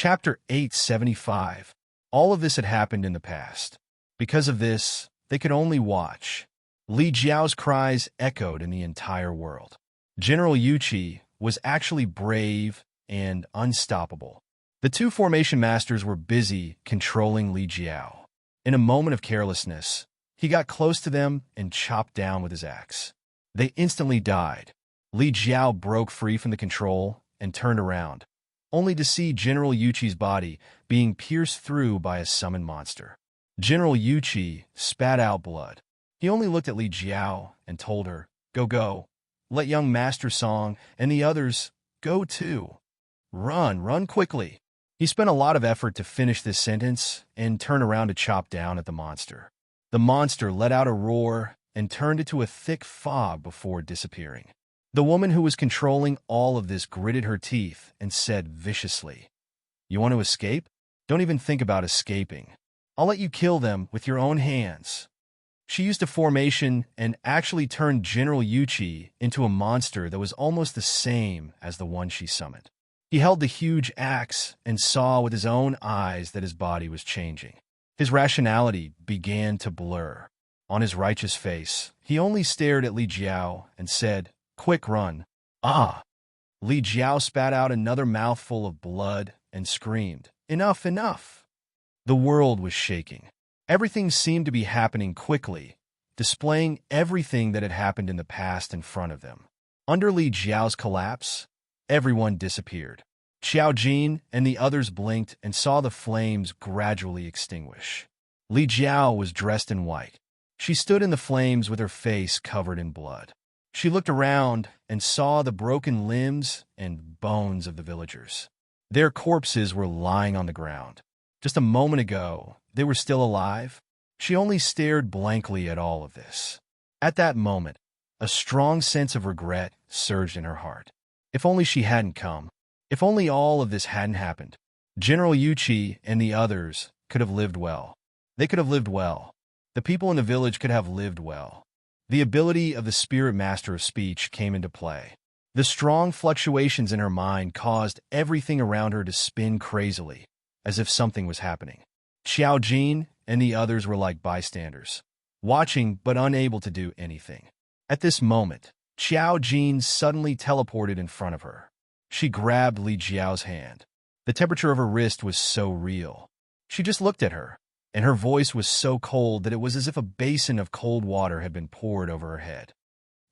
Chapter 875. All of this had happened in the past. Because of this, they could only watch. Li Jiao's cries echoed in the entire world. General Yuqi was actually brave and unstoppable. The two formation masters were busy controlling Li Jiao. In a moment of carelessness, he got close to them and chopped down with his axe. They instantly died. Li Jiao broke free from the control and turned around, only to see General Yuqi's body being pierced through by a summoned monster. General Yuqi spat out blood. He only looked at Li Jiao and told her, "Go, go. Let young Master Song and the others go too. Run quickly." He spent a lot of effort to finish this sentence and turn around to chop down at the monster. The monster let out a roar and turned into a thick fog before disappearing. The woman who was controlling all of this gritted her teeth and said viciously, "You want to escape? Don't even think about escaping. I'll let you kill them with your own hands." She used a formation and actually turned General Yuqi into a monster that was almost the same as the one she summoned. He held the huge axe and saw with his own eyes that his body was changing. His rationality began to blur. On his righteous face, he only stared at Li Jiao and said, "Quick, run." "Ah!" Li Jiao spat out another mouthful of blood and screamed, "Enough, enough!" The world was shaking. Everything seemed to be happening quickly, displaying everything that had happened in the past in front of them. Under Li Jiao's collapse, everyone disappeared. Xiao Jin and the others blinked and saw the flames gradually extinguish. Li Jiao was dressed in white. She stood in the flames with her face covered in blood. She looked around and saw the broken limbs and bones of the villagers. Their corpses were lying on the ground. Just a moment ago, they were still alive. She only stared blankly at all of this. At that moment, a strong sense of regret surged in her heart. If only she hadn't come. If only all of this hadn't happened. General Yuqi and the others could have lived well. They could have lived well. The people in the village could have lived well. The ability of the spirit master of speech came into play. The strong fluctuations in her mind caused everything around her to spin crazily, as if something was happening. Xiao Jin and the others were like bystanders, watching but unable to do anything. At this moment, Xiao Jin suddenly teleported in front of her. She grabbed Li Jiao's hand. The temperature of her wrist was so real. She just looked at her, and her voice was so cold that it was as if a basin of cold water had been poured over her head.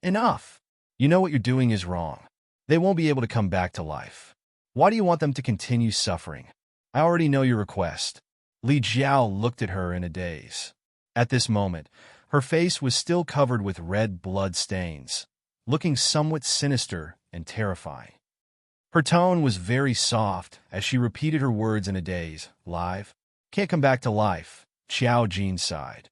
"Enough! You know what you're doing is wrong. They won't be able to come back to life. Why do you want them to continue suffering? I already know your request." Li Jiao looked at her in a daze. At this moment, her face was still covered with red blood stains, looking somewhat sinister and terrifying. Her tone was very soft as she repeated her words in a daze. "Live? Can't come back to life." Xiao Jin sighed.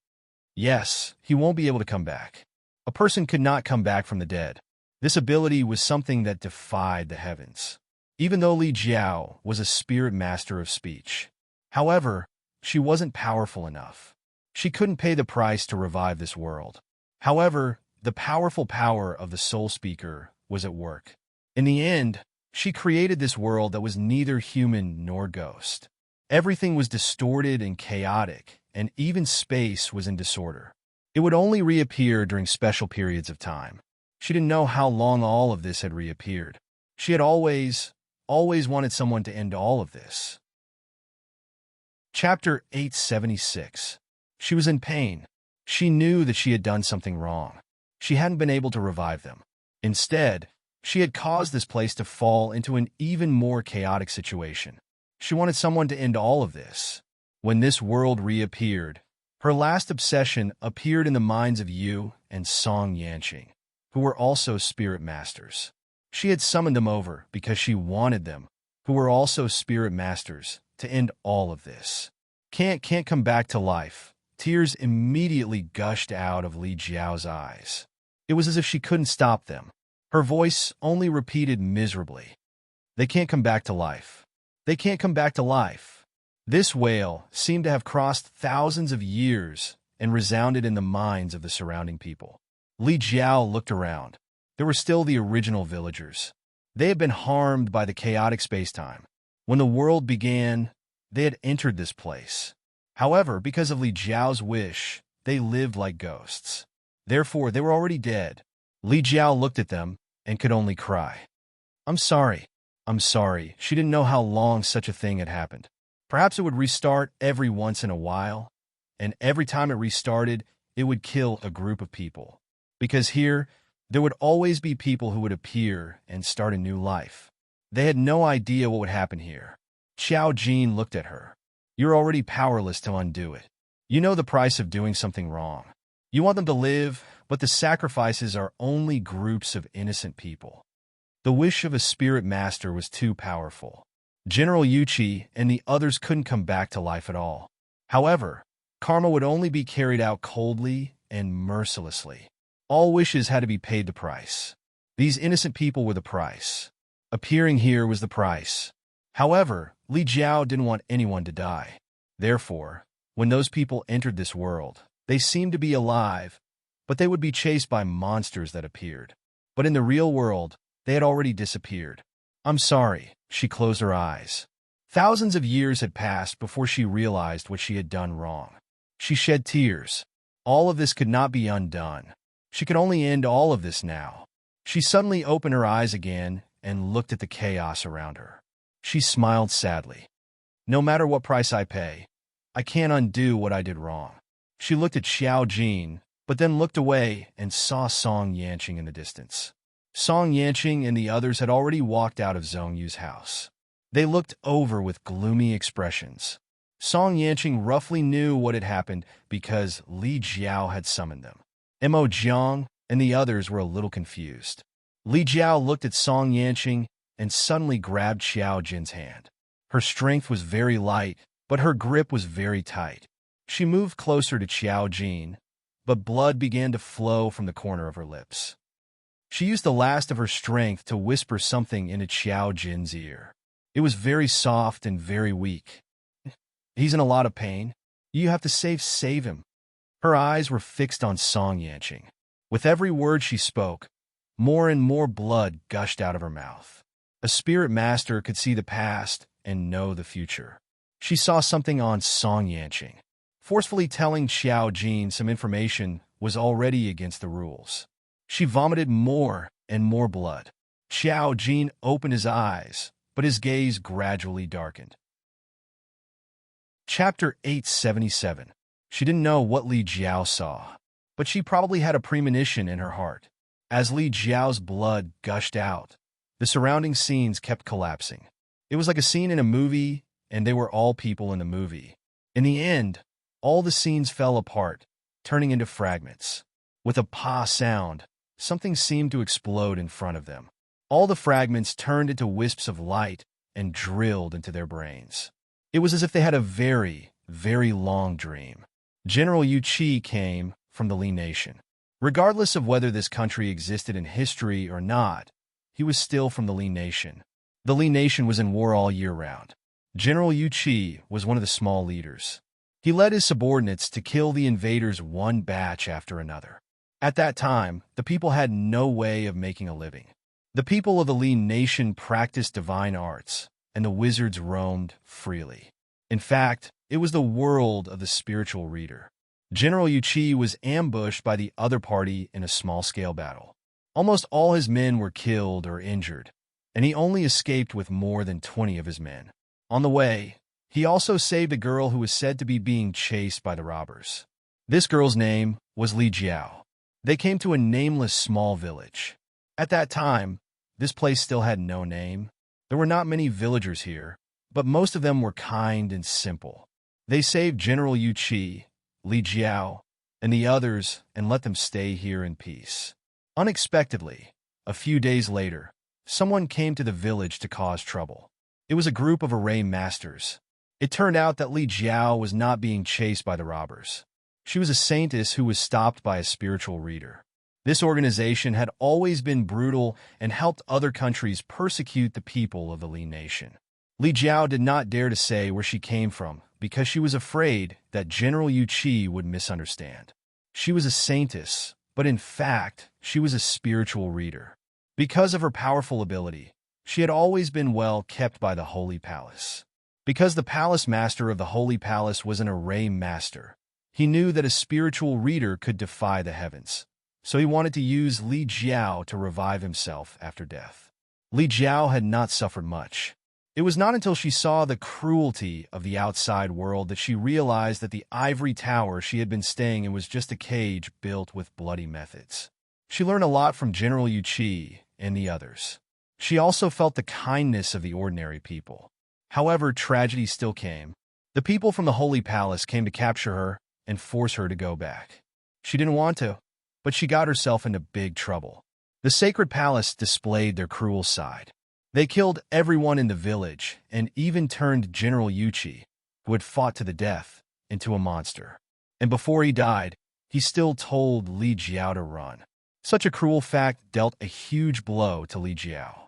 Yes, he won't be able to come back. A person could not come back from the dead. This ability was something that defied the heavens. Even though Li Jiao was a spirit master of speech. However, she wasn't powerful enough. She couldn't pay the price to revive this world. However, the powerful power of the soul speaker was at work. In the end, she created this world that was neither human nor ghost. Everything was distorted and chaotic, and even space was in disorder. It would only reappear during special periods of time. She didn't know how long all of this had reappeared. She had always wanted someone to end all of this. Chapter 876. She was in pain. She knew that she had done something wrong. She hadn't been able to revive them. Instead, she had caused this place to fall into an even more chaotic situation. She wanted someone to end all of this. When this world reappeared, her last obsession appeared in the minds of Yu and Song Yanqing, who were also spirit masters. She had summoned them over because she wanted them, who were also spirit masters, to end all of this. Can't come back to life. Tears immediately gushed out of Li Jiao's eyes. It was as if she couldn't stop them. Her voice only repeated miserably, "They can't come back to life. They can't come back to life." This wail seemed to have crossed thousands of years and resounded in the minds of the surrounding people. Li Jiao looked around. There were still the original villagers. They had been harmed by the chaotic spacetime. When the world began, they had entered this place. However, because of Li Jiao's wish, they lived like ghosts. Therefore, they were already dead. Li Jiao looked at them and could only cry. I'm sorry. I'm sorry. She didn't know how long such a thing had happened. Perhaps it would restart every once in a while, and every time it restarted, it would kill a group of people. Because here, there would always be people who would appear and start a new life. They had no idea what would happen here. Xiao Jin looked at her. You're already powerless to undo it. You know the price of doing something wrong. You want them to live, but the sacrifices are only groups of innocent people. The wish of a spirit master was too powerful. General Yuqi and the others couldn't come back to life at all. However, karma would only be carried out coldly and mercilessly. All wishes had to be paid the price. These innocent people were the price. Appearing here was the price. However, Li Jiao didn't want anyone to die. Therefore, when those people entered this world, they seemed to be alive, but they would be chased by monsters that appeared. But in the real world, they had already disappeared. I'm sorry, she closed her eyes. Thousands of years had passed before she realized what she had done wrong. She shed tears. All of this could not be undone. She could only end all of this now. She suddenly opened her eyes again and looked at the chaos around her. She smiled sadly. No matter what price I pay, I can't undo what I did wrong. She looked at Xiao Jin, but then looked away and saw Song Yanqing in the distance. Song Yanqing and the others had already walked out of Zhong Yu's house. They looked over with gloomy expressions. Song Yanqing roughly knew what had happened because Li Jiao had summoned them. Mo Jiang and the others were a little confused. Li Jiao looked at Song Yanqing and suddenly grabbed Xiao Jin's hand. Her strength was very light, but her grip was very tight. She moved closer to Xiao Jin, but blood began to flow from the corner of her lips. She used the last of her strength to whisper something into Xiao Jin's ear. It was very soft and very weak. He's in a lot of pain. You have to save him. Her eyes were fixed on Song Yanqing. With every word she spoke, more and more blood gushed out of her mouth. A spirit master could see the past and know the future. She saw something on Song Yanqing. Forcefully telling Xiao Jin some information was already against the rules. She vomited more and more blood. Xiao Jin opened his eyes, but his gaze gradually darkened. Chapter 877. She didn't know what Li Jiao saw, but she probably had a premonition in her heart. As Li Jiao's blood gushed out, the surrounding scenes kept collapsing. It was like a scene in a movie, and they were all people in the movie. In the end, all the scenes fell apart, turning into fragments. With a pa sound, something seemed to explode in front of them. All the fragments turned into wisps of light and drilled into their brains. It was as if they had a very, very long dream. General Yuqi came from the Li Nation. Regardless of whether this country existed in history or not, he was still from the Li Nation. The Li Nation was in war all year round. General Yuqi was one of the small leaders. He led his subordinates to kill the invaders one batch after another. At that time, the people had no way of making a living. The people of the Li Nation practiced divine arts, and the wizards roamed freely. In fact, it was the world of the spiritual reader. General Yuqi was ambushed by the other party in a small-scale battle. Almost all his men were killed or injured, and he only escaped with more than 20 of his men. On the way, he also saved a girl who was said to be being chased by the robbers. This girl's name was Li Jiao. They came to a nameless small village. At that time, this place still had no name. There were not many villagers here, but most of them were kind and simple. They saved General Yuqi, Li Jiao, and the others and let them stay here in peace. Unexpectedly, a few days later, someone came to the village to cause trouble. It was a group of array masters. It turned out that Li Jiao was not being chased by the robbers. She was a saintess who was stopped by a spiritual reader. This organization had always been brutal and helped other countries persecute the people of the Li Nation. Li Jiao did not dare to say where she came from because she was afraid that General Yuqi would misunderstand. She was a saintess, but in fact, she was a spiritual reader. Because of her powerful ability, She had always been well kept by the Holy Palace. Because the palace master of the Holy Palace was an array master, he knew that a spiritual reader could defy the heavens. So he wanted to use Li Jiao to revive himself after death. Li Jiao had not suffered much. It was not until she saw the cruelty of the outside world that she realized that the ivory tower she had been staying in was just a cage built with bloody methods. She learned a lot from General Yu Qi and the others. She also felt the kindness of the ordinary people. However, tragedy still came. The people from the Holy Palace came to capture her and force her to go back. She didn't want to, but she got herself into big trouble. The sacred palace displayed their cruel side. They killed everyone in the village and even turned General Yu Qi, who had fought to the death, into a monster. And before he died, he still told Li Jiao to run. Such a cruel fact dealt a huge blow to Li Jiao.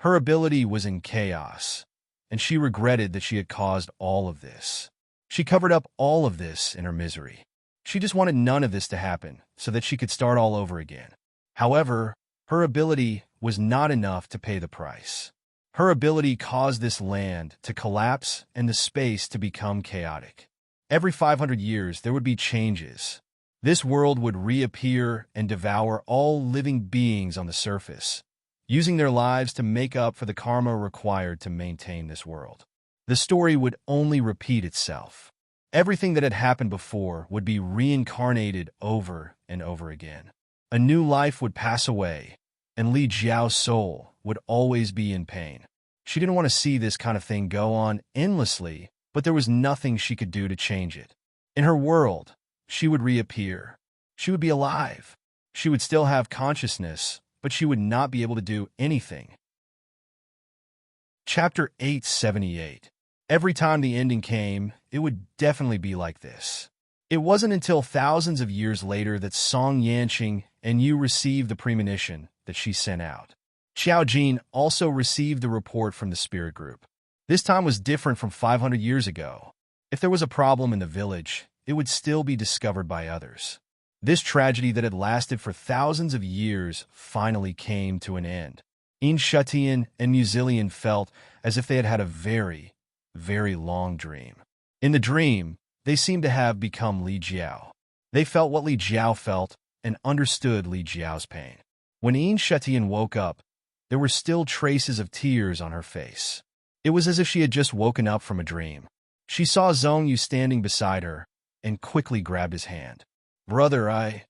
Her ability was in chaos, and she regretted that she had caused all of this. She covered up all of this in her misery. She just wanted none of this to happen so that she could start all over again. However, her ability was not enough to pay the price. Her ability caused this land to collapse and the space to become chaotic. Every 500 years, there would be changes. This world would reappear and devour all living beings on the surface, using their lives to make up for the karma required to maintain this world. The story would only repeat itself. Everything that had happened before would be reincarnated over and over again. A new life would pass away, and Li Jiao's soul would always be in pain. She didn't want to see this kind of thing go on endlessly, but there was nothing she could do to change it. In her world, she would reappear. She would be alive. She would still have consciousness, but she would not be able to do anything. Chapter 878. Every time the ending came, it would definitely be like this. It wasn't until thousands of years later that Song Yanqing and Yu received the premonition that she sent out. Xiao Jin also received the report from the spirit group. This time was different from 500 years ago. If there was a problem in the village, it would still be discovered by others. This tragedy that had lasted for thousands of years finally came to an end. Enchanting and Musilian felt as if they had had a very, very long dream. In the dream, they seemed to have become Li Jiao. They felt what Li Jiao felt and understood Li Jiao's pain. When Enchanting woke up, there were still traces of tears on her face. It was as if she had just woken up from a dream. She saw Zhong Yu standing beside her and quickly grabbed his hand. "Brother, I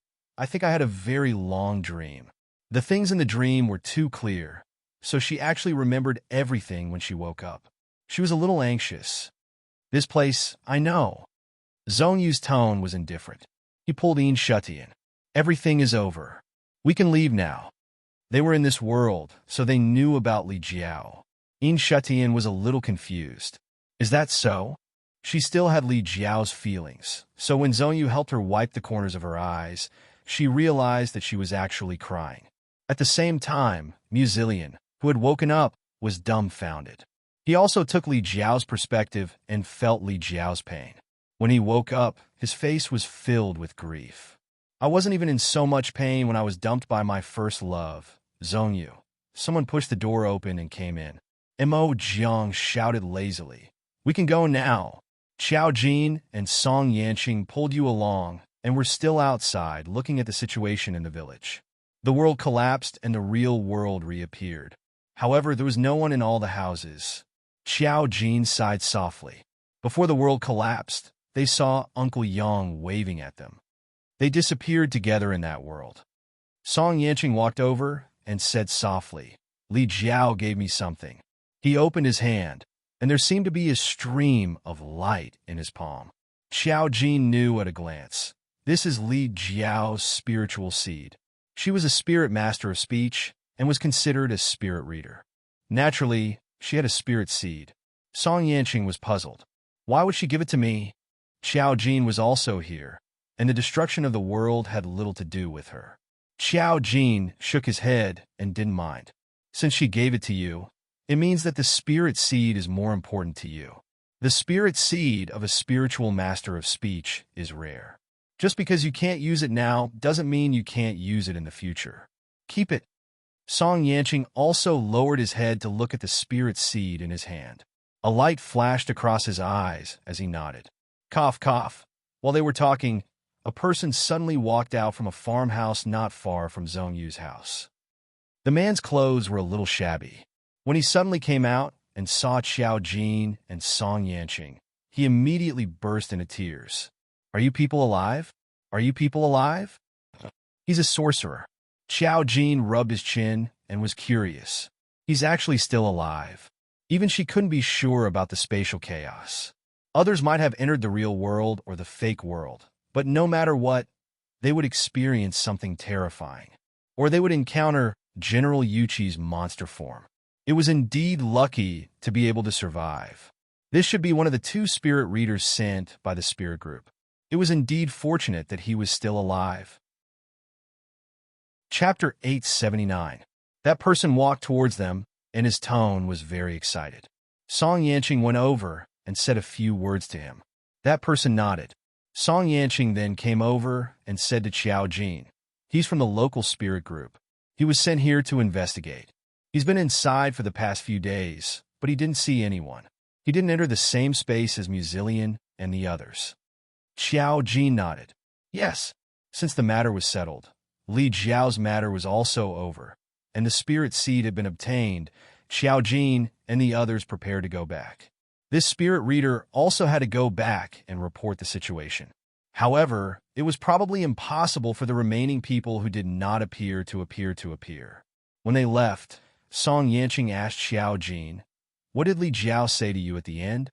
think I had a very long dream." The things in the dream were too clear, so she actually remembered everything when she woke up. She was a little anxious. "This place, I know." Zhong Yu's tone was indifferent. He pulled Enchanting. "Everything is over. We can leave now." They were in this world, so they knew about Li Jiao. Enchanting was a little confused. Is that so? She still had Li Jiao's feelings, so when Zhong Yu helped her wipe the corners of her eyes, she realized that she was actually crying. At the same time, Musilian, who had woken up, was dumbfounded. He also took Li Jiao's perspective and felt Li Jiao's pain. When he woke up, his face was filled with grief. "I wasn't even in so much pain when I was dumped by my first love, Zhong Yu." Someone pushed the door open and came in. Mo Jiang shouted lazily, "We can go now." Xiao Jin and Song Yanqing pulled you along and were still outside looking at the situation in the village. The world collapsed and the real world reappeared. However, there was no one in all the houses. Xiao Jin sighed softly. Before the world collapsed, they saw Uncle Yang waving at them. They disappeared together in that world. Song Yanqing walked over and said softly, "Li Jiao gave me something." He opened his hand, and there seemed to be a stream of light in his palm. Xiao Jin knew at a glance. This is Li Jiao's spiritual seed. She was a spirit master of speech and was considered a spirit reader. Naturally, she had a spirit seed. Song Yanqing was puzzled. Why would she give it to me? Xiao Jin was also here, and the destruction of the world had little to do with her. Xiao Jin shook his head and didn't mind. Since she gave it to you, it means that the spirit seed is more important to you. The spirit seed of a spiritual master of speech is rare. Just because you can't use it now doesn't mean you can't use it in the future. Keep it. Song Yanqing also lowered his head to look at the spirit seed in his hand. A light flashed across his eyes as he nodded. Cough, cough. While they were talking, a person suddenly walked out from a farmhouse not far from Zhong Yu's house. The man's clothes were a little shabby. When he suddenly came out and saw Qiao Jin and Song Yanqing, he immediately burst into tears. Are you people alive? Are you people alive? He's a sorcerer. Qiao Jin rubbed his chin and was curious. He's actually still alive. Even she couldn't be sure about the spatial chaos. Others might have entered the real world or the fake world, but no matter what, they would experience something terrifying. Or they would encounter General Yuqi's monster form. It was indeed lucky to be able to survive. This should be one of the 2 spirit readers sent by the spirit group. It was indeed fortunate that he was still alive. Chapter 879. That person walked towards them, and his tone was very excited. Song Yanqing went over and said a few words to him. That person nodded. Song Yanqing then came over and said to Qiao Jin, he's from the local spirit group. He was sent here to investigate. He's been inside for the past few days, but he didn't see anyone. He didn't enter the same space as Muzilian and the others. Qiao Jin nodded. Yes, since the matter was settled. Li Jiao's matter was also over, and the spirit seed had been obtained. Qiao Jin and the others prepared to go back. This spirit reader also had to go back and report the situation. However, it was probably impossible for the remaining people who did not appear. When they left, Song Yanqing asked Qiao Jin, what did Li Jiao say to you at the end?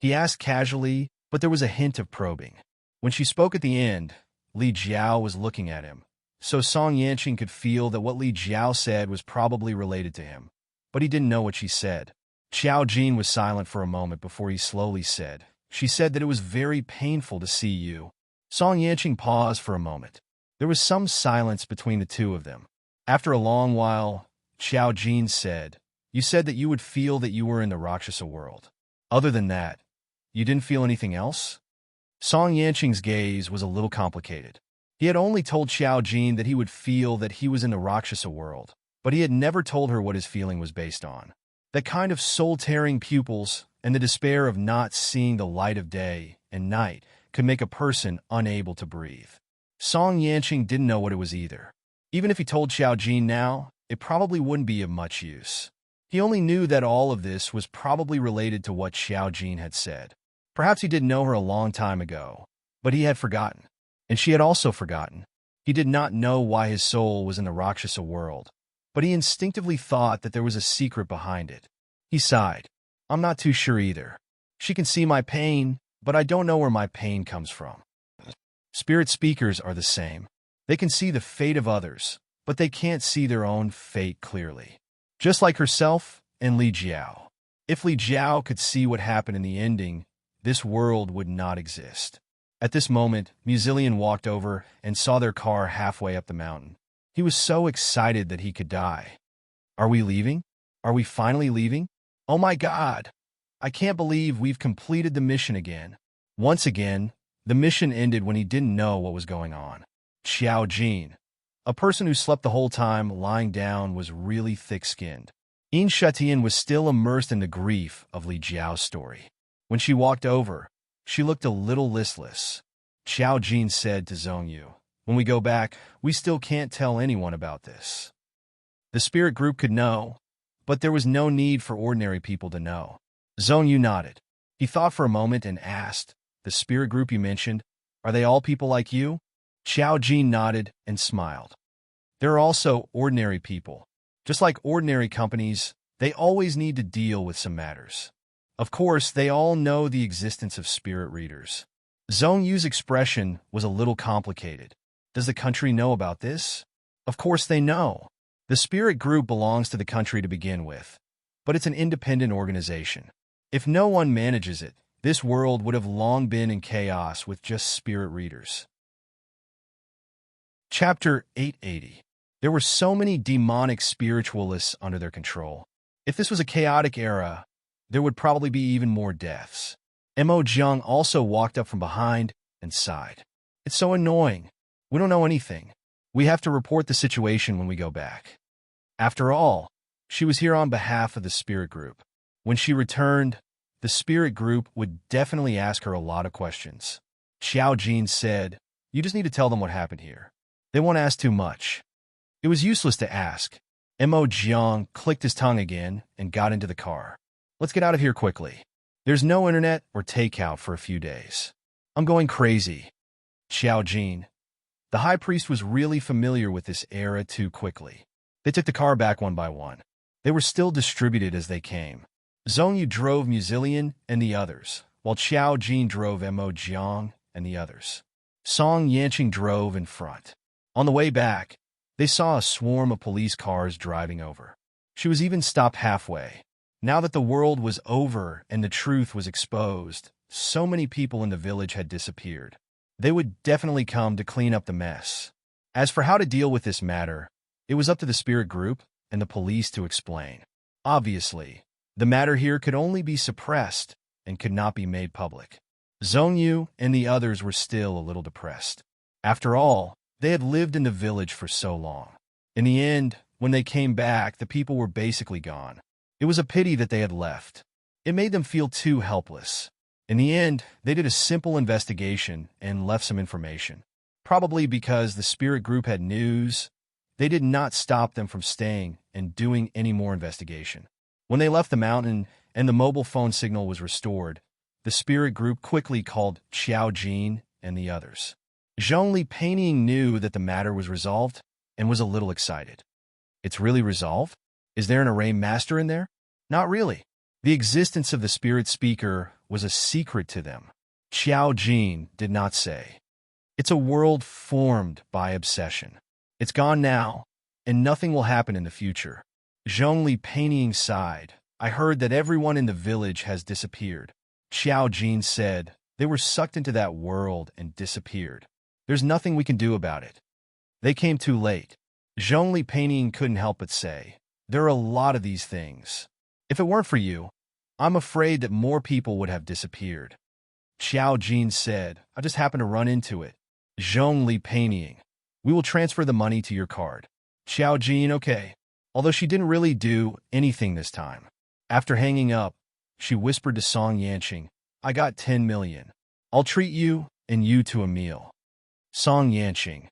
He asked casually, but there was a hint of probing. When she spoke at the end, Li Jiao was looking at him, so Song Yanqing could feel that what Li Jiao said was probably related to him, but he didn't know what she said. Qiao Jin was silent for a moment before he slowly said, she said that it was very painful to see you. Song Yanqing paused for a moment. There was some silence between the 2 of them. After a long while, Qiao Jin said, you said that you would feel that you were in the Rakshasa world. Other than that, you didn't feel anything else? Song Yanqing's gaze was a little complicated. He had only told Qiao Jin that he would feel that he was in the Rakshasa world, but he had never told her what his feeling was based on. That kind of soul-tearing pupils and the despair of not seeing the light of day and night could make a person unable to breathe. Song Yanqing didn't know what it was either. Even if he told Qiao Jin now, it probably wouldn't be of much use. He only knew that all of this was probably related to what Qiao Jin had said. Perhaps he did know her a long time ago, but he had forgotten. And she had also forgotten. He did not know why his soul was in the Rakshasa world, but he instinctively thought that there was a secret behind it. He sighed. I'm not too sure either. She can see my pain, but I don't know where my pain comes from. Spirit speakers are the same. They can see the fate of others, but they can't see their own fate clearly. Just like herself and Li Jiao. If Li Jiao could see what happened in the ending, this world would not exist. At this moment, Muzilian walked over and saw their car halfway up the mountain. He was so excited that he could die. Are we leaving? Are we finally leaving? Oh my God! I can't believe we've completed the mission again. Once again, the mission ended when he didn't know what was going on. Qiao Jin, a person who slept the whole time lying down, was really thick-skinned. Shutian was still immersed in the grief of Li Jiao's story. When she walked over, she looked a little listless. Qiao Jin said to Zhong Yu, when we go back, we still can't tell anyone about this. The spirit group could know, but there was no need for ordinary people to know. Zhong Yu nodded. He thought for a moment and asked, the spirit group you mentioned, are they all people like you? Qiao Jin nodded and smiled. There are also ordinary people. Just like ordinary companies, they always need to deal with some matters. Of course, they all know the existence of spirit readers. Zhong Yu's expression was a little complicated. Does the country know about this? Of course they know. The spirit group belongs to the country to begin with, but it's an independent organization. If no one manages it, this world would have long been in chaos with just spirit readers. Chapter 880. There were so many demonic spiritualists under their control. If this was a chaotic era, there would probably be even more deaths. Mo Jiang also walked up from behind and sighed. It's so annoying. We don't know anything. We have to report the situation when we go back. After all, she was here on behalf of the spirit group. When she returned, the spirit group would definitely ask her a lot of questions. Xiao Jin said, "You just need to tell them what happened here. They won't ask too much." It was useless to ask. Mo Jiang clicked his tongue again and got into the car. "Let's get out of here quickly. There's no internet or takeout for a few days. I'm going crazy." Xiao Jin. The high priest was really familiar with this era too quickly. They took the car back one by one. They were still distributed as they came. Zhong Yu drove Muzilian and the others, while Xiao Jin drove Mo Jiang and the others. Song Yanqing drove in front. On the way back, they saw a swarm of police cars driving over. She was even stopped halfway. Now that the world was over and the truth was exposed, so many people in the village had disappeared. They would definitely come to clean up the mess. As for how to deal with this matter, it was up to the spirit group and the police to explain. Obviously, the matter here could only be suppressed and could not be made public. Zhong Yu and the others were still a little depressed. After all, they had lived in the village for so long. In the end, when they came back, the people were basically gone. It was a pity that they had left. It made them feel too helpless. In the end, they did a simple investigation and left some information. Probably because the spirit group had news, they did not stop them from staying and doing any more investigation. When they left the mountain and the mobile phone signal was restored, the spirit group quickly called Xiao Jin and the others. Zhongli Painting knew that the matter was resolved and was a little excited. "It's really resolved? Is there an array master in there?" "Not really. The existence of the spirit speaker was a secret to them." Xiao Jin did not say. "It's a world formed by obsession. It's gone now, and nothing will happen in the future." Zhongli Painting sighed. "I heard that everyone in the village has disappeared." Xiao Jin said, "They were sucked into that world and disappeared. There's nothing we can do about it. They came too late." Zhongli Painting couldn't help but say, "There are a lot of these things. If it weren't for you, I'm afraid that more people would have disappeared." Xiao Jin said, "I just happened to run into it." Zhongli Painting, "We will transfer the money to your card." Xiao Jin, "Okay." Although she didn't really do anything this time. After hanging up, she whispered to Song Yanqing, "I got 10 million. I'll treat you and you to a meal." Song Yanqing.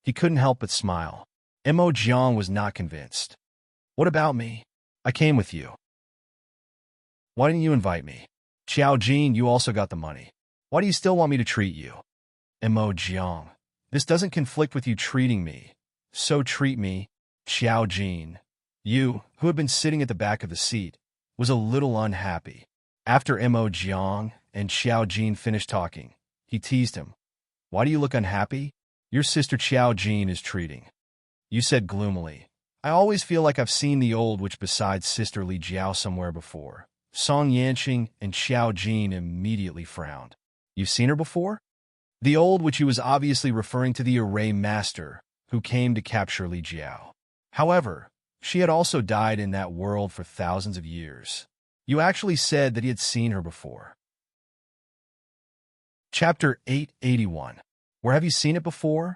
He couldn't help but smile. Mo Jiang was not convinced. "What about me? I came with you. Why didn't you invite me?" Xiao Jin, "You also got the money. Why do you still want me to treat you?" Mo Jiang, "This doesn't conflict with you treating me, so treat me." Xiao Jin, you, who had been sitting at the back of the seat, was a little unhappy. After Mo Jiang and Xiao Jin finished talking, he teased him. "Why do you look unhappy? Your sister Xiao Jin is treating." You said gloomily, "I always feel like I've seen the old witch besides Sister Li Jiao somewhere before." Song Yanqing and Xiao Jin immediately frowned. "You've seen her before?" The old witch was obviously referring to the array master who came to capture Li Jiao. However, she had also died in that world for thousands of years. You actually said that he had seen her before. Chapter 881. Where have you seen it before?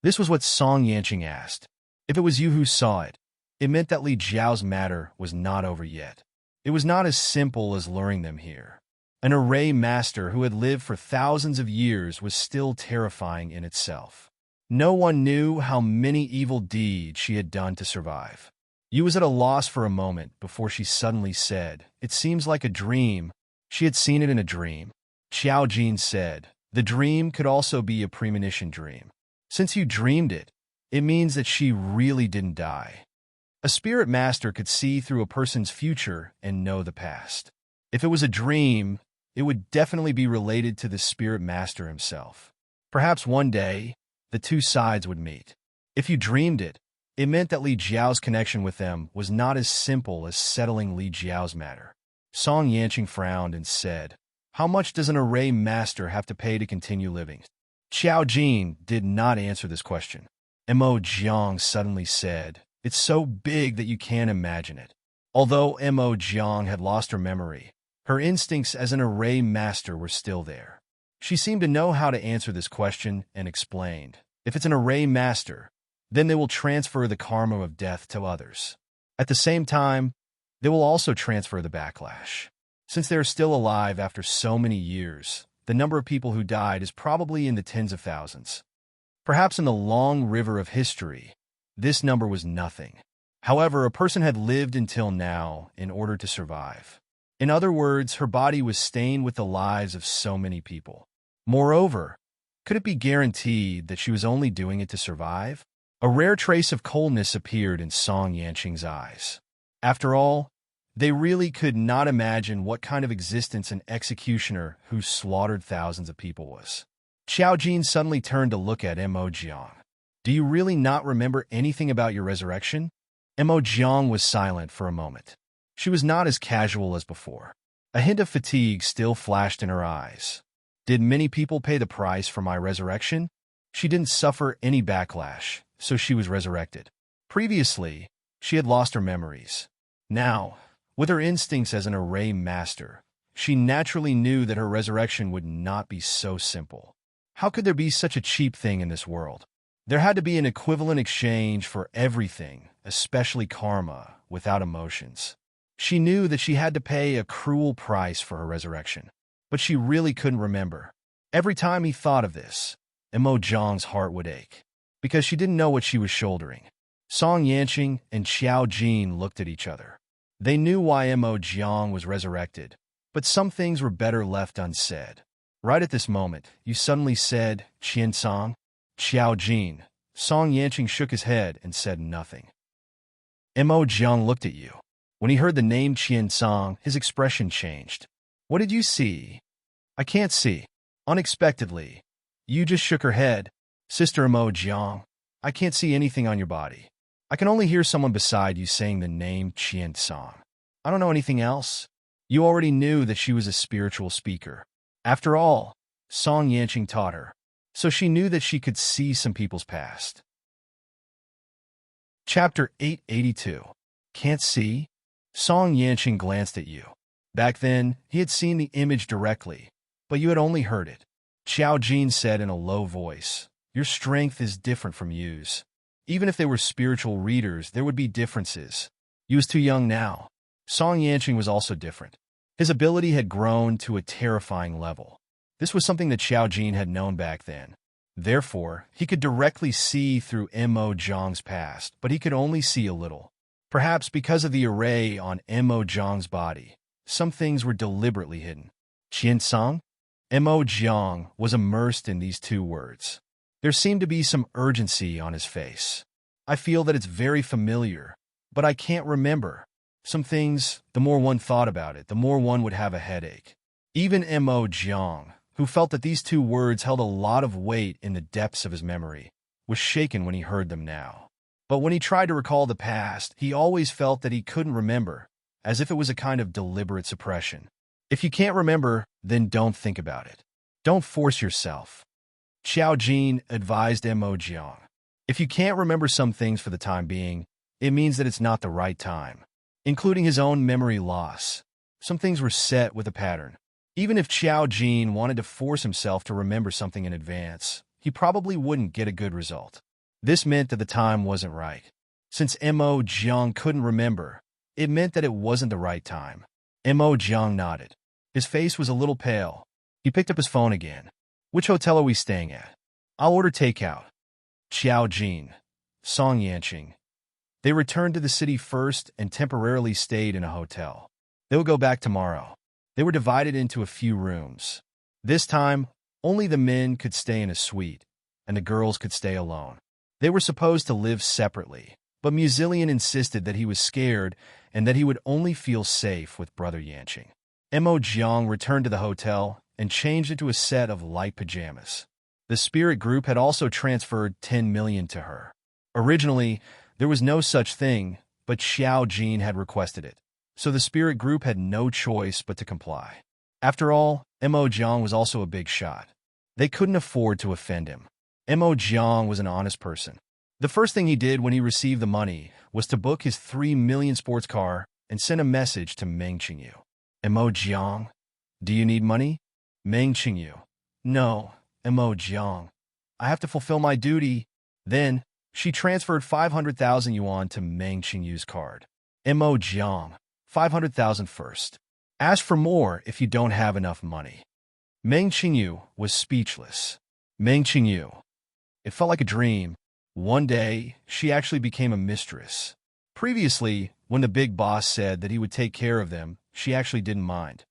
This was what Song Yanqing asked. If it was you who saw it, it meant that Li Jiao's matter was not over yet. It was not as simple as luring them here. An array master who had lived for thousands of years was still terrifying in itself. No one knew how many evil deeds she had done to survive. Yu was at a loss for a moment before she suddenly said, "It seems like a dream." She had seen it in a dream. Xiao Jin said, "The dream could also be a premonition dream. Since you dreamed it, it means that she really didn't die." A spirit master could see through a person's future and know the past. If it was a dream, it would definitely be related to the spirit master himself. Perhaps one day, the two sides would meet. If you dreamed it, it meant that Li Jiao's connection with them was not as simple as settling Li Jiao's matter. Song Yanqing frowned and said, "How much does an array master have to pay to continue living?" Xiao Jin did not answer this question. Mo Jiang suddenly said, "It's so big that you can't imagine it." Although Mo Jiang had lost her memory, her instincts as an array master were still there. She seemed to know how to answer this question and explained, "If it's an array master, then they will transfer the karma of death to others. At the same time, they will also transfer the backlash. Since they are still alive after so many years, the number of people who died is probably in the tens of thousands. Perhaps in the long river of history, this number was nothing. However, a person had lived until now in order to survive. In other words, her body was stained with the lives of so many people. Moreover, could it be guaranteed that she was only doing it to survive? A rare trace of coldness appeared in Song Yanqing's eyes. After all, they really could not imagine what kind of existence an executioner who slaughtered thousands of people was. Xiao Jin suddenly turned to look at Mo Jiang. Do you really not remember anything about your resurrection? Mo Jiang was silent for a moment. She was not as casual as before. A hint of fatigue still flashed in her eyes. Did many people pay the price for my resurrection? She didn't suffer any backlash, so she was resurrected. Previously, she had lost her memories. Now, with her instincts as an array master, she naturally knew that her resurrection would not be so simple. How could there be such a cheap thing in this world? There had to be an equivalent exchange for everything, especially karma, without emotions. She knew that she had to pay a cruel price for her resurrection, but she really couldn't remember. Every time he thought of this, Mo Jiang's heart would ache, because she didn't know what she was shouldering. Song Yanqing and Xiao Jin looked at each other. They knew why Mo Jiang was resurrected, but some things were better left unsaid. Right at this moment, you suddenly said, Qian Song? Xiao Jin. Song Yanqing shook his head and said nothing. Mo Jiang looked at you. When he heard the name Qian Song, his expression changed. What did you see? I can't see. Unexpectedly, you just shook her head. Sister Mo Jiang, I can't see anything on your body. I can only hear someone beside you saying the name Qian Song. I don't know anything else. You already knew that she was a spiritual speaker. After all, Song Yanqing taught her, so she knew that she could see some people's past. Chapter 882. Can't see? Song Yanqing glanced at you. Back then, he had seen the image directly, but you had only heard it. Xiao Jin said in a low voice, Your strength is different from Yu's. Even if they were spiritual readers, there would be differences. Yu was too young now. Song Yanqing was also different. His ability had grown to a terrifying level. This was something that Xiao Jin had known back then. Therefore, he could directly see through Mo Jiang's past, but he could only see a little. Perhaps because of the array on Mo Jiang's body, some things were deliberately hidden. Qian Song? Mo Jiang was immersed in these two words. There seemed to be some urgency on his face. I feel that it's very familiar, but I can't remember. Some things, the more one thought about it, the more one would have a headache. Even Mo Jiang, who felt that these two words held a lot of weight in the depths of his memory, was shaken when he heard them now. But when he tried to recall the past, he always felt that he couldn't remember, as if it was a kind of deliberate suppression. If you can't remember, then don't think about it. Don't force yourself. Xiao Jin advised Mo Jiang. If you can't remember some things for the time being, it means that it's not the right time. Including his own memory loss. Some things were set with a pattern. Even if Xiao Jin wanted to force himself to remember something in advance, he probably wouldn't get a good result. This meant that the time wasn't right. Since Mo Jiang couldn't remember, it meant that it wasn't the right time. Mo Jiang nodded. His face was a little pale. He picked up his phone again. Which hotel are we staying at? I'll order takeout. Xiao Jin, Song Yanqing. They returned to the city first and temporarily stayed in a hotel. They would go back tomorrow. They were divided into a few rooms. This time, only the men could stay in a suite, and the girls could stay alone. They were supposed to live separately, but Muzilian insisted that he was scared and that he would only feel safe with Brother Yanqing. Mo Jiang returned to the hotel and changed into a set of light pajamas. The spirit group had also transferred 10 million to her. Originally, there was no such thing, but Xiao Jin had requested it, so the spirit group had no choice but to comply. After all, Mo Jiang was also a big shot. They couldn't afford to offend him. Mo Jiang was an honest person. The first thing he did when he received the money was to book his 3 million sports car and send a message to Meng Qingyu. Mo Jiang, do you need money? Meng Qingyu, no, Mo Jiang. I have to fulfill my duty. Then, she transferred 500,000 yuan to Meng Qingyu's card. Mo Jiang, 500,000 first. Ask for more if you don't have enough money. Meng Qingyu was speechless. Meng Qingyu. It felt like a dream. One day, she actually became a mistress. Previously, when the big boss said that he would take care of them, she actually didn't mind.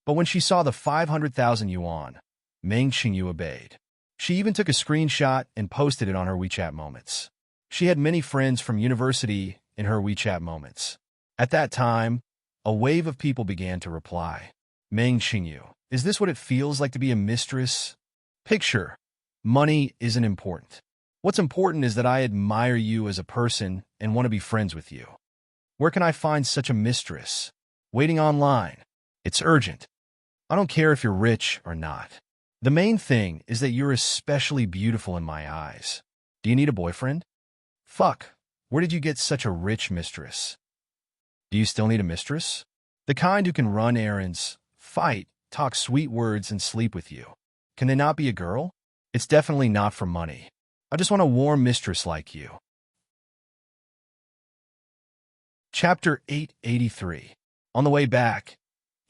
But when she saw the 500,000 yuan, Meng Qingyu obeyed. She even took a screenshot and posted it on her WeChat moments. She had many friends from university in her WeChat moments. At that time, a wave of people began to reply. Meng Qingyu, is this what it feels like to be a mistress? Picture, money isn't important. What's important is that I admire you as a person and want to be friends with you. Where can I find such a mistress? Waiting online. It's urgent. I don't care if you're rich or not. The main thing is that you're especially beautiful in my eyes. Do you need a boyfriend? Fuck, where did you get such a rich mistress? Do you still need a mistress? The kind who can run errands, fight, talk sweet words, and sleep with you. Can they not be a girl? It's definitely not for money. I just want a warm mistress like you. Chapter 883. On the way back,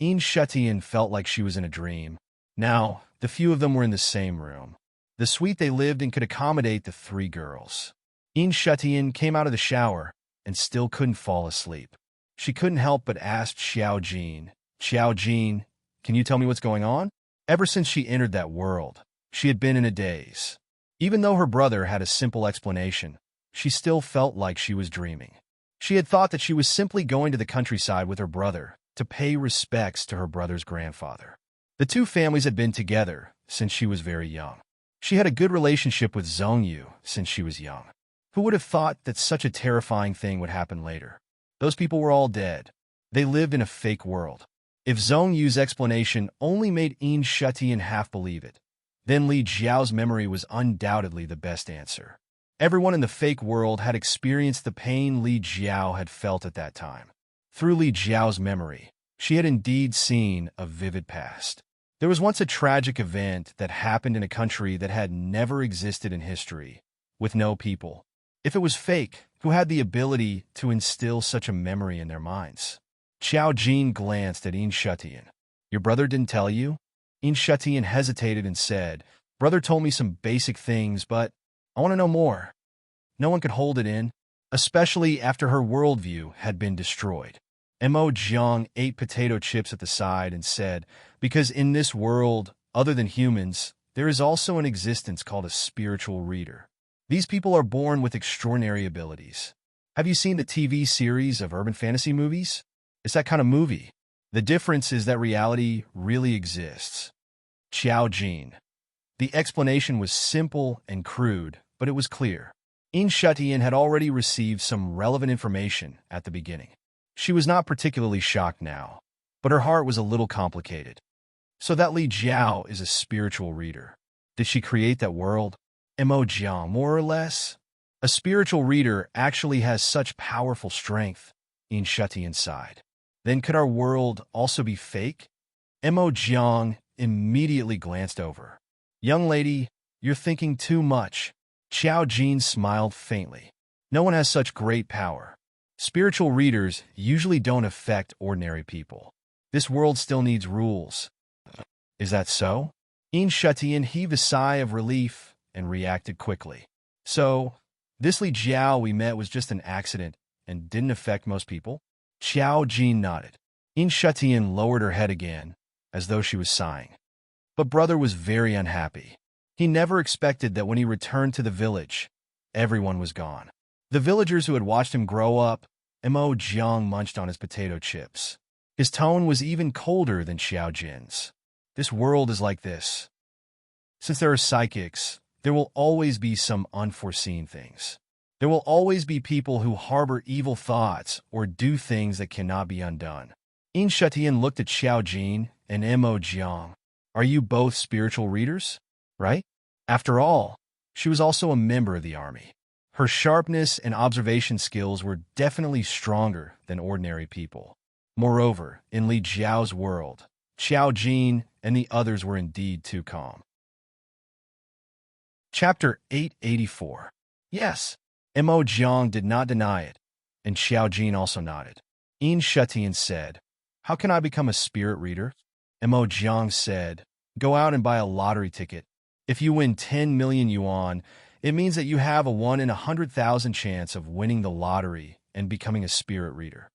Shutian felt like she was in a dream. Now, the few of them were in the same room. The suite they lived in could accommodate the 3 girls. Shutian came out of the shower and still couldn't fall asleep. She couldn't help but ask Xiao Jin, Xiao Jin, can you tell me what's going on? Ever since she entered that world, she had been in a daze. Even though her brother had a simple explanation, she still felt like she was dreaming. She had thought that she was simply going to the countryside with her brother to pay respects to her brother's grandfather. The 2 families had been together since she was very young. She had a good relationship with Zhongyu since she was young. Who would have thought that such a terrifying thing would happen later? Those people were all dead. They lived in a fake world. If Zhongyu's explanation only made Shutian half believe it, then Li Jiao's memory was undoubtedly the best answer. Everyone in the fake world had experienced the pain Li Jiao had felt at that time. Through Li Jiao's memory, she had indeed seen a vivid past. There was once a tragic event that happened in a country that had never existed in history, with no people. If it was fake, who had the ability to instill such a memory in their minds? Xiao Jin glanced at Shutian. Your brother didn't tell you? Shutian hesitated and said, Brother told me some basic things, but I want to know more. No one could hold it in, especially after her worldview had been destroyed. Mo Jiang ate potato chips at the side and said, because in this world, other than humans, there is also an existence called a spiritual reader. These people are born with extraordinary abilities. Have you seen the TV series of urban fantasy movies? It's that kind of movie. The difference is that reality really exists. Xiao Jin. The explanation was simple and crude, but it was clear. Shutian had already received some relevant information at the beginning. She was not particularly shocked now, but her heart was a little complicated. So that Li Jiao is a spiritual reader. Did she create that world? Mo Jiang, more or less? A spiritual reader actually has such powerful strength, Shutian sighed. Then could our world also be fake? Mo Jiang immediately glanced over. Young lady, you're thinking too much. Xiao Jin smiled faintly. No one has such great power. Spiritual readers usually don't affect ordinary people. This world still needs rules. Is that so? Shutian heaved a sigh of relief and reacted quickly. So, this Li Jiao we met was just an accident and didn't affect most people? Xiao Jin nodded. Shutian lowered her head again, as though she was sighing. But brother was very unhappy. He never expected that when he returned to the village, everyone was gone. The villagers who had watched him grow up, Mo Jiang munched on his potato chips. His tone was even colder than Xiao Jin's. This world is like this. Since there are psychics, there will always be some unforeseen things. There will always be people who harbor evil thoughts or do things that cannot be undone. Shutian looked at Xiao Jin and Mo Jiang. Are you both spiritual readers? Right? After all, she was also a member of the army. Her sharpness and observation skills were definitely stronger than ordinary people. Moreover, in Li Jiao's world, Xiao Jin and the others were indeed too calm. Chapter 884. Yes, Mo Jiang did not deny it. and Xiao Jin also nodded. Shutian said, "How can I become a spirit reader?" Mo Jiang said, "Go out and buy a lottery ticket. If you win 10 million yuan, it means that you have a 1 in 100,000 chance of winning the lottery and becoming a spirit reader."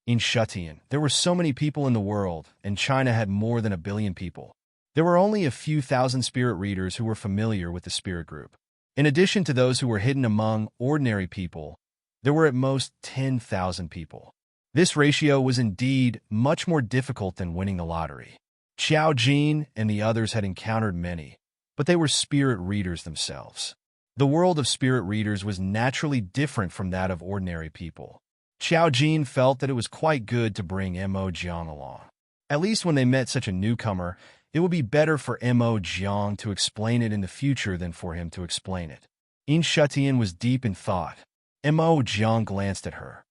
In Shutian, there were so many people in the world, and China had more than 1 billion people. There were only a few thousand spirit readers who were familiar with the spirit group. In addition to those who were hidden among ordinary people, there were at most 10,000 people. This ratio was indeed much more difficult than winning the lottery. Xiao Jin and the others had encountered many, but they were spirit readers themselves. The world of spirit readers was naturally different from that of ordinary people. Xiao Jin felt that it was quite good to bring Mo Jiang along. At least when they met such a newcomer, it would be better for Mo Jiang to explain it in the future than for him to explain it. Shutian was deep in thought. Mo Jiang glanced at her.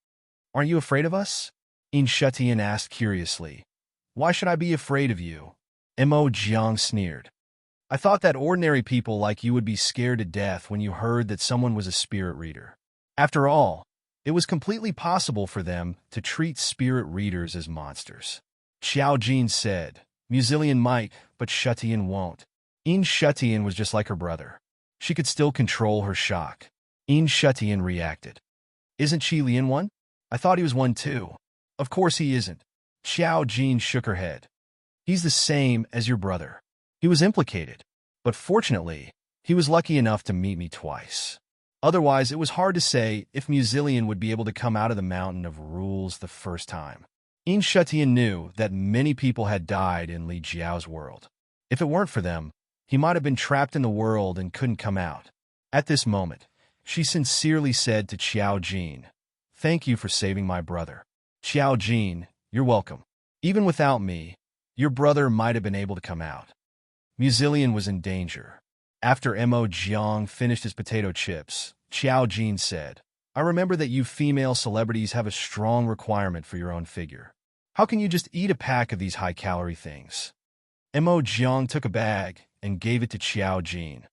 "Aren't you afraid of us?" Shutian asked curiously. "Why should I be afraid of you?" Mo Jiang sneered. "I thought that ordinary people like you would be scared to death when you heard that someone was a spirit reader. After all, it was completely possible for them to treat spirit readers as monsters." Xiao Jin said, "Muzilian might, but Shutian won't." Shutian was just like her brother. She could still control her shock. Shutian reacted. "Isn't Qi Lian one? I thought he was one too." "Of course he isn't." Xiao Jin shook her head. "He's the same as your brother." He was implicated, but fortunately, he was lucky enough to meet me twice. Otherwise, it was hard to say if Muzilian would be able to come out of the mountain of rules the first time. Shutian knew that many people had died in Li Jiao's world. If it weren't for them, he might have been trapped in the world and couldn't come out. At this moment, she sincerely said to Xiao Jin, "Thank you for saving my brother." "Xiao Jin, you're welcome. Even without me, your brother might have been able to come out." Muzilian was in danger. After Mo Jiang finished his potato chips, Xiao Jin said, "I remember that you female celebrities have a strong requirement for your own figure. How can you just eat a pack of these high-calorie things?" Mo Jiang took a bag and gave it to Xiao Jin.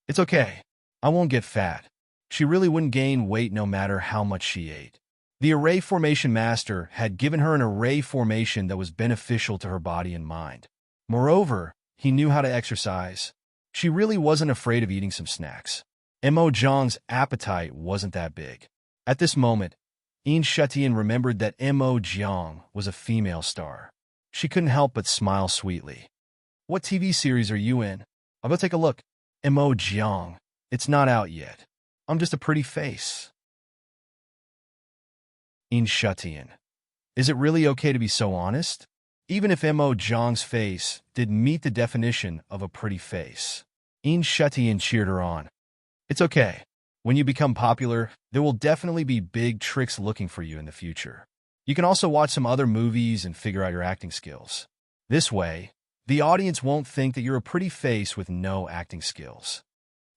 "It's okay. I won't get fat." She really wouldn't gain weight no matter how much she ate. The array formation master had given her an array formation that was beneficial to her body and mind. Moreover, he knew how to exercise. She really wasn't afraid of eating some snacks. Mo Jiang's appetite wasn't that big. At this moment, Shutian remembered that Mo Jiang was a female star. She couldn't help but smile sweetly. "What TV series are you in? I'll go take a look." Mo Jiang, "It's not out yet. I'm just a pretty face." Shutian, "Is it really okay to be so honest? Even if Mo Jiang's face did meet the definition of a pretty face." Shutian cheered her on. "It's okay. When you become popular, there will definitely be big tricks looking for you in the future. You can also watch some other movies and figure out your acting skills. This way, the audience won't think that you're a pretty face with no acting skills."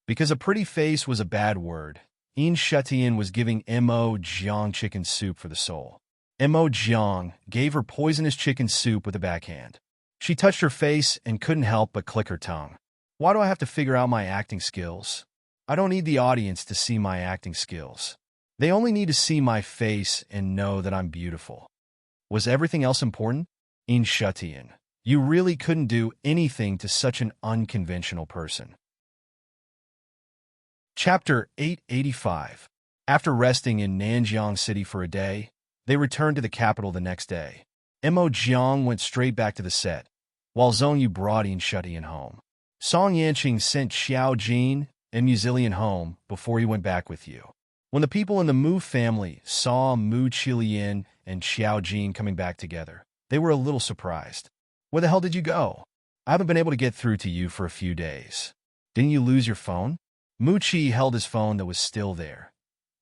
Because a pretty face was a bad word, Shutian was giving Mo Jiang chicken soup for the soul. Mo Jiang gave her poisonous chicken soup with a backhand. She touched her face and couldn't help but click her tongue. "Why do I have to figure out my acting skills? I don't need the audience to see my acting skills. They only need to see my face and know that I'm beautiful." Was everything else important? Shutian, you really couldn't do anything to such an unconventional person. Chapter 885. After resting in Nanjiang City for a day, they returned to the capital the next day. Mo Jiang went straight back to the set, while Zhongyu brought Shutian home. Song Yanqing sent Xiao Jin and Muzilian home before he went back with you. When the people in the Mu family saw Mu Qilian and Xiao Jin coming back together, they were a little surprised. "Where the hell did you go? I haven't been able to get through to you for a few days. Didn't you lose your phone?" Mu Qi held his phone that was still there.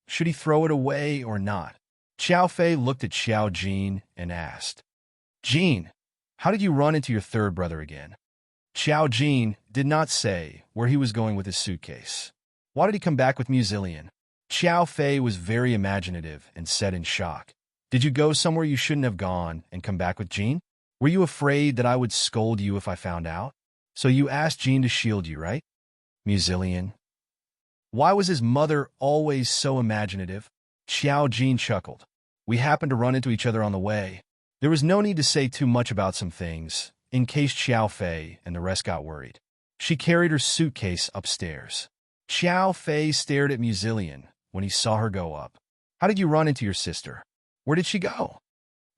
Should he throw it away or not? Xiao Fei looked at Xiao Jin and asked, "Jin, how did you run into your third brother again?" Xiao Jin did not say where he was going with his suitcase. "Why did he come back with Muzilian?" Xiao Fei was very imaginative and said in shock, "Did you go somewhere you shouldn't have gone and come back with Jin? Were you afraid that I would scold you if I found out? So you asked Jin to shield you, right?" Muzilian. Why was his mother always so imaginative? Xiao Jin chuckled. We happened to run into each other on the way. There was no need to say too much about some things, in case Xiao Fei and the rest got worried. She carried her suitcase upstairs. Xiao Fei stared at Muzillion when he saw her go up. How did you run into your sister? Where did she go?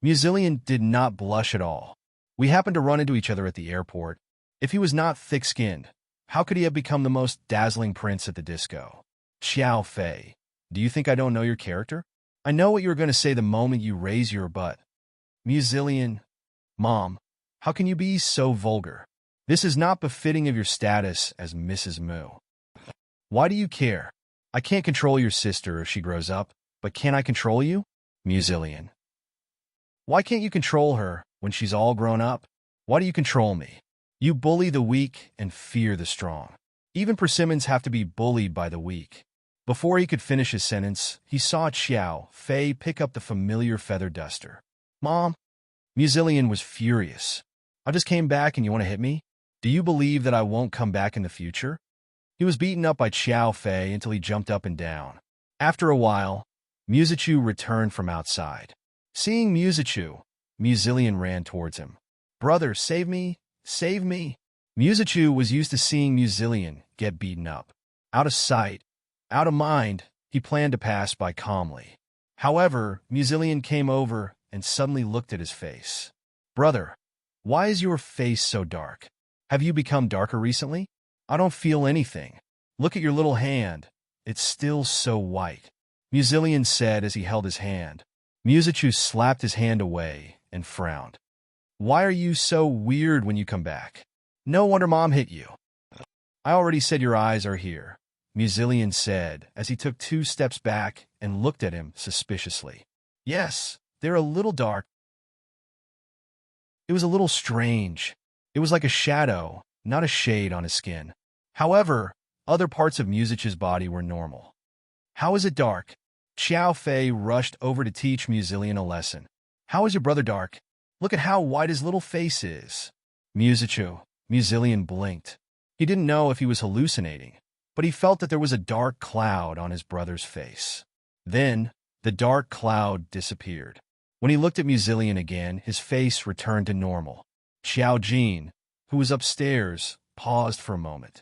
Muzillion did not blush at all. We happened to run into each other at the airport. If he was not thick-skinned, how could he have become the most dazzling prince at the disco? Xiao Fei, do you think I don't know your character? I know what you're going to say the moment you raise your butt. Muzillion, Mom, how can you be so vulgar? This is not befitting of your status as Mrs. Mu. Why do you care? I can't control your sister if she grows up, but can I control you? Muzillion. Why can't you control her when she's all grown up? Why do you control me? You bully the weak and fear the strong. Even persimmons have to be bullied by the weak. Before he could finish his sentence, he saw Xiao Fei pick up the familiar feather duster. Mom? Muzillion was furious. I just came back and you want to hit me? Do you believe that I won't come back in the future? He was beaten up by Xiao Fei until he jumped up and down. After a while, Muzichu returned from outside. Seeing Muzichu, Muzillion ran towards him. Brother, save me! Save me! Muzichu was used to seeing Muzillion get beaten up. Out of sight, out of mind, he planned to pass by calmly. However, Muzillion came over and suddenly looked at his face. Brother, why is your face so dark? Have you become darker recently? I don't feel anything. Look at your little hand. It's still so white. Muzillion said as he held his hand. Muzichu slapped his hand away and frowned. Why are you so weird when you come back? No wonder Mom hit you. I already said your eyes are here, Muzillion said as he took 2 steps back and looked at him suspiciously. Yes, they're a little dark. It was a little strange. It was like a shadow, not a shade on his skin. However, other parts of Muzich's body were normal. How is it dark? Xiao Fei rushed over to teach Muzillion a lesson. How is your brother dark? Look at how white his little face is. Muzillion blinked. He didn't know if he was hallucinating, but he felt that there was a dark cloud on his brother's face. Then, the dark cloud disappeared. When he looked at Muzillion again, his face returned to normal. Xiao Jin, who was upstairs, paused for a moment.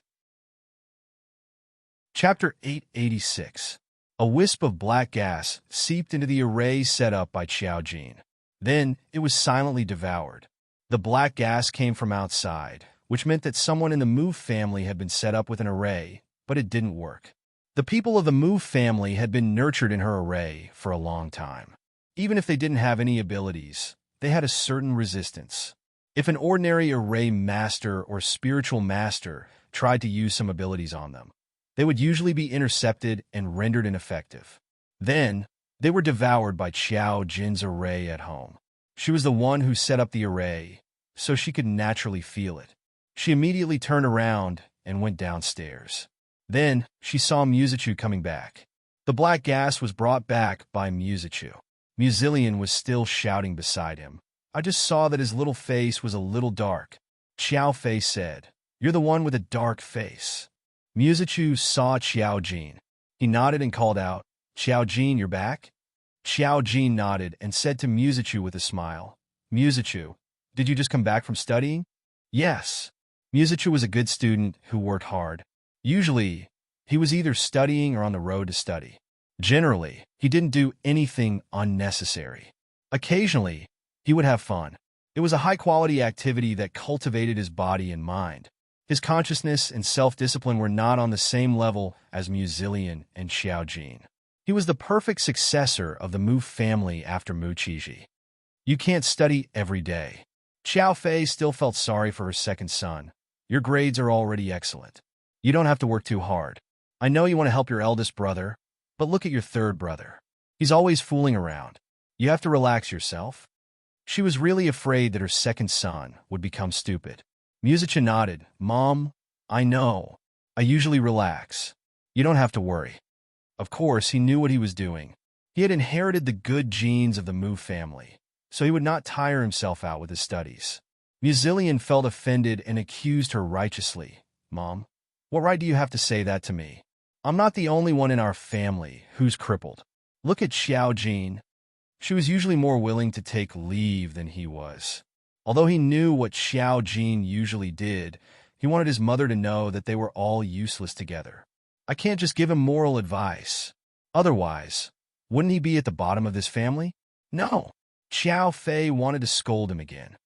Chapter 886. A wisp of black gas seeped into the array set up by Xiao Jin. Then, it was silently devoured. The black gas came from outside, which meant that someone in the Mu family had been set up with an array, but it didn't work. The people of the Mu family had been nurtured in her array for a long time. Even if they didn't have any abilities, they had a certain resistance. If an ordinary array master or spiritual master tried to use some abilities on them, they would usually be intercepted and rendered ineffective. Then, they were devoured by Xiao Jin's array at home. She was the one who set up the array, so she could naturally feel it. She immediately turned around and went downstairs. Then, she saw Muzichu coming back. The black gas was brought back by Muzichu. Muzillion was still shouting beside him. I just saw that his little face was a little dark. Xiao Fei said, You're the one with a dark face. Muzichu saw Xiao Jin. He nodded and called out, Xiao Jin, you're back? Xiao Jin nodded and said to Muzichu with a smile, Muzichu, did you just come back from studying? Yes. Muzichu was a good student who worked hard. Usually, he was either studying or on the road to study. Generally, he didn't do anything unnecessary. Occasionally, he would have fun. It was a high-quality activity that cultivated his body and mind. His consciousness and self-discipline were not on the same level as Muzillion and Xiao Jin. He was the perfect successor of the Mu family after Mu Qiji. You can't study every day. Xiao Fei still felt sorry for her second son. Your grades are already excellent. You don't have to work too hard. I know you want to help your eldest brother, but look at your third brother. He's always fooling around. You have to relax yourself. She was really afraid that her second son would become stupid. Muzichu nodded. Mom, I know. I usually relax. You don't have to worry. Of course, he knew what he was doing. He had inherited the good genes of the Mu family, so he would not tire himself out with his studies. Muzillion felt offended and accused her righteously. Mom, what right do you have to say that to me? I'm not the only one in our family who's crippled. Look at Xiao Jin. She was usually more willing to take leave than he was. Although he knew what Xiao Jin usually did, he wanted his mother to know that they were all useless together. I can't just give him moral advice. Otherwise, wouldn't he be at the bottom of this family? No. Xiao Fei wanted to scold him again.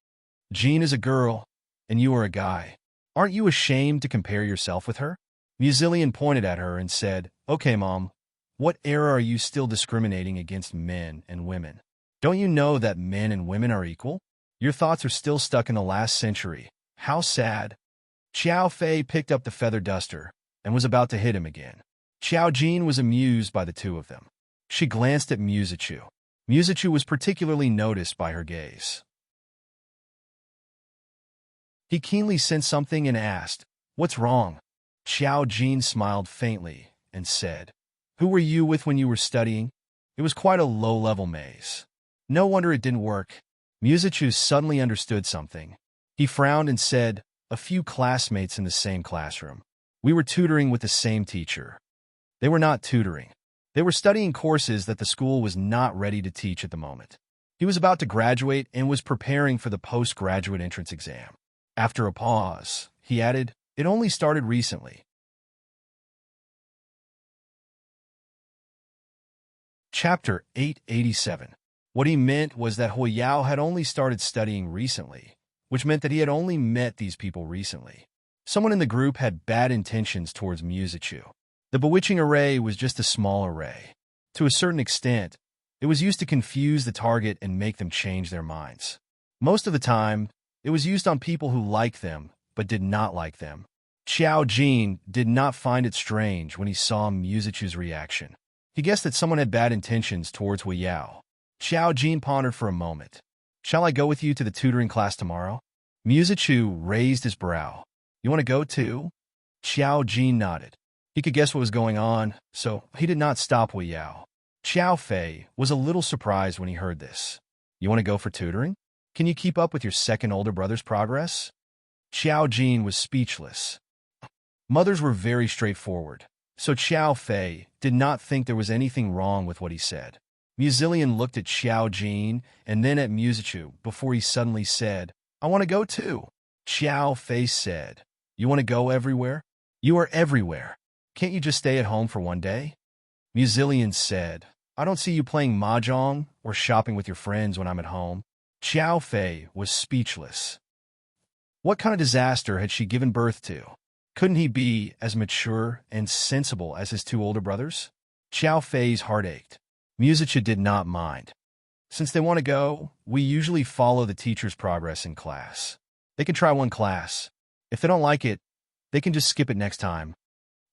Jean is a girl, and you are a guy. Aren't you ashamed to compare yourself with her? Muzillion pointed at her and said, Okay, Mom, what era are you still discriminating against men and women? Don't you know that men and women are equal? Your thoughts are still stuck in the last century. How sad. Xiao Fei picked up the feather duster and was about to hit him again. Xiao Jin was amused by the two of them. She glanced at Musachu. Musachu was particularly noticed by her gaze. He keenly sensed something and asked, What's wrong? Xiao Jin smiled faintly and said, Who were you with when you were studying? It was quite a low-level maze. No wonder it didn't work. Musachu suddenly understood something. He frowned and said, A few classmates in the same classroom. We were tutoring with the same teacher. They were not tutoring. They were studying courses that the school was not ready to teach at the moment. He was about to graduate and was preparing for the postgraduate entrance exam. After a pause, he added, It only started recently. Chapter 887. What he meant was that Huiyao had only started studying recently, which meant that he had only met these people recently. Someone in the group had bad intentions towards Musachu. The bewitching array was just a small array. To a certain extent, it was used to confuse the target and make them change their minds. Most of the time, it was used on people who liked them but did not like them. Xiao Jin did not find it strange when he saw Musachu's reaction. He guessed that someone had bad intentions towards Huiyao. Xiao Jin pondered for a moment. Shall I go with you to the tutoring class tomorrow? Musachu raised his brow. You want to go too? Xiao Jin nodded. He could guess what was going on, so he did not stop Huiyao. Xiao Fei was a little surprised when he heard this. You want to go for tutoring? Can you keep up with your second older brother's progress? Xiao Jin was speechless. Mothers were very straightforward, so Xiao Fei did not think there was anything wrong with what he said. Muzillion looked at Xiao Jin and then at Musachu before he suddenly said, I want to go too. Xiao Fei said, You want to go everywhere? You are everywhere. Can't you just stay at home for one day? Muzillion said, I don't see you playing mahjong or shopping with your friends when I'm at home. Xiao Fei was speechless. What kind of disaster had she given birth to? Couldn't he be as mature and sensible as his two older brothers? Xiao Fei's heart ached. Musachu did not mind. Since they want to go, we usually follow the teacher's progress in class. They can try one class. If they don't like it, they can just skip it next time.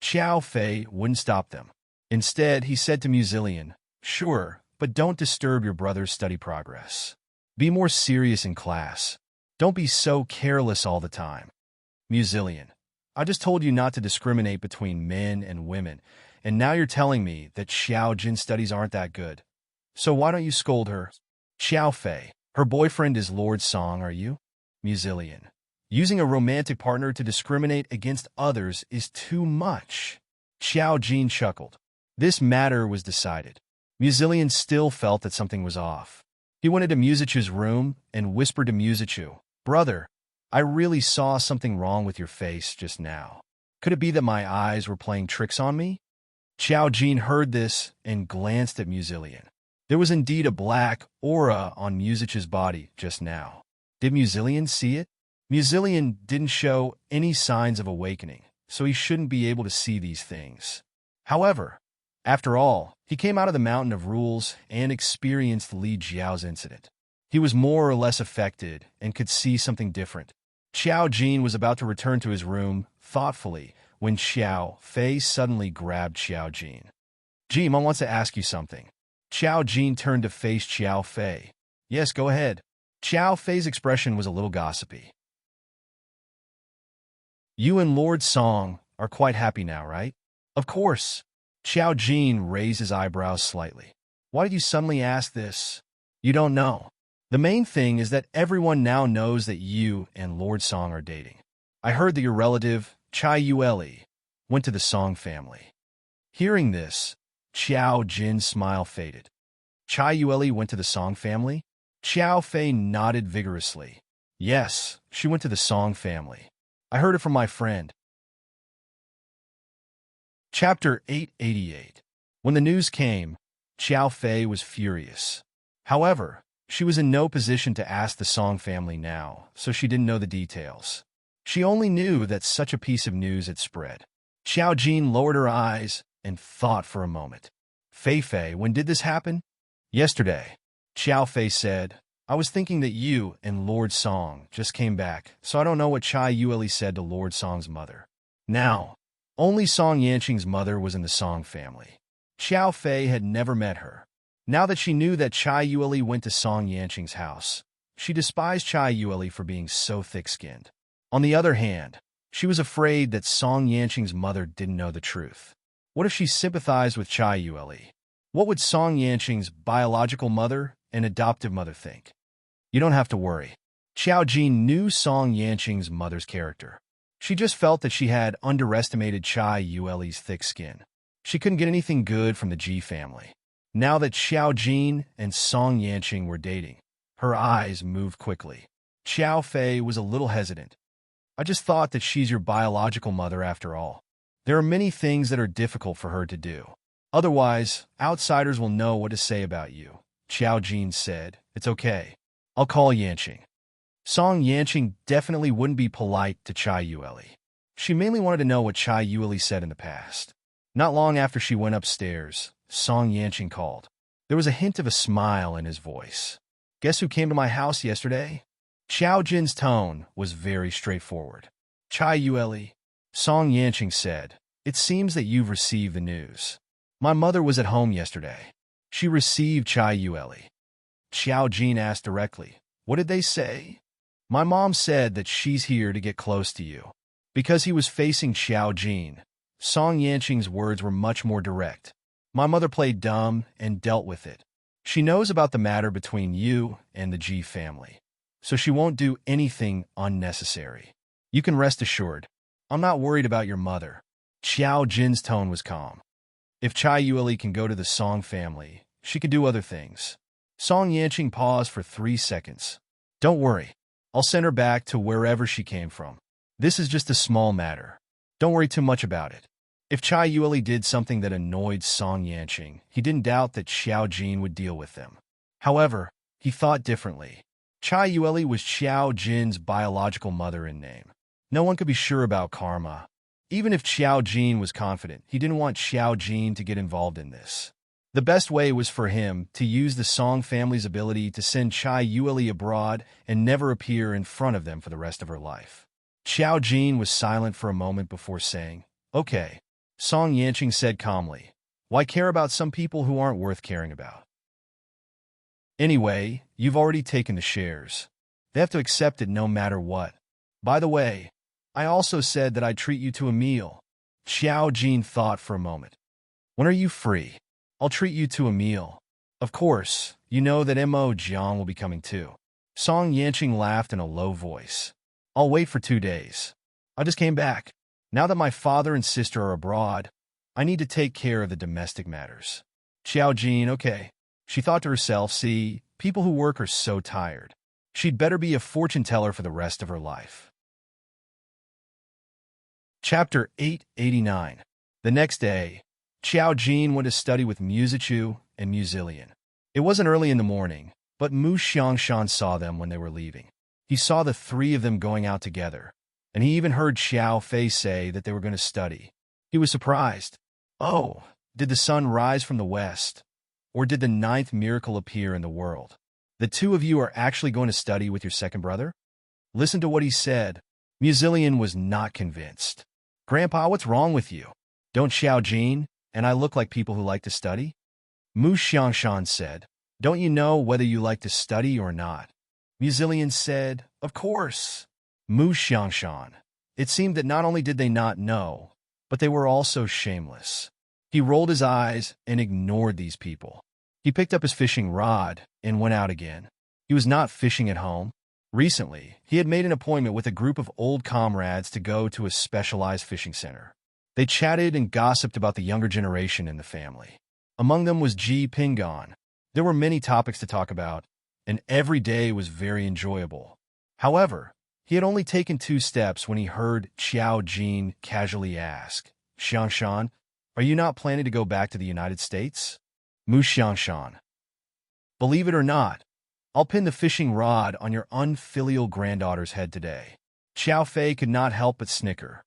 Xiao Fei wouldn't stop them. Instead, he said to Muzillion, Sure, but don't disturb your brother's study progress. Be more serious in class. Don't be so careless all the time. Muzillion, I just told you not to discriminate between men and women, and now you're telling me that Xiao Jin's studies aren't that good. So why don't you scold her? Xiao Fei, her boyfriend is Lord Song, are you? Muzillion, using a romantic partner to discriminate against others is too much. Xiao Jin chuckled. This matter was decided. Muzillion still felt that something was off. He went into Musachu's room and whispered to Musachu, Brother, I really saw something wrong with your face just now. Could it be that my eyes were playing tricks on me? Xiao Jin heard this and glanced at Muzillion. There was indeed a black aura on Musachu's body just now. Did Muzillion see it? Muzillion didn't show any signs of awakening, so he shouldn't be able to see these things. However, after all, he came out of the mountain of rules and experienced Li Jiao's incident. He was more or less affected and could see something different. Xiao Jin was about to return to his room thoughtfully when Xiao Fei suddenly grabbed Xiao Jin. Jin, Mom wants to ask you something. Xiao Jin turned to face Xiao Fei. Yes, go ahead. Xiao Fei's expression was a little gossipy. You and Lord Song are quite happy now, right? Of course. Xiao Jin raised his eyebrows slightly. Why did you suddenly ask this? You don't know. The main thing is that everyone now knows that you and Lord Song are dating. I heard that your relative, Chai Yueli, went to the Song family. Hearing this, Xiao Jin's smile faded. Chai Yueli went to the Song family? Xiao Fei nodded vigorously. Yes, she went to the Song family. I heard it from my friend. Chapter 888. When the news came, Xiao Fei was furious. However, she was in no position to ask the Song family now, so she didn't know the details. She only knew that such a piece of news had spread. Xiao Jin lowered her eyes and thought for a moment. Fei, when did this happen? Yesterday. Xiao Fei said, I was thinking that you and Lord Song just came back, so I don't know what Chai Yueli said to Lord Song's mother. Now, only Song Yanqing's mother was in the Song family. Xiao Fei had never met her. Now that she knew that Chai Yueli went to Song Yanqing's house, she despised Chai Yueli for being so thick-skinned. On the other hand, she was afraid that Song Yanqing's mother didn't know the truth. What if she sympathized with Chai Yueli? What would Song Yanqing's biological mother and adoptive mother think? You don't have to worry. Xiao Jin knew Song Yanqing's mother's character. She just felt that she had underestimated Chai Yueli's thick skin. She couldn't get anything good from the Ji family. Now that Xiao Jin and Song Yanqing were dating, her eyes moved quickly. Xiao Fei was a little hesitant. I just thought that she's your biological mother after all. There are many things that are difficult for her to do. Otherwise, outsiders will know what to say about you. Xiao Jin said, It's okay. I'll call Yanqing. Song Yanqing definitely wouldn't be polite to Chai Yueli. She mainly wanted to know what Chai Yueli said in the past. Not long after she went upstairs, Song Yanqing called. There was a hint of a smile in his voice. Guess who came to my house yesterday? Xiao Jin's tone was very straightforward. Chai Yueli. Song Yanqing said, It seems that you've received the news. My mother was at home yesterday. She received Chai Yueli. Xiao Jin asked directly, What did they say? My mom said that she's here to get close to you. Because he was facing Xiao Jin, Song Yanqing's words were much more direct. My mother played dumb and dealt with it. She knows about the matter between you and the Ji family, so she won't do anything unnecessary. You can rest assured. I'm not worried about your mother. Xiao Jin's tone was calm. If Chai Yueli can go to the Song family, she can do other things. Song Yanqing paused for 3 seconds. Don't worry. I'll send her back to wherever she came from. This is just a small matter. Don't worry too much about it. If Chai Yueli did something that annoyed Song Yanqing, he didn't doubt that Xiao Jin would deal with them. However, he thought differently. Chai Yueli was Xiao Jin's biological mother in name. No one could be sure about karma. Even if Xiao Jin was confident, he didn't want Xiao Jin to get involved in this. The best way was for him to use the Song family's ability to send Chai Yueli abroad and never appear in front of them for the rest of her life. Xiao Jin was silent for a moment before saying, Okay. Song Yanqing said calmly, Why care about some people who aren't worth caring about? Anyway, you've already taken the shares. They have to accept it no matter what. By the way, I also said that I'd treat you to a meal. Xiao Jin thought for a moment. When are you free? I'll treat you to a meal. Of course, you know that Mo Jiang will be coming too. Song Yanqing laughed in a low voice. I'll wait for 2 days. I just came back. Now that my father and sister are abroad, I need to take care of the domestic matters. Xiao Jin, okay. She thought to herself, see, people who work are so tired. She'd better be a fortune teller for the rest of her life. Chapter 889. The next day, Xiao Jin went to study with Musichu and Musilian. It wasn't early in the morning, but Mu Xiangshan saw them when they were leaving. He saw the 3 of them going out together, and he even heard Xiao Fei say that they were going to study. He was surprised. Oh, did the sun rise from the west? Or did the 9th miracle appear in the world? The 2 of you are actually going to study with your second brother? Listen to what he said. Musilian was not convinced. Grandpa, what's wrong with you? Don't Xiao Jin and I look like people who like to study? Mu Xiangshan said, Don't you know whether you like to study or not? Musilian said, Of course. Mu Xiangshan. It seemed that not only did they not know, but they were also shameless. He rolled his eyes and ignored these people. He picked up his fishing rod and went out again. He was not fishing at home. Recently, he had made an appointment with a group of old comrades to go to a specialized fishing center. They chatted and gossiped about the younger generation in the family. Among them was Ji Pingon. There were many topics to talk about, and every day was very enjoyable. However, he had only taken 2 steps when he heard Qiao Jin casually ask, Xiangshan, are you not planning to go back to the United States? Mu Xiangshan. Believe it or not, I'll pin the fishing rod on your unfilial granddaughter's head today. Xiao Fei could not help but snicker.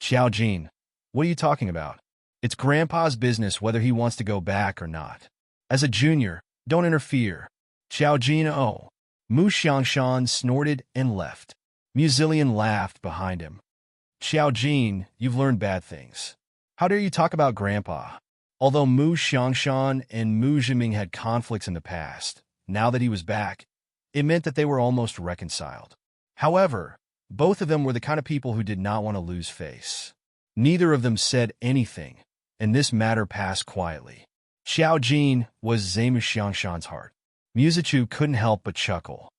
Xiao Jin, what are you talking about? It's Grandpa's business whether he wants to go back or not. As a junior, don't interfere. Xiao Jin, oh. Mu Xiangshan snorted and left. Mu Zillion laughed behind him. Xiao Jin, you've learned bad things. How dare you talk about Grandpa? Although Mu Xiangshan and Mu Zhiming had conflicts in the past, now that he was back, it meant that they were almost reconciled. However, both of them were the kind of people who did not want to lose face. Neither of them said anything, and this matter passed quietly. Xiao Jin was Zemu Xiangshan's heart. Mu Zichu couldn't help but chuckle.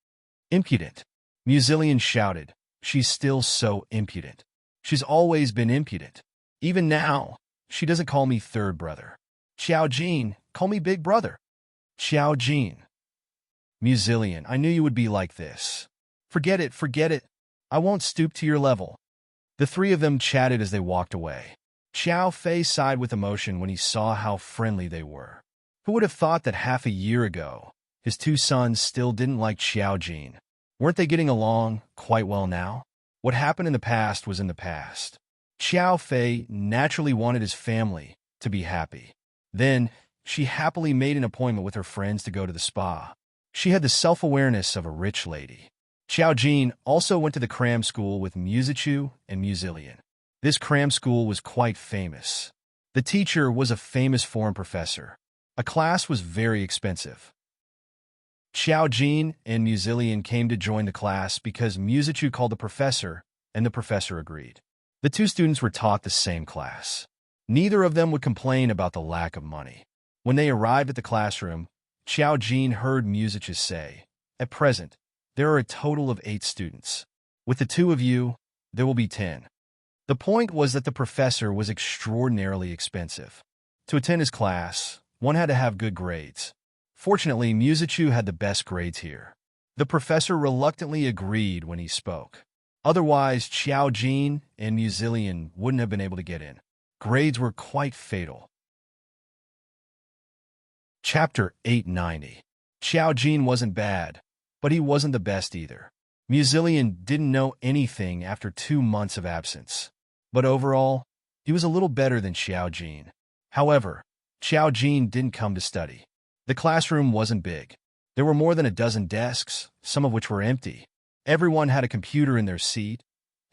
Impudent. Mu Zillion shouted, she's still so impudent. She's always been impudent. Even now, she doesn't call me third brother. Xiao Jin, call me big brother. Xiao Jin. Mu Zillion, I knew you would be like this. Forget it, forget it. I won't stoop to your level. The 3 of them chatted as they walked away. Xiao Fei sighed with emotion when he saw how friendly they were. Who would have thought that half a year ago, his 2 sons still didn't like Xiao Jin? Weren't they getting along quite well now? What happened in the past was in the past. Xiao Fei naturally wanted his family to be happy. Then, she happily made an appointment with her friends to go to the spa. She had the self-awareness of a rich lady. Xiao Jin also went to the cram school with Mu Zichu and Mu Zillion. This cram school was quite famous. The teacher was a famous foreign professor. A class was very expensive. Xiao Jin and Mu Zillion came to join the class because Mu Zichu called the professor, and the professor agreed. The 2 students were taught the same class. Neither of them would complain about the lack of money. When they arrived at the classroom, Xiao Jin heard Mu Zichu say, at present, there are a total of 8 students. With the 2 of you, there will be 10. The point was that the professor was extraordinarily expensive. To attend his class, one had to have good grades. Fortunately, Mu Zichu had the best grades here. The professor reluctantly agreed when he spoke. Otherwise, Xiao Jin and Mu Zillion wouldn't have been able to get in. Grades were quite fatal. Chapter 890. Xiao Jin wasn't bad, but he wasn't the best either. Mu Zillion didn't know anything after 2 months of absence. But overall, he was a little better than Xiao Jin. However, Xiao Jin didn't come to study. The classroom wasn't big. There were more than a dozen desks, some of which were empty. Everyone had a computer in their seat,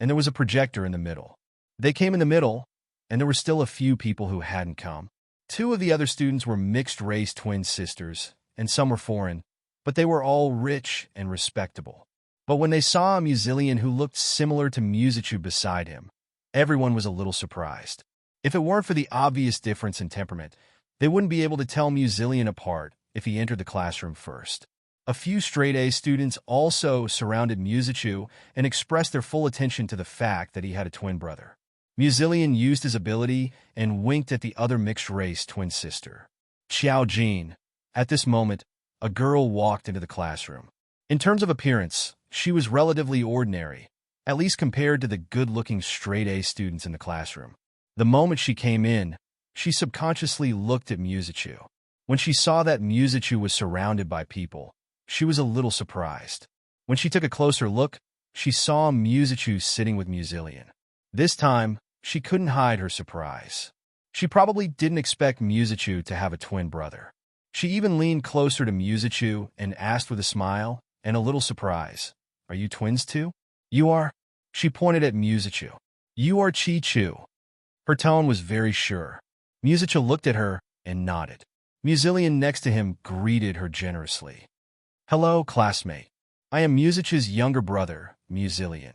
and there was a projector in the middle. They came in the middle, and there were still a few people who hadn't come. 2 of the other students were mixed-race twin sisters, and some were foreign, but they were all rich and respectable. But when they saw a Mu Zillion who looked similar to Mu Zichu beside him, everyone was a little surprised. If it weren't for the obvious difference in temperament, they wouldn't be able to tell Mu Zillion apart if he entered the classroom first. A few straight-A students also surrounded Mu Zichu and expressed their full attention to the fact that he had a twin brother. Mu Zillion used his ability and winked at the other mixed-race twin sister. Xiao Jin. At this moment, a girl walked into the classroom. In terms of appearance, she was relatively ordinary, at least compared to the good-looking straight-A students in the classroom. The moment she came in, she subconsciously looked at Mu Zichu. When she saw that Mu Zichu was surrounded by people, she was a little surprised. When she took a closer look, she saw Mu Zichu sitting with Mu Zillion. This time, she couldn't hide her surprise. She probably didn't expect Mu Zichu to have a twin brother. She even leaned closer to Mu Zichu and asked with a smile and a little surprise, "Are you twins too?" "You are." She pointed at Mu Zichu. "You are Chi Chu." Her tone was very sure. Mu Zichu looked at her and nodded. Mu Zillion next to him greeted her generously. "Hello, classmate. I am Mu Zichu's younger brother, Mu Zillion.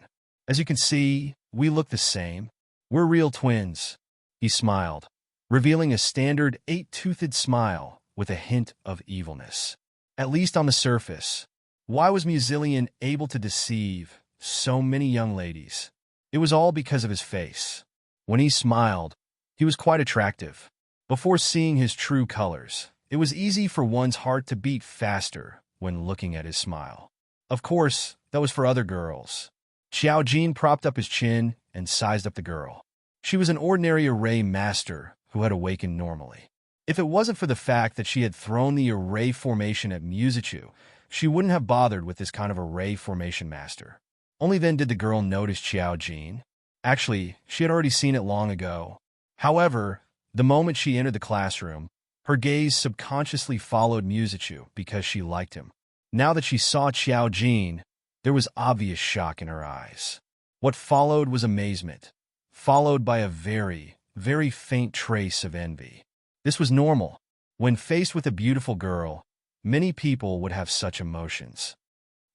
As you can see, we look the same. We're real twins." He smiled, revealing a standard 8-toothed smile with a hint of evilness. At least on the surface. Why was Mu Zillion able to deceive so many young ladies? It was all because of his face. When he smiled, he was quite attractive. Before seeing his true colors, it was easy for one's heart to beat faster when looking at his smile. Of course, that was for other girls. Xiao Jin propped up his chin and sized up the girl. She was an ordinary array master who had awakened normally. If it wasn't for the fact that she had thrown the array formation at Musichu, she wouldn't have bothered with this kind of array formation master. Only then did the girl notice Xiao Jin. Actually, she had already seen it long ago. However, the moment she entered the classroom, her gaze subconsciously followed Musichu because she liked him. Now that she saw Xiao Jin, there was obvious shock in her eyes. What followed was amazement, followed by a very, very faint trace of envy. This was normal. When faced with a beautiful girl, many people would have such emotions.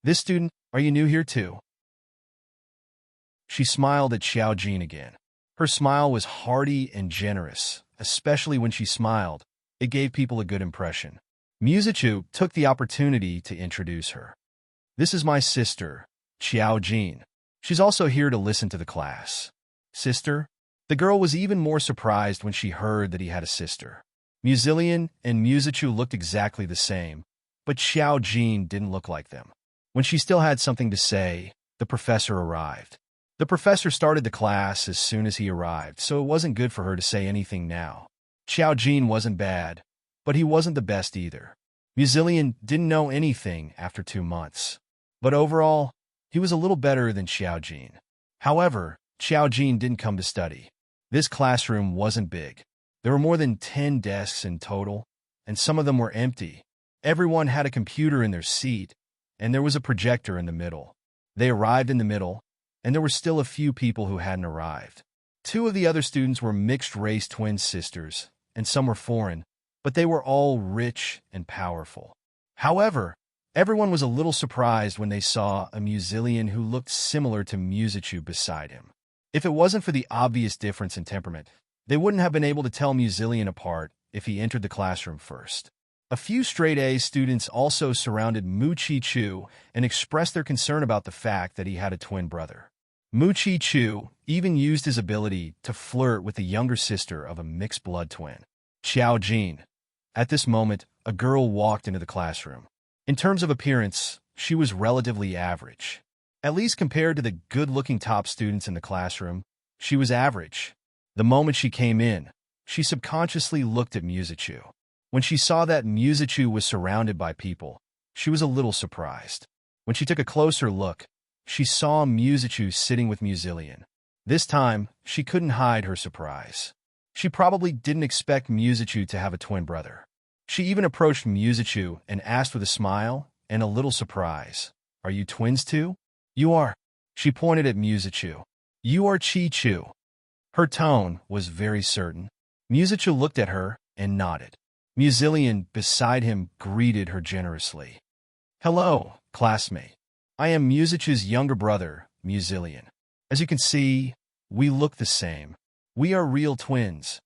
"This student, are you new here too?" She smiled at Xiao Jin again. Her smile was hearty and generous, especially when she smiled. It gave people a good impression. Musichu took the opportunity to introduce her. "This is my sister, Xiao Jin. She's also here to listen to the class." "Sister?" The girl was even more surprised when she heard that he had a sister. Musilian and Musichu looked exactly the same, but Xiao Jin didn't look like them. When she still had something to say, the professor arrived. The professor started the class as soon as he arrived, so it wasn't good for her to say anything now. Xiao Jin wasn't bad, but he wasn't the best either. Musilian didn't know anything after 2 months. But overall, he was a little better than Xiao Jin. However, Xiao Jin didn't come to study. This classroom wasn't big. There were more than 10 desks in total, and some of them were empty. Everyone had a computer in their seat, and there was a projector in the middle. They arrived in the middle, and there were still a few people who hadn't arrived. 2 of the other students were mixed-race twin sisters, and some were foreign, but they were all rich and powerful. However, everyone was a little surprised when they saw a Musilian who looked similar to Musichu beside him. If it wasn't for the obvious difference in temperament, they wouldn't have been able to tell Musilian apart if he entered the classroom first. A few straight-A students also surrounded Mu Chi-Chu and expressed their concern about the fact that he had a twin brother. Mu Chi-Chu even used his ability to flirt with the younger sister of a mixed-blood twin, Xiao Jin. At this moment, a girl walked into the classroom. In terms of appearance, she was relatively average. At least compared to the good-looking top students in the classroom, she was average. The moment she came in, she subconsciously looked at Musichu. When she saw that Musichu was surrounded by people, she was a little surprised. When she took a closer look, she saw Musichu sitting with Musilian. This time, she couldn't hide her surprise. She probably didn't expect Musichu to have a twin brother. She even approached Musichu and asked with a smile and a little surprise, "Are you twins too?" "You are." She pointed at Musichu. "You are Chi-Chu." Her tone was very certain. Musichu looked at her and nodded. Musilian beside him greeted her generously. "Hello, classmate. I am Musichu's younger brother, Musilian. As you can see, we look the same. We are real twins."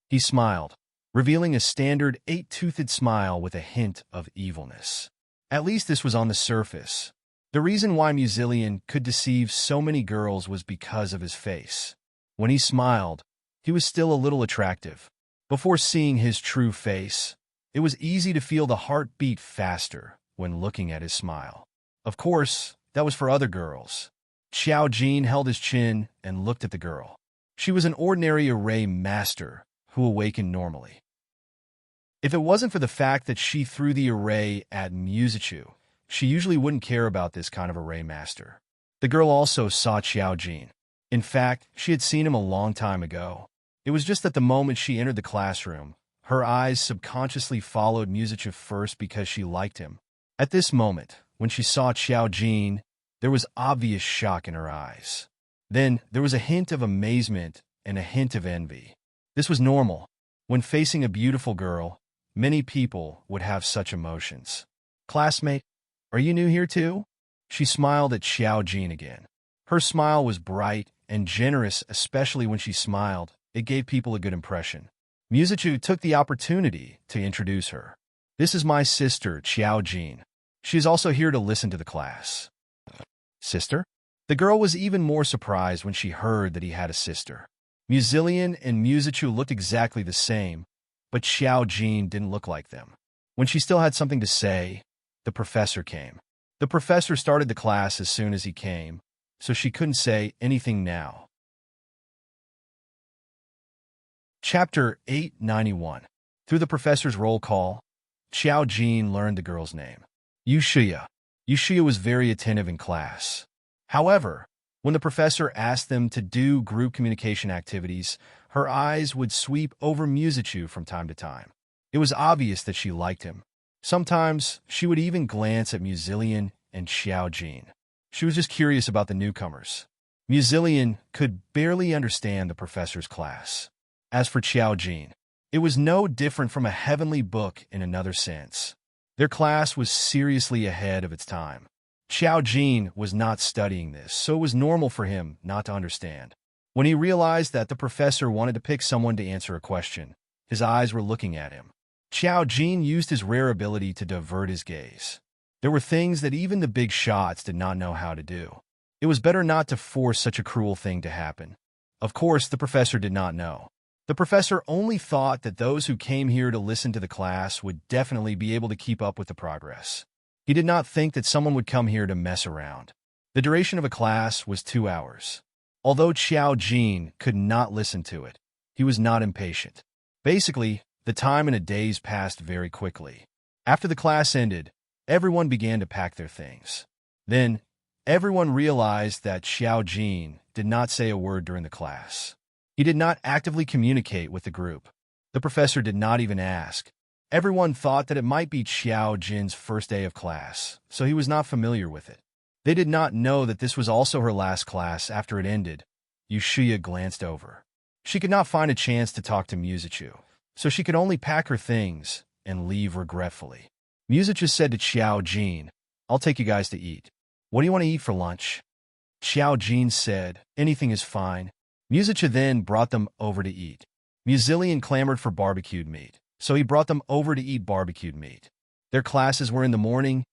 He smiled, revealing a standard 8-toothed smile with a hint of evilness. At least this was on the surface. The reason why Musilian could deceive so many girls was because of his face. When he smiled, he was still a little attractive. Before seeing his true face, it was easy to feel the heart beat faster when looking at his smile. Of course, that was for other girls. Xiao Jin held his chin and looked at the girl. She was an ordinary array master who awakened normally. If it wasn't for the fact that she threw the array at Musichu, she usually wouldn't care about this kind of array master. The girl also saw Xiao Jin. In fact, she had seen him a long time ago. It was just that the moment she entered the classroom, her eyes subconsciously followed Musichu first because she liked him. At this moment, when she saw Xiao Jin, there was obvious shock in her eyes. Then there was a hint of amazement and a hint of envy. This was normal. When facing a beautiful girl, many people would have such emotions. "Classmate, are you new here too?" She smiled at Xiao Jin again. Her smile was bright and generous, especially when she smiled. It gave people a good impression. Musichu took the opportunity to introduce her. "This is my sister, Xiao Jin. She is also here to listen to the class." "Sister?" The girl was even more surprised when she heard that he had a sister. Musilian and Musichu looked exactly the same, but Xiao Jin didn't look like them. When she still had something to say, the professor came. The professor started the class as soon as he came, so she couldn't say anything now. Chapter 891. Through the professor's roll call, Xiao Jin learned the girl's name. Yushiya. Yushiya was very attentive in class. However, when the professor asked them to do group communication activities, her eyes would sweep over Mizuchu from time to time. It was obvious that she liked him. Sometimes, she would even glance at Muzillion and Xiao Jin. She was just curious about the newcomers. Muzillion could barely understand the professor's class. As for Xiao Jin, it was no different from a heavenly book in another sense. Their class was seriously ahead of its time. Xiao Jin was not studying this, so it was normal for him not to understand. When he realized that the professor wanted to pick someone to answer a question, his eyes were looking at him. Xiao Jin used his rare ability to divert his gaze. There were things that even the big shots did not know how to do. It was better not to force such a cruel thing to happen. Of course, the professor did not know. The professor only thought that those who came here to listen to the class would definitely be able to keep up with the progress. He did not think that someone would come here to mess around. The duration of a class was 2 hours. Although Xiao Jin could not listen to it, he was not impatient. Basically, the time in a days passed very quickly. After the class ended, everyone began to pack their things. Then, everyone realized that Xiao Jin did not say a word during the class. He did not actively communicate with the group. The professor did not even ask. Everyone thought that it might be Xiao Jin's first day of class, so he was not familiar with it. They did not know that this was also her last class after it ended. Yushiya glanced over. She could not find a chance to talk to Mizuchu, so she could only pack her things and leave regretfully. Mizuchu said to Xiao Jin, "I'll take you guys to eat. What do you want to eat for lunch?" Xiao Jin said, "Anything is fine." Mizuchu then brought them over to eat. Muzillion clamored for barbecued meat, so he brought them over to eat barbecued meat. Their classes were in the morning,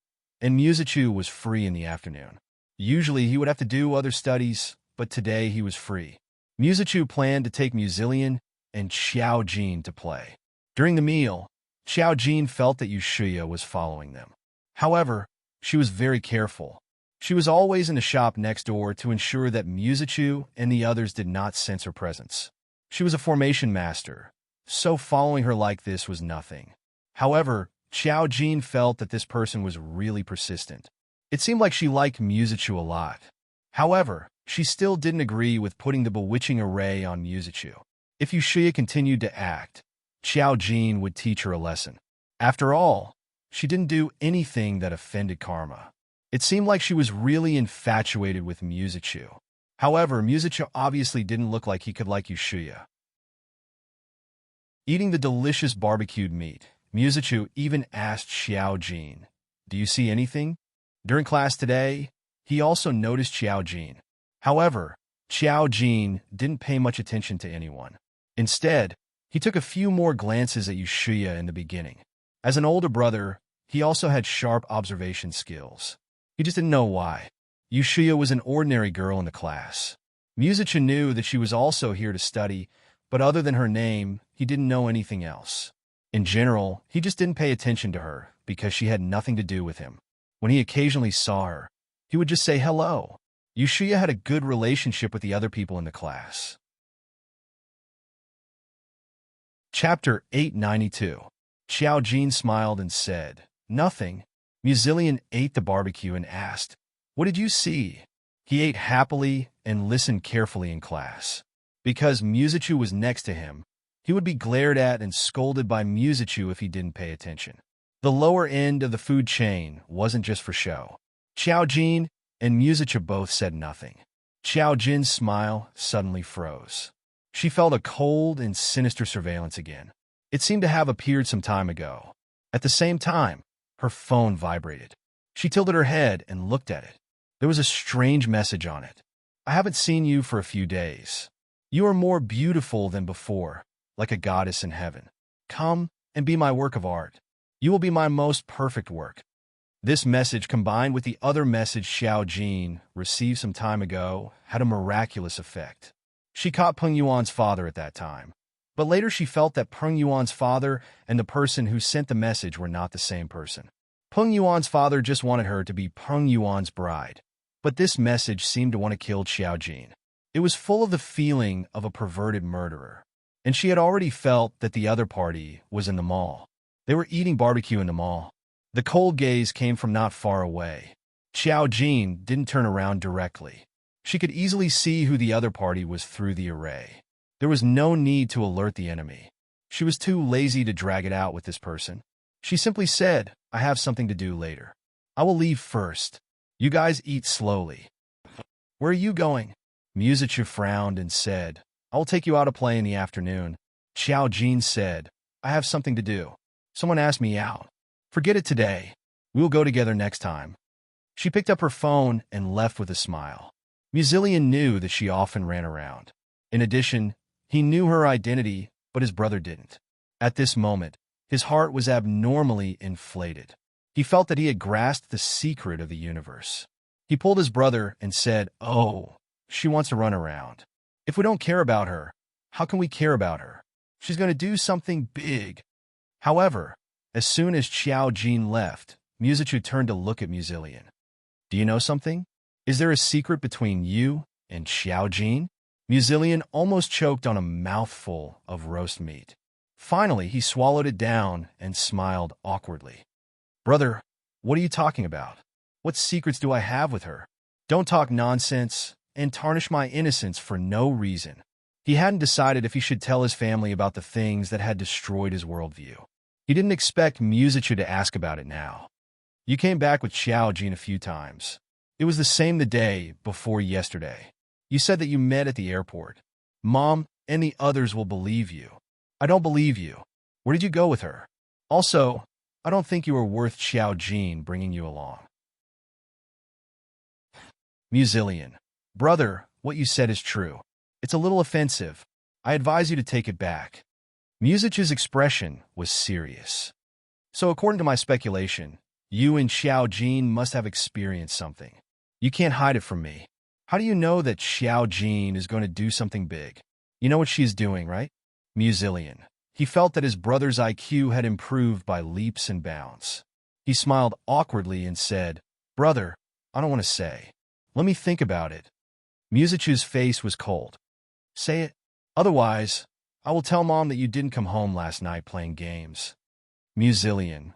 and Mizuchu was free in the afternoon. Usually he would have to do other studies, but today he was free. Mizuchu planned to take Muzillion and Xiao Jin to play. During the meal, Xiao Jin felt that Yushiya was following them. However, she was very careful. She was always in the shop next door to ensure that Mizuchu and the others did not sense her presence. She was a formation master, so following her like this was nothing. However, Xiao Jin felt that this person was really persistent. It seemed like she liked Mizuchu a lot. However, she still didn't agree with putting the bewitching array on Mizuchu. If Yushiya continued to act, Xiao Jin would teach her a lesson. After all, she didn't do anything that offended karma. It seemed like she was really infatuated with Mizuchu. However, Mizuchu obviously didn't look like he could like Yushiya. Eating the delicious barbecued meat, Mizuchu even asked Xiao Jin, "Do you see anything?" During class today, he also noticed Xiao Jin. However, Xiao Jin didn't pay much attention to anyone. Instead, he took a few more glances at Yushiya in the beginning. As an older brother, he also had sharp observation skills. He just didn't know why. Yushiya was an ordinary girl in the class. Mizuchu knew that she was also here to study, but other than her name, he didn't know anything else. In general, he just didn't pay attention to her because she had nothing to do with him. When he occasionally saw her, he would just say hello. Yushiya had a good relationship with the other people in the class. Chapter 892. Xiao Jin smiled and said, "Nothing." Muzillion ate the barbecue and asked, "What did you see?" He ate happily and listened carefully in class. Because Mizuchu was next to him, he would be glared at and scolded by Mizuchu if he didn't pay attention. The lower end of the food chain wasn't just for show. Xiao Jin and Mizuchu both said nothing. Xiao Jin's smile suddenly froze. She felt a cold and sinister surveillance again. It seemed to have appeared some time ago. At the same time, her phone vibrated. She tilted her head and looked at it. There was a strange message on it. "I haven't seen you for a few days. You are more beautiful than before, like a goddess in heaven. Come and be my work of art. You will be my most perfect work." This message, combined with the other message Xiao Jin received some time ago, had a miraculous effect. She caught Peng Yuan's father at that time. But later she felt that Peng Yuan's father and the person who sent the message were not the same person. Peng Yuan's father just wanted her to be Peng Yuan's bride. But this message seemed to want to kill Xiao Jin. It was full of the feeling of a perverted murderer. And she had already felt that the other party was in the mall. They were eating barbecue in the mall. The cold gaze came from not far away. Xiao Jin didn't turn around directly. She could easily see who the other party was through the array. There was no need to alert the enemy. She was too lazy to drag it out with this person. She simply said, "I have something to do later. I will leave first. You guys eat slowly." "Where are you going?" Musichu frowned and said, "I will take you out to play in the afternoon." Xiao Jin said, "I have something to do. Someone asked me out. Forget it today. We will go together next time." She picked up her phone and left with a smile. Musilian knew that she often ran around. In addition, he knew her identity, but his brother didn't. At this moment, his heart was abnormally inflated. He felt that he had grasped the secret of the universe. He pulled his brother and said, "Oh, she wants to run around. If we don't care about her, how can we care about her? She's going to do something big." However, as soon as Xiao Jin left, Musichu turned to look at Musilian. "Do you know something? Is there a secret between you and Xiao Jin?" Musilian almost choked on a mouthful of roast meat. Finally, he swallowed it down and smiled awkwardly. "Brother, what are you talking about? What secrets do I have with her? Don't talk nonsense and tarnish my innocence for no reason." He hadn't decided if he should tell his family about the things that had destroyed his worldview. He didn't expect Musichu to ask about it now. "You came back with Xiao Jin a few times. It was the same the day before yesterday. You said that you met at the airport. Mom and the others will believe you." "I don't believe you. Where did you go with her? Also, I don't think you were worth Xiao Jin bringing you along." Musilian. "Brother, what you said is true. It's a little offensive. I advise you to take it back." Musich's expression was serious. "So according to my speculation, you and Xiao Jin must have experienced something. You can't hide it from me. How do you know that Xiao Jin is going to do something big? You know what she is doing, right?" Musilian. He felt that his brother's IQ had improved by leaps and bounds. He smiled awkwardly and said, "Brother, I don't want to say. Let me think about it." Musichu's face was cold. "Say it. Otherwise, I will tell Mom that you didn't come home last night playing games." Musilian.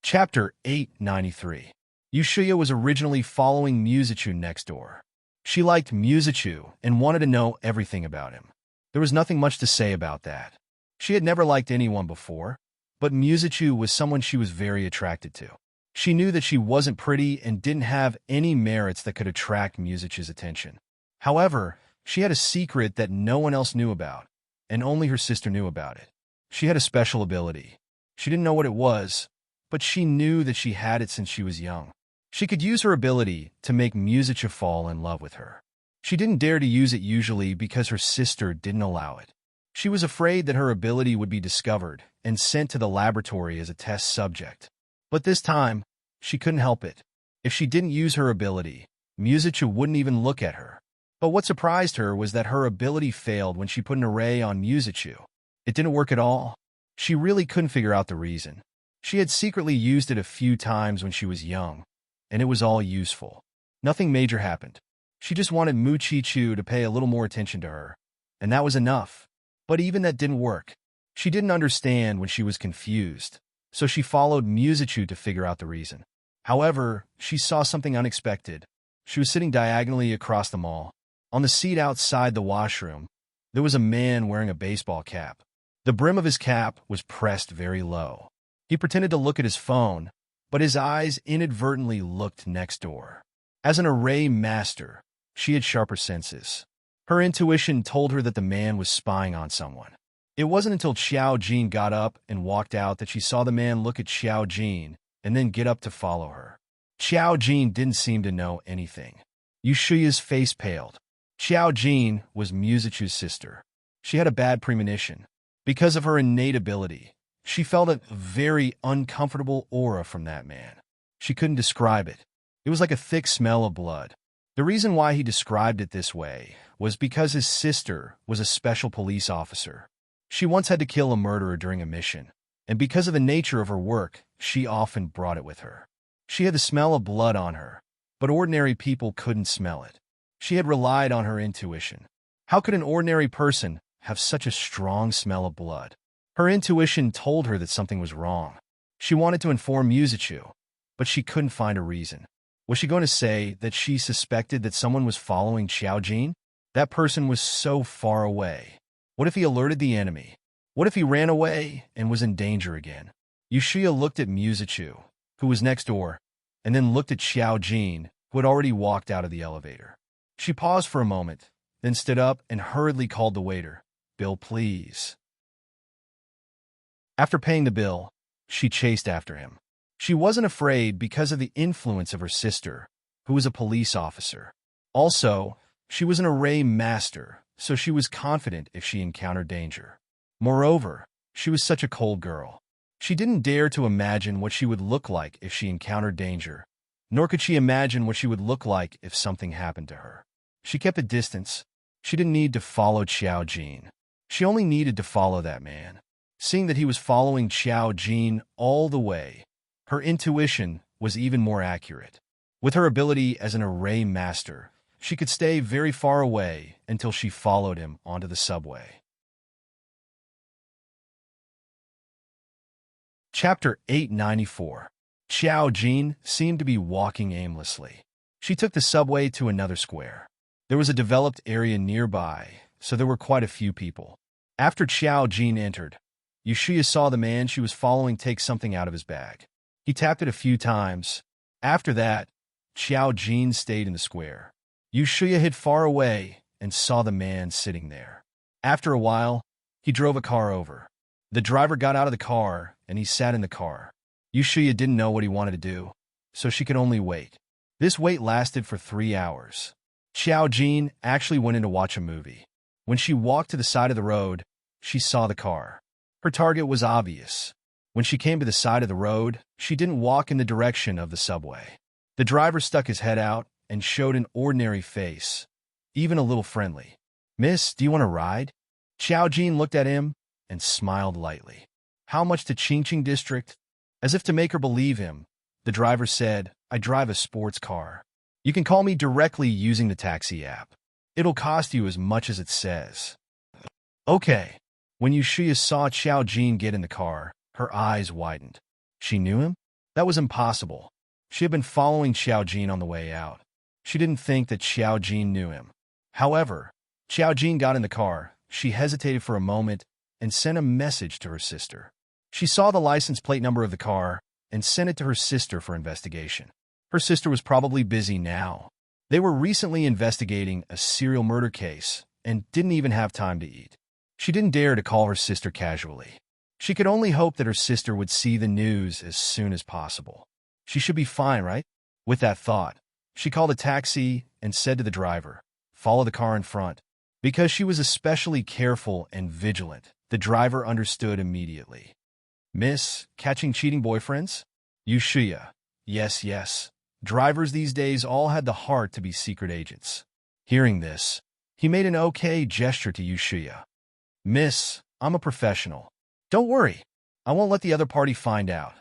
Chapter 893. Yushuya was originally following Musichu next door. She liked Musichu and wanted to know everything about him. There was nothing much to say about that. She had never liked anyone before, but Musichu was someone she was very attracted to. She knew that she wasn't pretty and didn't have any merits that could attract Musichu's attention. However, she had a secret that no one else knew about, and only her sister knew about it. She had a special ability. She didn't know what it was, but she knew that she had it since she was young. She could use her ability to make Musichu fall in love with her. She didn't dare to use it usually because her sister didn't allow it. She was afraid that her ability would be discovered and sent to the laboratory as a test subject. But this time, she couldn't help it. If she didn't use her ability, Musichu wouldn't even look at her. But what surprised her was that her ability failed when she put an array on Musichu. It didn't work at all. She really couldn't figure out the reason. She had secretly used it a few times when she was young, and it was all useful. Nothing major happened. She just wanted Muchichu to pay a little more attention to her, and that was enough. But even that didn't work. She didn't understand when she was confused, so she followed Musichu to figure out the reason. However, she saw something unexpected. She was sitting diagonally across the mall. On the seat outside the washroom, there was a man wearing a baseball cap. The brim of his cap was pressed very low. He pretended to look at his phone, but his eyes inadvertently looked next door. As an array master, she had sharper senses. Her intuition told her that the man was spying on someone. It wasn't until Xiao Jin got up and walked out that she saw the man look at Xiao Jin and then get up to follow her. Xiao Jin didn't seem to know anything. Yushuya's face paled. Xiao Jin was Musichu's sister. She had a bad premonition. Because of her innate ability, she felt a very uncomfortable aura from that man. She couldn't describe it. It was like a thick smell of blood. The reason why he described it this way was because his sister was a special police officer. She once had to kill a murderer during a mission, and because of the nature of her work, she often brought it with her. She had the smell of blood on her, but ordinary people couldn't smell it. She had relied on her intuition. How could an ordinary person have such a strong smell of blood? Her intuition told her that something was wrong. She wanted to inform Yuzuchu, but she couldn't find a reason. Was she going to say that she suspected that someone was following Xiaojin? That person was so far away. What if he alerted the enemy? What if he ran away and was in danger again? Yushia looked at Yuzuchu, who was next door, and then looked at Xiaojin, who had already walked out of the elevator. She paused for a moment, then stood up and hurriedly called the waiter. "Bill, please." After paying the bill, she chased after him. She wasn't afraid because of the influence of her sister, who was a police officer. Also, she was an array master, so she was confident if she encountered danger. Moreover, she was such a cold girl. She didn't dare to imagine what she would look like if she encountered danger, nor could she imagine what she would look like if something happened to her. She kept a distance. She didn't need to follow Xiaojin. She only needed to follow that man. Seeing that he was following Xiaojin all the way, her intuition was even more accurate. With her ability as an array master, she could stay very far away until she followed him onto the subway. Chapter 894. Xiaojin seemed to be walking aimlessly. She took the subway to another square. There was a developed area nearby, so there were quite a few people. After Xiaojin entered, Yushia saw the man she was following take something out of his bag. He tapped it a few times. After that, Xiaojin stayed in the square. Yushia hid far away and saw the man sitting there. After a while, he drove a car over. The driver got out of the car, and he sat in the car. Yushia didn't know what he wanted to do, so she could only wait. This wait lasted for 3 hours. Xiaojin actually went in to watch a movie. When she walked to the side of the road, she saw the car. Her target was obvious. When she came to the side of the road, she didn't walk in the direction of the subway. The driver stuck his head out and showed an ordinary face, even a little friendly. "Miss, do you want to ride?" Xiaojin looked at him and smiled lightly. "How much to Qingqing District?" As if to make her believe him, the driver said, "I drive a sports car. You can call me directly using the taxi app. It'll cost you as much as it says." Okay. When Yushia saw Xiaojin get in the car, her eyes widened. She knew him? That was impossible. She had been following Xiaojin on the way out. She didn't think that Xiaojin knew him. However, Xiaojin got in the car. She hesitated for a moment and sent a message to her sister. She saw the license plate number of the car and sent it to her sister for investigation. Her sister was probably busy now. They were recently investigating a serial murder case and didn't even have time to eat. She didn't dare to call her sister casually. She could only hope that her sister would see the news as soon as possible. She should be fine, right? With that thought, she called a taxi and said to the driver, "Follow the car in front." Because she was especially careful and vigilant, the driver understood immediately. "Miss, catching cheating boyfriends?" Yushia. Yes. Drivers these days all had the heart to be secret agents. Hearing this, he made an okay gesture to Yushia. "Miss, I'm a professional. Don't worry, I won't let the other party find out."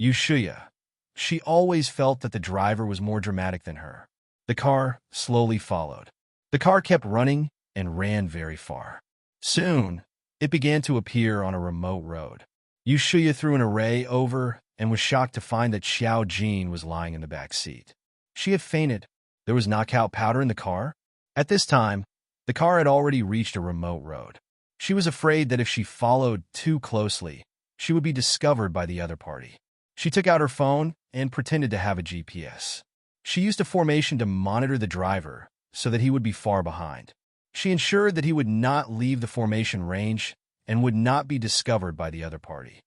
Yushia. She always felt that the driver was more dramatic than her. The car slowly followed. The car kept running and ran very far. Soon, it began to appear on a remote road. Yushia threw an array over and was shocked to find that Xiaojin was lying in the back seat. She had fainted. There was knockout powder in the car. At this time, the car had already reached a remote road. She was afraid that if she followed too closely, she would be discovered by the other party. She took out her phone and pretended to have a GPS. She used a formation to monitor the driver so that he would be far behind. She ensured that he would not leave the formation range and would not be discovered by the other party.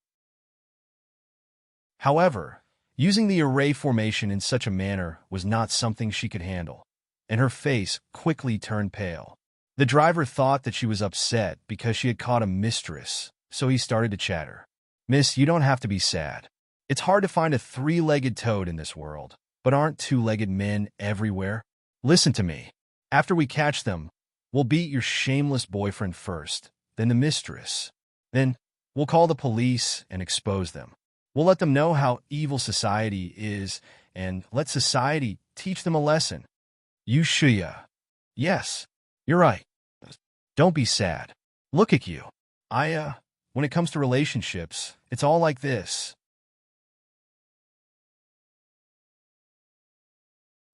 However, using the array formation in such a manner was not something she could handle, and her face quickly turned pale. The driver thought that she was upset because she had caught a mistress, so he started to chatter. "Miss, you don't have to be sad. It's hard to find a 3-legged toad in this world, but aren't 2-legged men everywhere? Listen to me. After we catch them, we'll beat your shameless boyfriend first, then the mistress. Then we'll call the police and expose them. We'll let them know how evil society is and let society teach them a lesson. You Shuya. Yes, you're right. Don't be sad. Look at you. When it comes to relationships, it's all like this.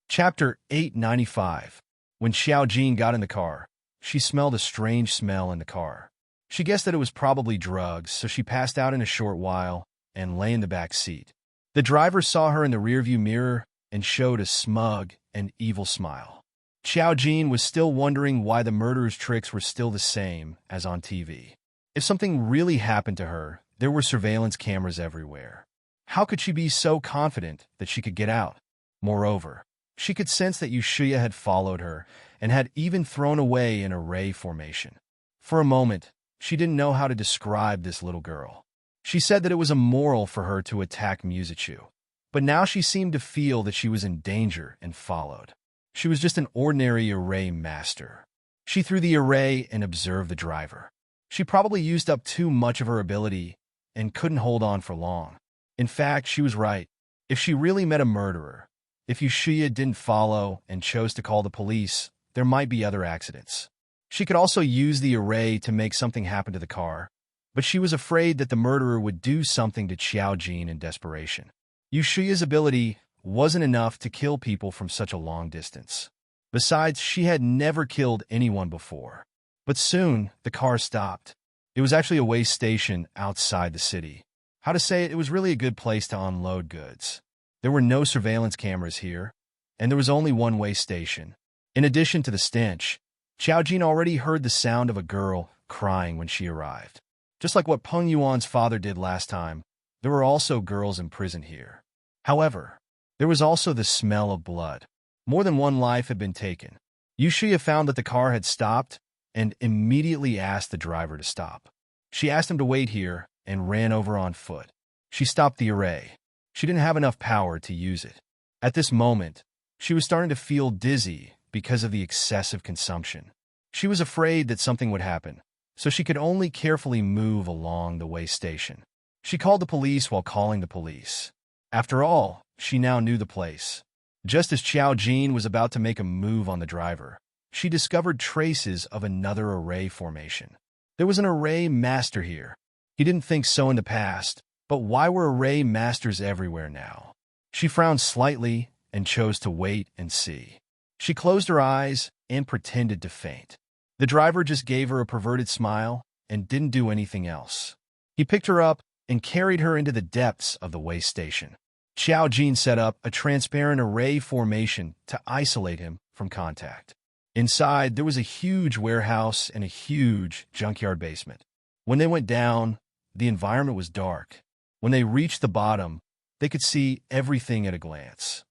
Chapter 895. When Xiao Jin got in the car, she smelled a strange smell in the car. She guessed that it was probably drugs, so she passed out in a short while and lay in the back seat. The driver saw her in the rearview mirror and showed a smug and evil smile. Xiao Jin was still wondering why the murderer's tricks were still the same as on TV. If something really happened to her, there were surveillance cameras everywhere. How could she be so confident that she could get out? Moreover, she could sense that Yushuya had followed her and had even thrown away an array formation. For a moment, she didn't know how to describe this little girl. She said that it was immoral for her to attack Musachu, but now she seemed to feel that she was in danger and followed. She was just an ordinary array master. She threw the array and observed the driver. She probably used up too much of her ability and couldn't hold on for long. In fact, she was right. If she really met a murderer, if Yushuya didn't follow and chose to call the police, there might be other accidents. She could also use the array to make something happen to the car, but she was afraid that the murderer would do something to Xiao Jin in desperation. Yushuya's ability wasn't enough to kill people from such a long distance. Besides, she had never killed anyone before. But soon, the car stopped. It was actually a way station outside the city. How to say it, it was really a good place to unload goods. There were no surveillance cameras here, and there was only one way station. In addition to the stench, Xiao Jin already heard the sound of a girl crying when she arrived. Just like what Peng Yuan's father did last time, there were also girls in prison here. However, there was also the smell of blood. More than one life had been taken. Yushuya found that the car had stopped and immediately asked the driver to stop. She asked him to wait here and ran over on foot. She stopped the array. She didn't have enough power to use it. At this moment, she was starting to feel dizzy because of the excessive consumption. She was afraid that something would happen, so she could only carefully move along the way station. She called the police while calling the police. After all, she now knew the place. Just as Xiao Jin was about to make a move on the driver, she discovered traces of another array formation. There was an array master here. He didn't think so in the past, but why were array masters everywhere now? She frowned slightly and chose to wait and see. She closed her eyes and pretended to faint. The driver just gave her a perverted smile and didn't do anything else. He picked her up and carried her into the depths of the way station. Xiao Jin set up a transparent array formation to isolate him from contact. Inside, there was a huge warehouse and a huge junkyard basement. When they went down, the environment was dark. When they reached the bottom, they could see everything at a glance.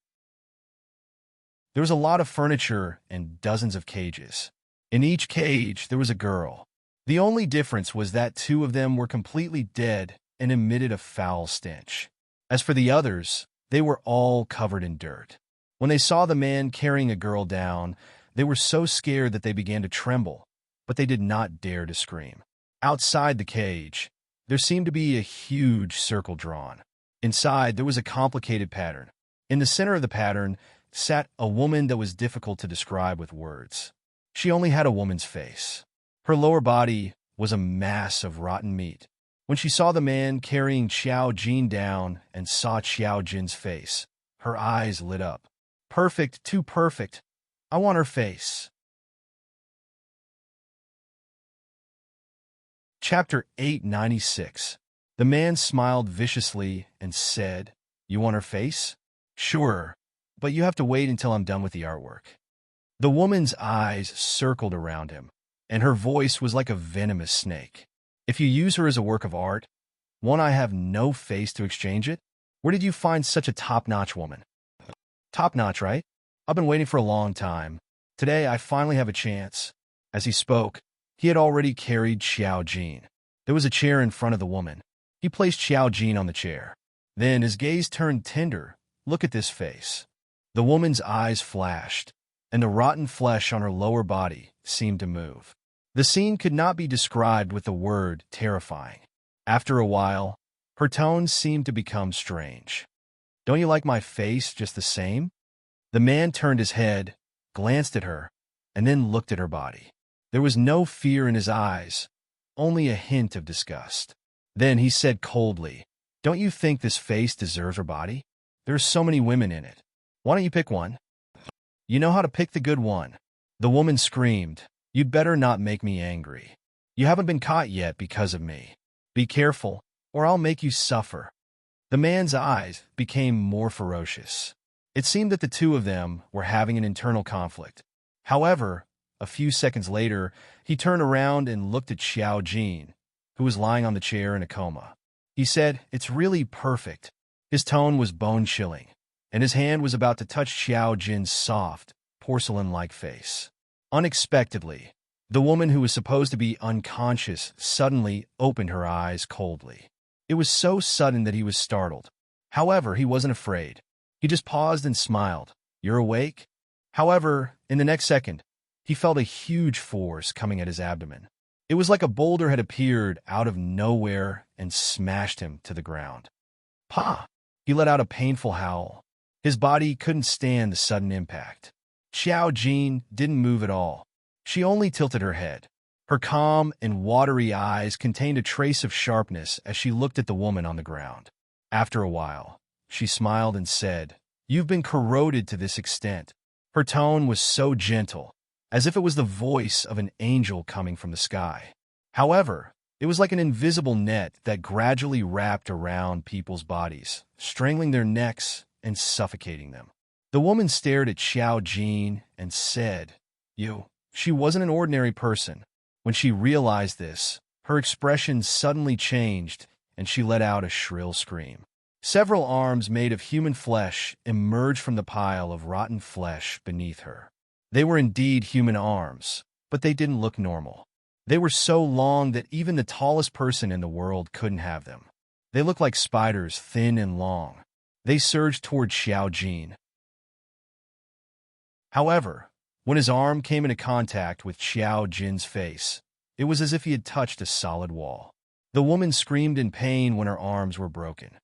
There was a lot of furniture and dozens of cages. In each cage, there was a girl. The only difference was that two of them were completely dead and emitted a foul stench. As for the others, they were all covered in dirt. When they saw the man carrying a girl down, they were so scared that they began to tremble, but they did not dare to scream. Outside the cage, there seemed to be a huge circle drawn. Inside, there was a complicated pattern. In the center of the pattern sat a woman that was difficult to describe with words. She only had a woman's face. Her lower body was a mass of rotten meat. When she saw the man carrying Xiao Jin down and saw Xiao Jin's face, her eyes lit up. Perfect, too perfect. I want her face. Chapter 896. The man smiled viciously and said, "You want her face? Sure, but you have to wait until I'm done with the artwork." The woman's eyes circled around him, and her voice was like a venomous snake. "If you use her as a work of art, won't I have no face to exchange it? Where did you find such a top-notch woman?" "Top-notch, right? I've been waiting for a long time. Today I finally have a chance." As he spoke, he had already carried Xiao Jin. There was a chair in front of the woman. He placed Xiao Jin on the chair. Then his gaze turned tender. "Look at this face." The woman's eyes flashed. and the rotten flesh on her lower body seemed to move. The scene could not be described with the word terrifying. After a while, her tone seemed to become strange. "Don't you like my face just the same?" The man turned his head, glanced at her, and then looked at her body. There was no fear in his eyes, only a hint of disgust. Then he said coldly, "Don't you think this face deserves her body? There are so many women in it. Why don't you pick one? You know how to pick the good one." The woman screamed, "You'd better not make me angry. You haven't been caught yet because of me. Be careful, or I'll make you suffer." The man's eyes became more ferocious. It seemed that the two of them were having an internal conflict. However, a few seconds later, he turned around and looked at Xiao Jin, who was lying on the chair in a coma. He said, "It's really perfect." His tone was bone-chilling, and his hand was about to touch Xiao Jin's soft, porcelain-like face. Unexpectedly, the woman who was supposed to be unconscious suddenly opened her eyes coldly. It was so sudden that he was startled. However, he wasn't afraid. He just paused and smiled. "You're awake?" However, in the next second, he felt a huge force coming at his abdomen. It was like a boulder had appeared out of nowhere and smashed him to the ground. "Pa!" He let out a painful howl. His body couldn't stand the sudden impact. Xiao Jin didn't move at all. She only tilted her head. Her calm and watery eyes contained a trace of sharpness as she looked at the woman on the ground. After a while, she smiled and said, "You've been corroded to this extent." Her tone was so gentle, as if it was the voice of an angel coming from the sky. However, it was like an invisible net that gradually wrapped around people's bodies, strangling their necks and suffocating them. The woman stared at Xiao Jin and said, "You." She wasn't an ordinary person. When she realized this, her expression suddenly changed, and she let out a shrill scream. Several arms made of human flesh emerged from the pile of rotten flesh beneath her. They were indeed human arms, but they didn't look normal. They were so long that even the tallest person in the world couldn't have them. They looked like spiders, thin and long. They surged toward Xiao Jin. However, when his arm came into contact with Xiao Jin's face, it was as if he had touched a solid wall. The woman screamed in pain when her arms were broken.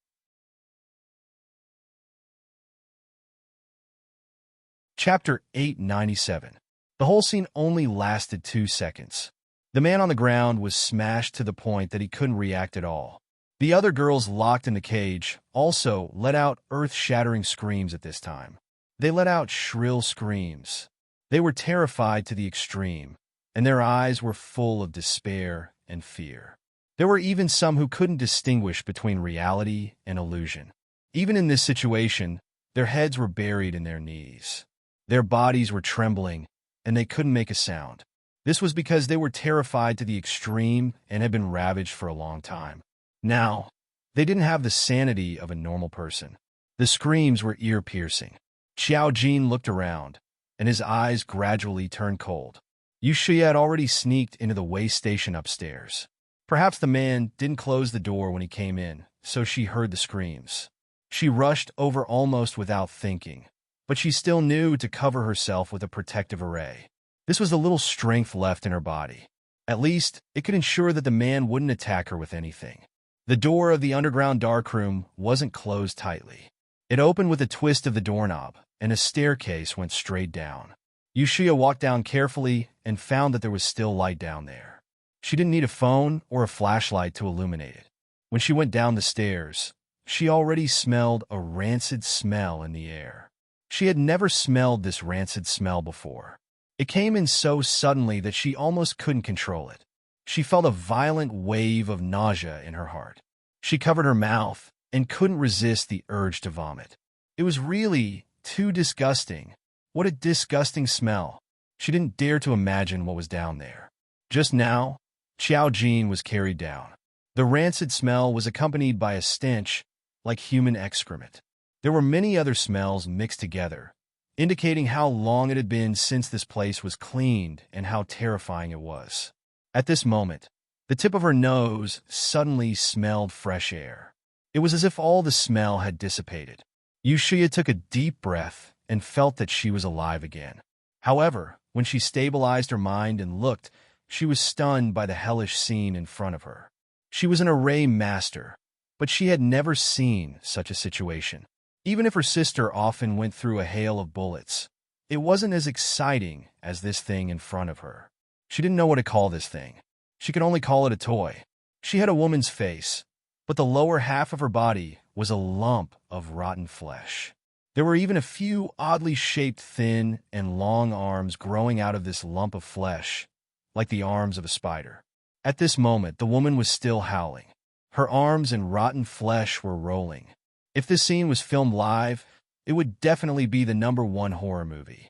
Chapter 897. The whole scene only lasted 2 seconds. The man on the ground was smashed to the point that he couldn't react at all. The other girls locked in the cage also let out earth-shattering screams at this time. They let out shrill screams. They were terrified to the extreme, and their eyes were full of despair and fear. There were even some who couldn't distinguish between reality and illusion. Even in this situation, their heads were buried in their knees. Their bodies were trembling, and they couldn't make a sound. This was because they were terrified to the extreme and had been ravaged for a long time. Now, they didn't have the sanity of a normal person. The screams were ear-piercing. Xiao Jin looked around, and his eyes gradually turned cold. Yushia had already sneaked into the way station upstairs. Perhaps the man didn't close the door when he came in, so she heard the screams. She rushed over almost without thinking, but she still knew to cover herself with a protective array. This was the little strength left in her body. At least, it could ensure that the man wouldn't attack her with anything. The door of the underground darkroom wasn't closed tightly. It opened with a twist of the doorknob, and a staircase went straight down. Yushia walked down carefully and found that there was still light down there. She didn't need a phone or a flashlight to illuminate it. When she went down the stairs, she already smelled a rancid smell in the air. She had never smelled this rancid smell before. It came in so suddenly that she almost couldn't control it. She felt a violent wave of nausea in her heart. She covered her mouth and couldn't resist the urge to vomit. It was really too disgusting. What a disgusting smell. She didn't dare to imagine what was down there. Just now, Xiao Jin was carried down. The rancid smell was accompanied by a stench like human excrement. There were many other smells mixed together, indicating how long it had been since this place was cleaned and how terrifying it was. At this moment, the tip of her nose suddenly smelled fresh air. It was as if all the smell had dissipated. Yushia took a deep breath and felt that she was alive again. However, when she stabilized her mind and looked, she was stunned by the hellish scene in front of her. She was an array master, but she had never seen such a situation. Even if her sister often went through a hail of bullets, it wasn't as exciting as this thing in front of her. She didn't know what to call this thing. She could only call it a toy. She had a woman's face, but the lower half of her body was a lump of rotten flesh. There were even a few oddly shaped thin and long arms growing out of this lump of flesh, like the arms of a spider. At this moment, the woman was still howling. Her arms and rotten flesh were rolling. If this scene was filmed live, it would definitely be the #1 horror movie.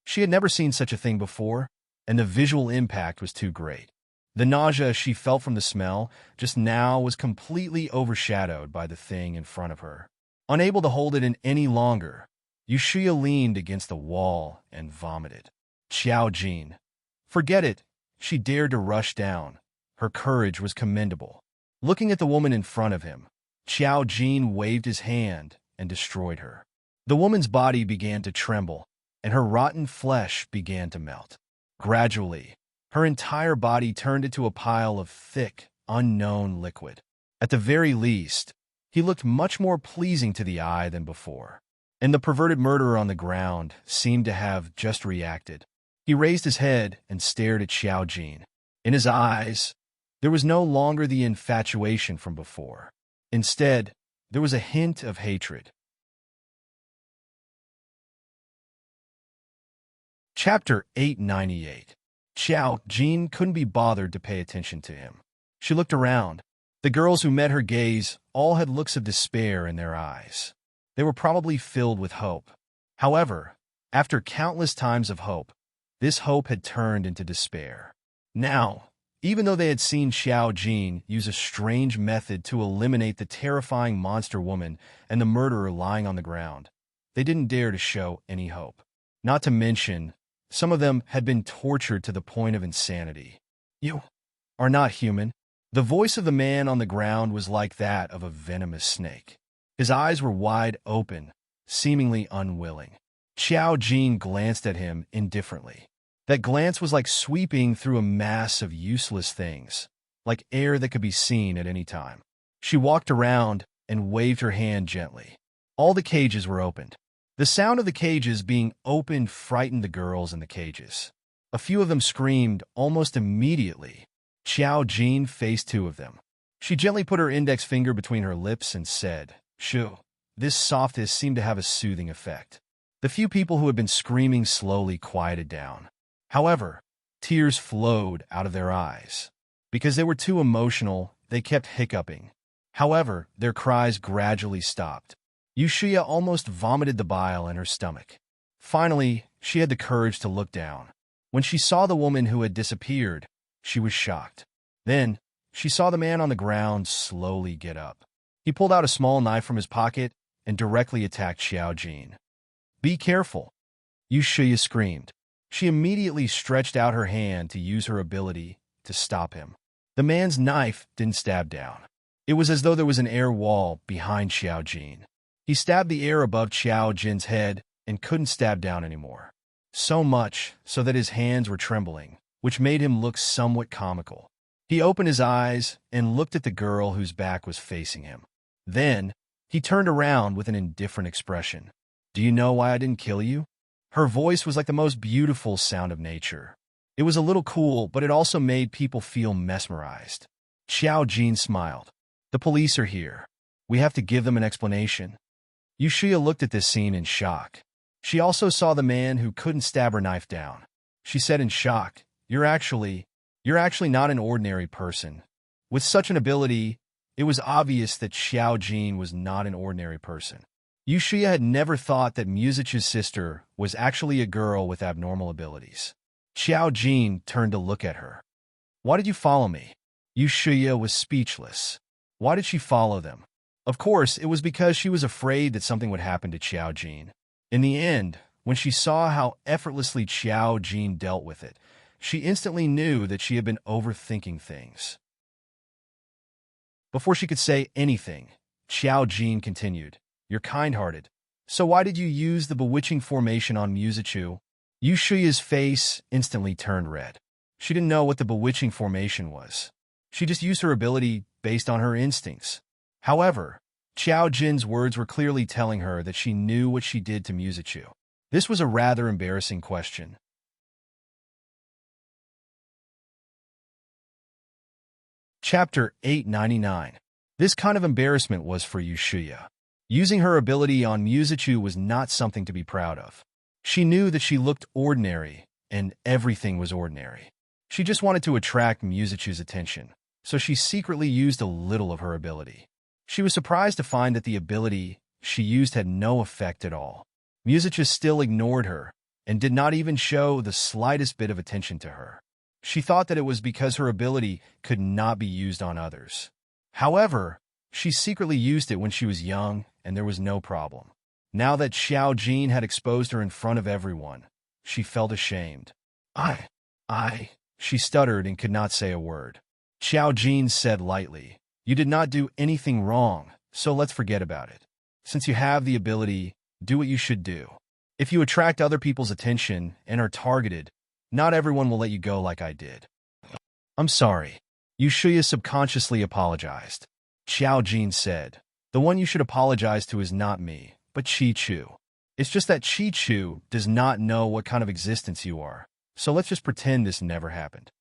She had never seen such a thing before, and the visual impact was too great. The nausea she felt from the smell just now was completely overshadowed by the thing in front of her. Unable to hold it in any longer, Yushia leaned against the wall and vomited. Xiao Jin. Forget it. She dared to rush down. Her courage was commendable. Looking at the woman in front of him, Xiao Jin waved his hand and destroyed her. The woman's body began to tremble, and her rotten flesh began to melt. Gradually, her entire body turned into a pile of thick, unknown liquid. At the very least, he looked much more pleasing to the eye than before, and the perverted murderer on the ground seemed to have just reacted. He raised his head and stared at Xiao Jin. In his eyes, there was no longer the infatuation from before. Instead, there was a hint of hatred. Chapter 898. Xiao Jin couldn't be bothered to pay attention to him. She looked around. The girls who met her gaze all had looks of despair in their eyes. They were probably filled with hope. However, after countless times of hope, this hope had turned into despair. Now, even though they had seen Xiao Jin use a strange method to eliminate the terrifying monster woman and the murderer lying on the ground, they didn't dare to show any hope. Not to mention, some of them had been tortured to the point of insanity. You are not human. The voice of the man on the ground was like that of a venomous snake. His eyes were wide open, seemingly unwilling. Xiao Jin glanced at him indifferently. That glance was like sweeping through a mass of useless things, like air that could be seen at any time. She walked around and waved her hand gently. All the cages were opened. The sound of the cages being opened frightened the girls in the cages. A few of them screamed almost immediately. Xiao Jin faced two of them. She gently put her index finger between her lips and said, "Shoo." This softness seemed to have a soothing effect. The few people who had been screaming slowly quieted down. However, tears flowed out of their eyes. Because they were too emotional, they kept hiccuping. However, their cries gradually stopped. Yushia almost vomited the bile in her stomach. Finally, she had the courage to look down. When she saw the woman who had disappeared, she was shocked. Then, she saw the man on the ground slowly get up. He pulled out a small knife from his pocket and directly attacked Xiao Jin. "Be careful!" Yushia screamed. She immediately stretched out her hand to use her ability to stop him. The man's knife didn't stab down. It was as though there was an air wall behind Xiao Jin. He stabbed the air above Xiao Jin's head and couldn't stab down anymore. So much so that his hands were trembling, which made him look somewhat comical. He opened his eyes and looked at the girl whose back was facing him. Then, he turned around with an indifferent expression. "Do you know why I didn't kill you?" Her voice was like the most beautiful sound of nature. It was a little cool, but it also made people feel mesmerized. Xiao Jin smiled. "The police are here. We have to give them an explanation." Yushia looked at this scene in shock. She also saw the man who couldn't stab her knife down. She said in shock, You're actually not an ordinary person. With such an ability, it was obvious that Xiao Jin was not an ordinary person. Yushia had never thought that Musich's sister was actually a girl with abnormal abilities. Xiao Jin turned to look at her. "Why did you follow me?" Yushia was speechless. Why did she follow them? Of course, it was because she was afraid that something would happen to Xiao Jin. In the end, when she saw how effortlessly Xiao Jin dealt with it, she instantly knew that she had been overthinking things. Before she could say anything, Xiao Jin continued, "You're kind-hearted, So why did you use the bewitching formation on Musachu? Yushuya's face instantly turned red. She didn't know what the bewitching formation was. She just used her ability based on her instincts. However, Xiao Jin's words were clearly telling her that she knew what she did to Musachu. This was a rather embarrassing question. Chapter 899. This kind of embarrassment was for Yushuya. Using her ability on Musachu was not something to be proud of. She knew that she looked ordinary, and everything was ordinary. She just wanted to attract Musachu's attention, so she secretly used a little of her ability. She was surprised to find that the ability she used had no effect at all. Musachu still ignored her, and did not even show the slightest bit of attention to her. She thought that it was because her ability could not be used on others. However, she secretly used it when she was young, and there was no problem. Now that Xiao Jin had exposed her in front of everyone, she felt ashamed. She stuttered and could not say a word. Xiao Jin said lightly, "You did not do anything wrong, so let's forget about it. Since you have the ability, do what you should do. If you attract other people's attention and are targeted, not everyone will let you go like I did." "I'm sorry." Yushuya subconsciously apologized. Xiao Jin said, "The one you should apologize to is not me, but Chi-Chu. It's just that Chi-Chu does not know what kind of existence you are, so let's just pretend this never happened."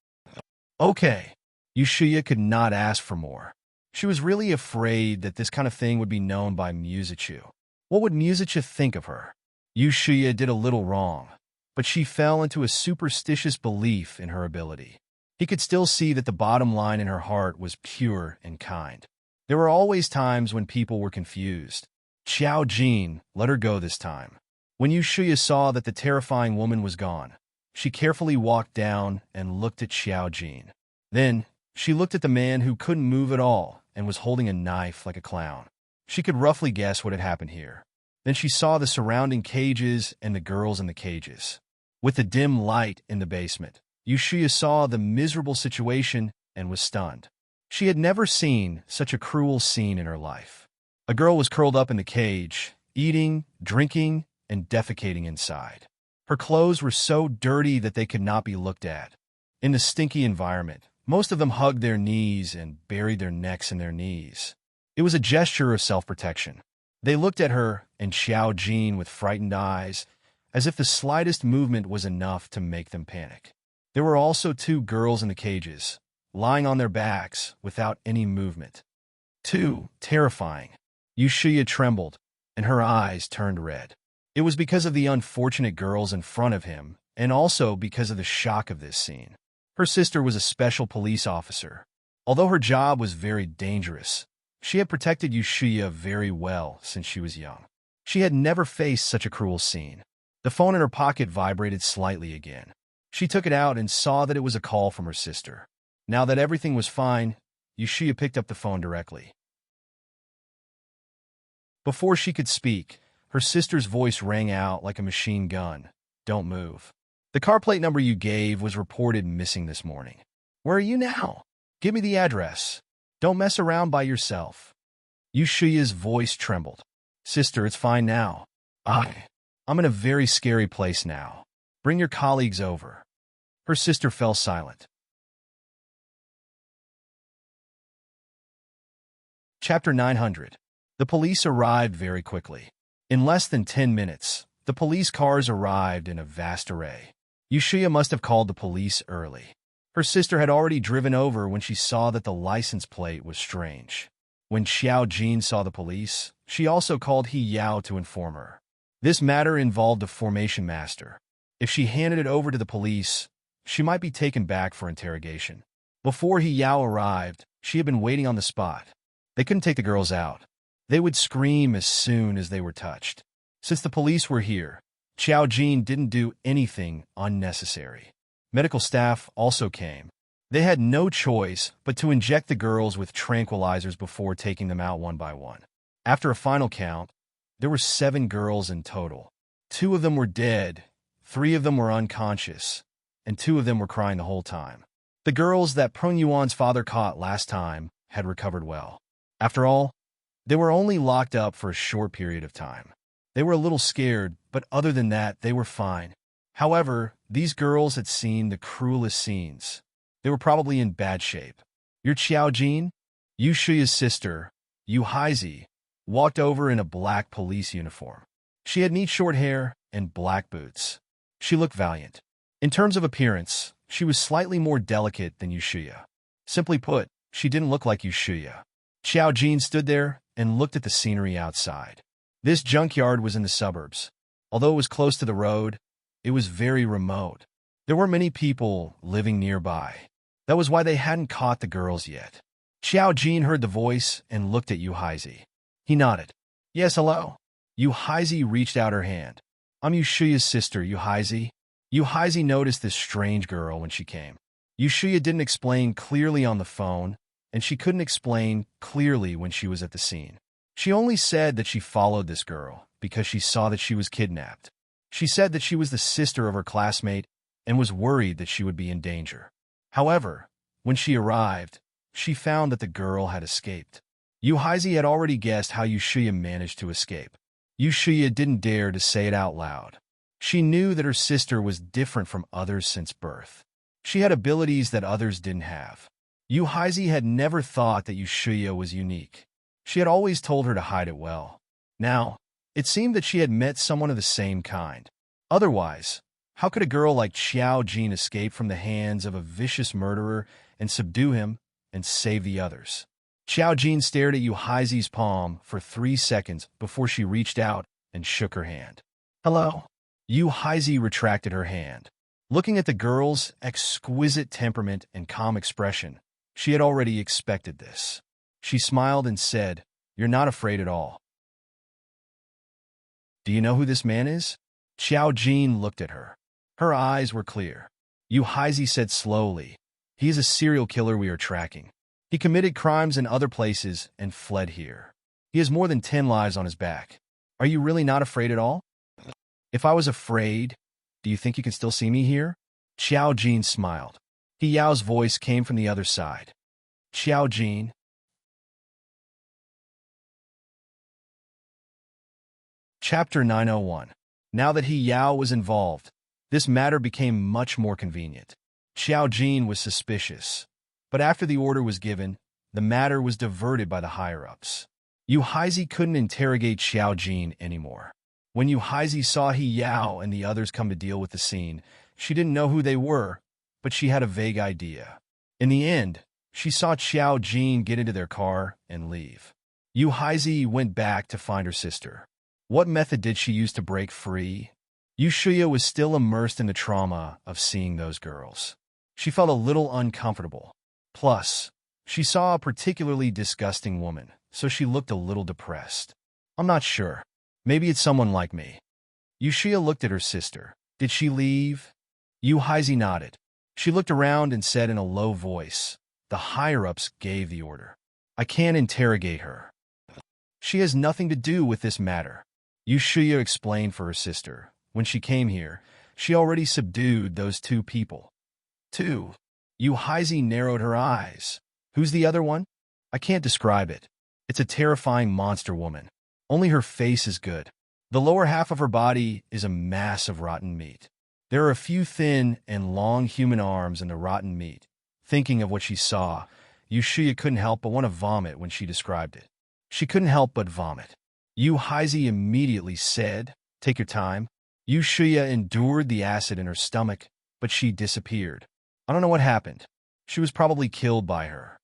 Okay. Yushuya could not ask for more. She was really afraid that this kind of thing would be known by Musachu. What would Musachu think of her? Yushuya did a little wrong, but she fell into a superstitious belief in her ability. He could still see that the bottom line in her heart was pure and kind. There were always times when people were confused. Xiao Jin let her go this time. When Yushuya saw that the terrifying woman was gone, she carefully walked down and looked at Xiao Jin. Then, she looked at the man who couldn't move at all and was holding a knife like a clown. She could roughly guess what had happened here. Then she saw the surrounding cages and the girls in the cages. With the dim light in the basement, Yushuya saw the miserable situation and was stunned. She had never seen such a cruel scene in her life. A girl was curled up in the cage, eating, drinking, and defecating inside. Her clothes were so dirty that they could not be looked at. In the stinky environment, most of them hugged their knees and buried their necks in their knees. It was a gesture of self-protection. They looked at her and Xiao Jin with frightened eyes, as if the slightest movement was enough to make them panic. There were also two girls in the cages, lying on their backs without any movement. Too terrifying. Yushuya trembled, and her eyes turned red. It was because of the unfortunate girls in front of him, and also because of the shock of this scene. Her sister was a special police officer. Although her job was very dangerous, she had protected Yushuya very well since she was young. She had never faced such a cruel scene. The phone in her pocket vibrated slightly again. She took it out and saw that it was a call from her sister. Now that everything was fine, Yushuya picked up the phone directly. Before she could speak, her sister's voice rang out like a machine gun. "Don't move. The car plate number you gave was reported missing this morning. Where are you now? Give me the address. Don't mess around by yourself." Yushuya's voice trembled. "Sister, it's fine now. I'm in a very scary place now. Bring your colleagues over." Her sister fell silent. Chapter 900. The police arrived very quickly. In less than 10 minutes, the police cars arrived in a vast array. Yushuya must have called the police early. Her sister had already driven over when she saw that the license plate was strange. When Xiao Jin saw the police, she also called He Yao to inform her. This matter involved a formation master. If she handed it over to the police, she might be taken back for interrogation. Before He Yao arrived, she had been waiting on the spot. They couldn't take the girls out. They would scream as soon as they were touched. Since the police were here, Xiao Jin didn't do anything unnecessary. Medical staff also came. They had no choice but to inject the girls with tranquilizers before taking them out one by one. After a final count, there were 7 girls in total. 2 of them were dead, 3 of them were unconscious, and 2 of them were crying the whole time. The girls that Prung Yuan's father caught last time had recovered well. After all, they were only locked up for a short period of time. They were a little scared, but other than that, they were fine. However, these girls had seen the cruelest scenes. They were probably in bad shape. Your Xiaojin, Yu Shuya's sister, Yu Haizi, walked over in a black police uniform. She had neat short hair and black boots. She looked valiant. In terms of appearance, she was slightly more delicate than Yu Shuya. Simply put, she didn't look like Yu Shuya. Xiaojin stood there and looked at the scenery outside. This junkyard was in the suburbs. Although it was close to the road, it was very remote. There weren't many people living nearby. That was why they hadn't caught the girls yet. Xiaojin heard the voice and looked at Yu Haizi. He nodded. Yes, hello. Yu Haizi reached out her hand. I'm Yu Shuya's sister, Yu Haizi. Yu Haizi noticed this strange girl when she came. Yu Shuya didn't explain clearly on the phone, and she couldn't explain clearly when she was at the scene. She only said that she followed this girl because she saw that she was kidnapped. She said that she was the sister of her classmate and was worried that she would be in danger. However, when she arrived, she found that the girl had escaped. Yu Haizi had already guessed how Yu Shuya managed to escape. Yu Shuya didn't dare to say it out loud. She knew that her sister was different from others since birth. She had abilities that others didn't have. Yu Haizi had never thought that Yu Shuya was unique. She had always told her to hide it well. Now, it seemed that she had met someone of the same kind. Otherwise, how could a girl like Xiaojin escape from the hands of a vicious murderer and subdue him and save the others? Xiaojin stared at Yu Haizi's palm for 3 seconds before she reached out and shook her hand. Hello? Yu Haizi retracted her hand. Looking at the girl's exquisite temperament and calm expression, she had already expected this. She smiled and said, You're not afraid at all. Do you know who this man is? Xiaojin looked at her. Her eyes were clear. Yu Haizi said slowly, He is a serial killer we are tracking. He committed crimes in other places and fled here. He has more than 10 lives on his back. Are you really not afraid at all? If I was afraid, do you think you can still see me here? Xiaojin smiled. He Yao's voice came from the other side. Xiaojin. Chapter 901. Now that He Yao was involved, this matter became much more convenient. Xiaojin was suspicious, but after the order was given, the matter was diverted by the higher-ups. Yu Haizi couldn't interrogate Xiaojin anymore. When Yu Haizi saw He Yao and the others come to deal with the scene, she didn't know who they were, but she had a vague idea. In the end, she saw Xiaojin get into their car and leave. Yu Haizi went back to find her sister. What method did she use to break free? Yu Shuya was still immersed in the trauma of seeing those girls. She felt a little uncomfortable. Plus, she saw a particularly disgusting woman, so she looked a little depressed. I'm not sure. Maybe it's someone like me. Yu Shuya looked at her sister. Did she leave? Yu Haizi nodded. She looked around and said in a low voice, The higher-ups gave the order. I can't interrogate her. She has nothing to do with this matter. Yu Shuya explained for her sister. When she came here, she already subdued those 2 people. 2. Yu Haizi narrowed her eyes. Who's the other one? I can't describe it. It's a terrifying monster woman. Only her face is good. The lower half of her body is a mass of rotten meat. There are a few thin and long human arms in the rotten meat. Thinking of what she saw, Yu Shuya couldn't help but want to vomit when she described it. She couldn't help but vomit. Yu Haizi immediately said, Take your time. Yu Shuya endured the acid in her stomach, but she disappeared. I don't know what happened. She was probably killed by her.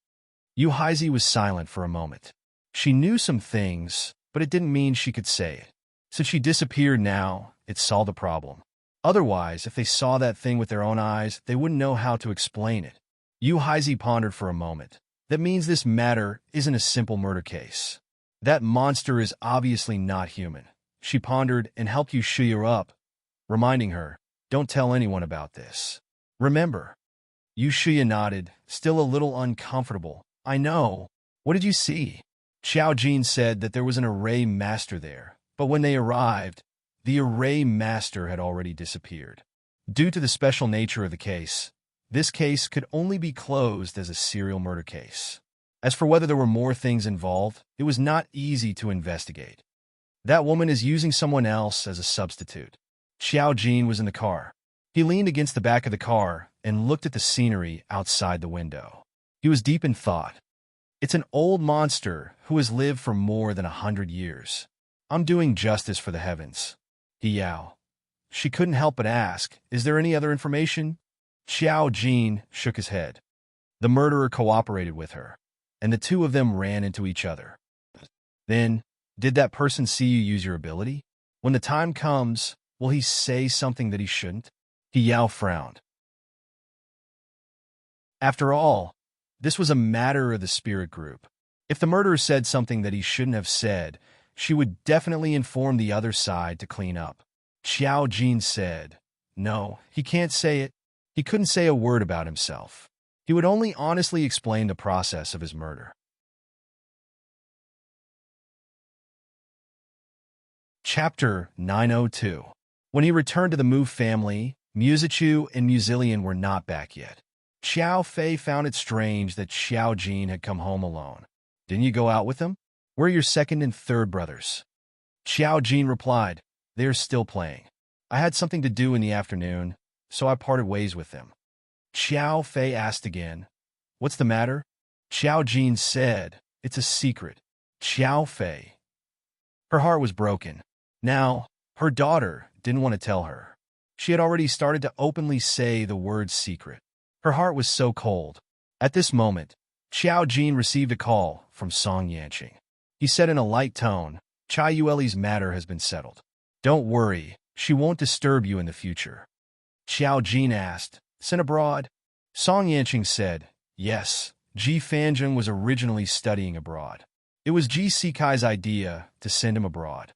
Yu Haizi was silent for a moment. She knew some things, but it didn't mean she could say it. Since she disappeared now, it solved the problem. Otherwise, if they saw that thing with their own eyes, they wouldn't know how to explain it. Yu Haizi pondered for a moment. That means this matter isn't a simple murder case. That monster is obviously not human. She pondered and helped Yu Shuya up, reminding her, Don't tell anyone about this. Remember? Yu Shuya nodded, still a little uncomfortable. I know. What did you see? Xiaojin said that there was an array master there, but when they arrived, the array master had already disappeared. Due to the special nature of the case, this case could only be closed as a serial murder case. As for whether there were more things involved, it was not easy to investigate. That woman is using someone else as a substitute. Xiao Jin was in the car. He leaned against the back of the car and looked at the scenery outside the window. He was deep in thought. It's an old monster who has lived for more than 100 years. I'm doing justice for the heavens. He yowled. She couldn't help but ask, is there any other information? Xiao Jin shook his head. The murderer cooperated with her, and the two of them ran into each other. Then, did that person see you use your ability? When the time comes, will he say something that he shouldn't? He Yao frowned. After all, this was a matter of the spirit group. If the murderer said something that he shouldn't have said, she would definitely inform the other side to clean up. Xiao Jin said, no, he can't say it. He couldn't say a word about himself. He would only honestly explain the process of his murder. Chapter 902. When he returned to the Mu family, Musichu and Musilian were not back yet. Xiao Fei found it strange that Xiao Jin had come home alone. Didn't you go out with them? Where are your second and third brothers? Xiao Jin replied, they are still playing. I had something to do in the afternoon, so I parted ways with them. Xiao Fei asked again, what's the matter? Xiao Jin said, it's a secret. Xiao Fei. Her heart was broken. Now, her daughter didn't want to tell her. She had already started to openly say the word secret. Her heart was so cold. At this moment, Xiao Jin received a call from Song Yanqing. He said in a light tone, Chai Yueli's matter has been settled. Don't worry, she won't disturb you in the future. Xiao Jin asked, sent abroad? Song Yanqing said, yes, Ji Fanjing was originally studying abroad. It was Ji Sikai's idea to send him abroad.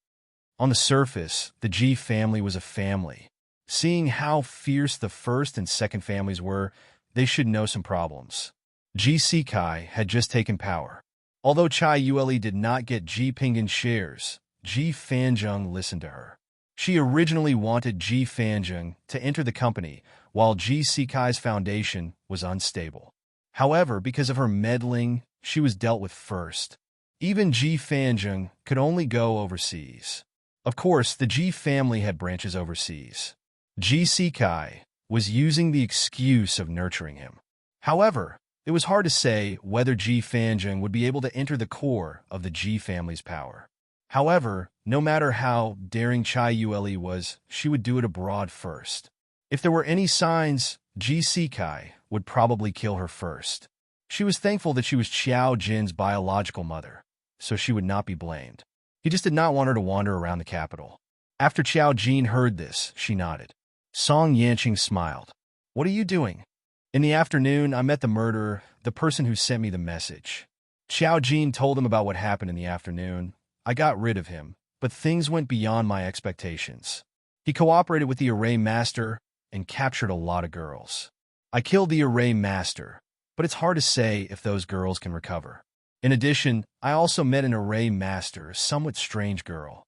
On the surface, the Ji family was a family. Seeing how fierce the first and second families were, they should know some problems. Ji Sikai had just taken power. Although Chai Yueli did not get Ji Pingan shares, Ji Fanjing listened to her. She originally wanted Ji Fanjing to enter the company, while Ji Sikai's foundation was unstable. However, because of her meddling, she was dealt with first. Even Ji Fanjing could only go overseas. Of course, the Ji family had branches overseas. Ji Sikai was using the excuse of nurturing him. However, it was hard to say whether Ji Fanjing would be able to enter the core of the Ji family's power. However, no matter how daring Chai Yueli was, she would do it abroad first. If there were any signs, Ji Sikai would probably kill her first. She was thankful that she was Xiao Jin's biological mother, so she would not be blamed. He just did not want her to wander around the capital. After Xiao Jin heard this, she nodded. Song Yanqing smiled. What are you doing? In the afternoon, I met the murderer, the person who sent me the message. Xiao Jin told him about what happened in the afternoon. I got rid of him, but things went beyond my expectations. He cooperated with the array master and captured a lot of girls. I killed the array master, but it's hard to say if those girls can recover. In addition, I also met an array master, a somewhat strange girl.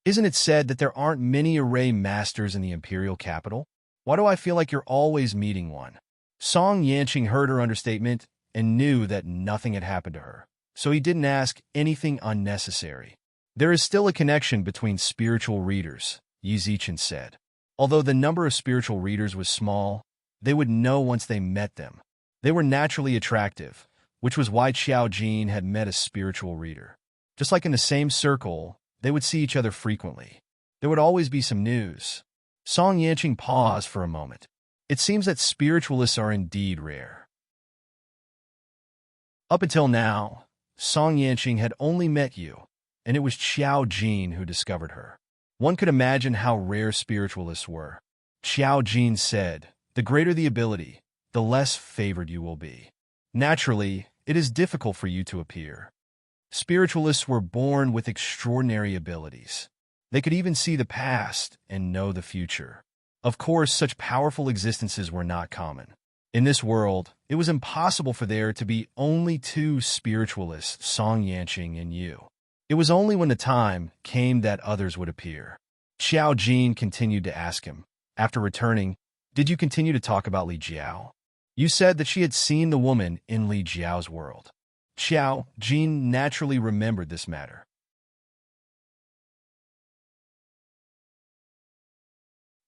Isn't it said that there aren't many array masters in the imperial capital? Why do I feel like you're always meeting one? Song Yanqing heard her understatement and knew that nothing had happened to her, so he didn't ask anything unnecessary. There is still a connection between spiritual readers, Yi Zichen said. Although the number of spiritual readers was small, they would know once they met them. They were naturally attractive, which was why Xiao Jin had met a spiritual reader. Just like in the same circle, they would see each other frequently. There would always be some news. Song Yanqing paused for a moment. It seems that spiritualists are indeed rare. Up until now, Song Yanqing had only met you, and it was Xiao Jin who discovered her. One could imagine how rare spiritualists were. Xiao Jin said, the greater the ability, the less favored you will be. Naturally, it is difficult for you to appear. Spiritualists were born with extraordinary abilities. They could even see the past and know the future. Of course, such powerful existences were not common. In this world, it was impossible for there to be only two spiritualists, Song Yanqing and you. It was only when the time came that others would appear. Xiao Jin continued to ask him. After returning, did you continue to talk about Li Jiao? You said that she had seen the woman in Li Jiao's world. Xiao Jin naturally remembered this matter.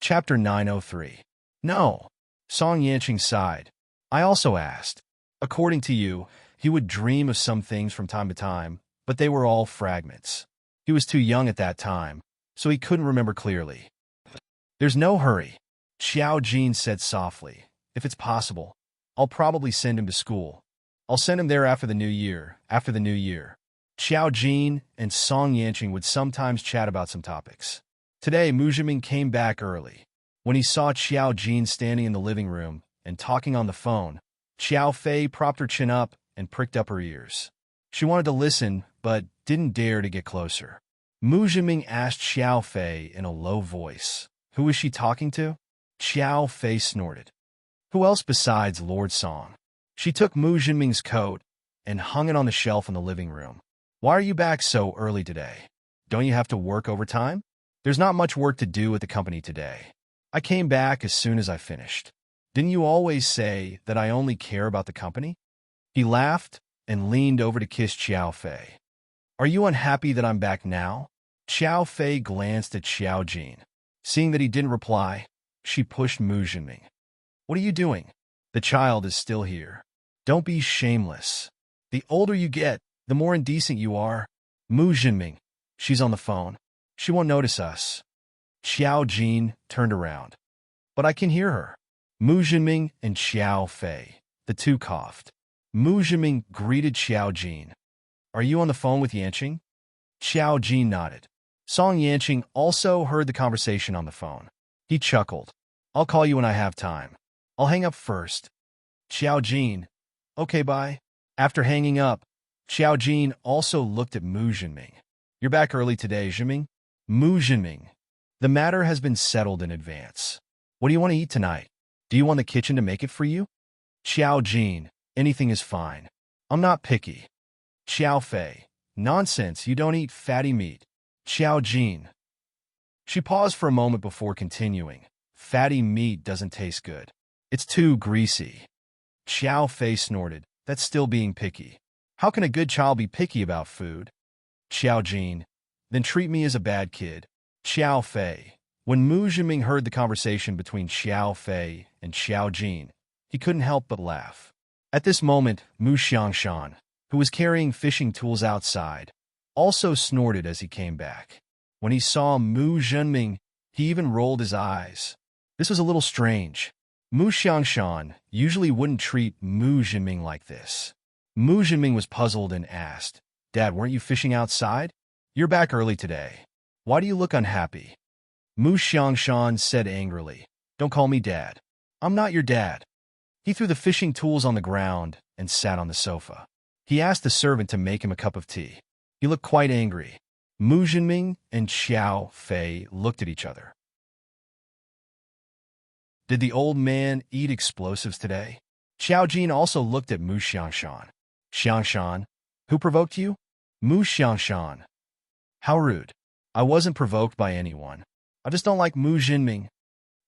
Chapter 903. No. Song Yanqing sighed. I also asked. According to you, he would dream of some things from time to time, but they were all fragments. He was too young at that time, so he couldn't remember clearly. There's no hurry, Xiao Jin said softly. If it's possible, I'll probably send him to school. I'll send him there after the new year. Xiao Jin and Song Yanqing would sometimes chat about some topics. Today, Mu Zhiming came back early. When he saw Xiao Jin standing in the living room and talking on the phone, Xiao Fei propped her chin up and pricked up her ears. She wanted to listen, but didn't dare to get closer. Mu Zhiming asked Xiao Fei in a low voice, "Who is she talking to?" Xiao Fei snorted. "Who else besides Lord Song?" She took Mu Zhiming's coat and hung it on the shelf in the living room. "Why are you back so early today? Don't you have to work overtime?" "There's not much work to do at the company today. I came back as soon as I finished." "Didn't you always say that I only care about the company?" He laughed and leaned over to kiss Xiao Fei. "Are you unhappy that I'm back now?" Xiao Fei glanced at Xiao Jin. Seeing that he didn't reply, she pushed Mu Zhiming. "What are you doing? The child is still here. Don't be shameless. The older you get, the more indecent you are." "Mu Zhiming, she's on the phone. She won't notice us." Xiao Jin turned around. "But I can hear her." Mu Zhiming and Xiao Fei, the two coughed. Mu Zhiming greeted Xiao Jin. "Are you on the phone with Yanqing?" Xiao Jin nodded. Song Yanqing also heard the conversation on the phone. He chuckled. "I'll call you when I have time. I'll hang up first." Xiao Jin, "Okay, bye." After hanging up, Xiao Jin also looked at Mu Zhiming. "You're back early today, Zhiming?" Mu Zhiming, "The matter has been settled in advance. What do you want to eat tonight? Do you want the kitchen to make it for you?" Xiao Jin, "Anything is fine. I'm not picky." Xiao Fei, "Nonsense, you don't eat fatty meat." Xiao Jin. She paused for a moment before continuing. "Fatty meat doesn't taste good. It's too greasy." Xiao Fei snorted. "That's still being picky. How can a good child be picky about food?" Xiao Jin, "Then treat me as a bad kid." Xiao Fei. When Mu Zhiming heard the conversation between Xiao Fei and Xiao Jin, he couldn't help but laugh. At this moment, Mu Xiangshan, who was carrying fishing tools outside, also snorted as he came back. When he saw Mu Zhiming, he even rolled his eyes. This was a little strange. Mu Xiangshan usually wouldn't treat Mu Zhiming like this. Mu Zhiming was puzzled and asked, "Dad, weren't you fishing outside? You're back early today. Why do you look unhappy?" Mu Xiangshan said angrily, "Don't call me Dad. I'm not your dad." He threw the fishing tools on the ground and sat on the sofa. He asked the servant to make him a cup of tea. He looked quite angry. Mu Zhiming and Xiao Fei looked at each other. Did the old man eat explosives today? Xiao Jin also looked at Mu Xiangshan. Xiangshan, who provoked you? Mu Xiangshan. How rude. I wasn't provoked by anyone. I just don't like Mu Zhiming.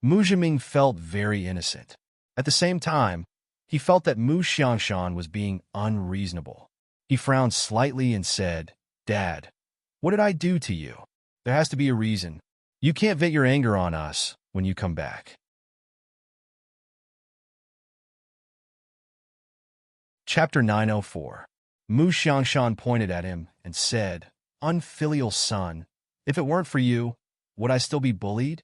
Mu Zhiming felt very innocent. At the same time, he felt that Mu Xiangshan was being unreasonable. He frowned slightly and said, "Dad, what did I do to you? There has to be a reason. You can't vent your anger on us when you come back." Chapter 904. Mu Xiangshan pointed at him and said, "Unfilial son, if it weren't for you, would I still be bullied?"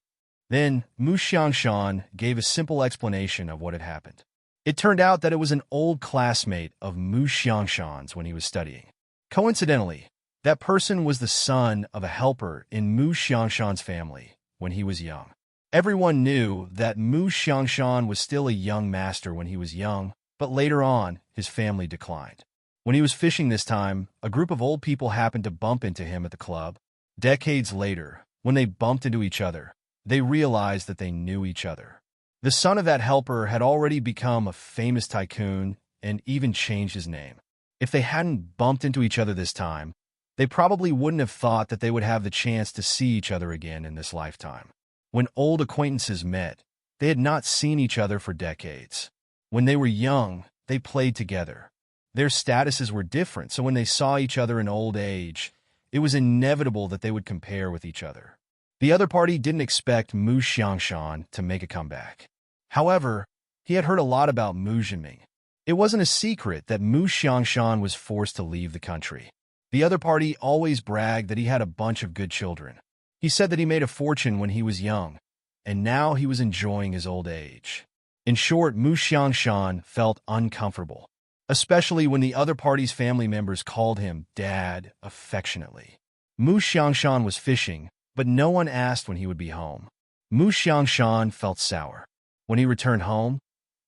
Then Mu Xiangshan gave a simple explanation of what had happened. It turned out that it was an old classmate of Mu Xiangshan's when he was studying. Coincidentally, that person was the son of a helper in Mu Xiangshan's family when he was young. Everyone knew that Mu Xiangshan was still a young master when he was young, but later on, his family declined. When he was fishing this time, a group of old people happened to bump into him at the club. Decades later, when they bumped into each other, they realized that they knew each other. The son of that helper had already become a famous tycoon and even changed his name. If they hadn't bumped into each other this time, they probably wouldn't have thought that they would have the chance to see each other again in this lifetime. When old acquaintances met, they had not seen each other for decades. When they were young, they played together. Their statuses were different, so when they saw each other in old age, it was inevitable that they would compare with each other. The other party didn't expect Mu Xiangshan to make a comeback. However, he had heard a lot about Mu Jinming. It wasn't a secret that Mu Xiangshan was forced to leave the country. The other party always bragged that he had a bunch of good children. He said that he made a fortune when he was young, and now he was enjoying his old age. In short, Mu Xiangshan felt uncomfortable, especially when the other party's family members called him Dad affectionately. Mu Xiangshan was fishing, but no one asked when he would be home. Mu Xiangshan felt sour. When he returned home,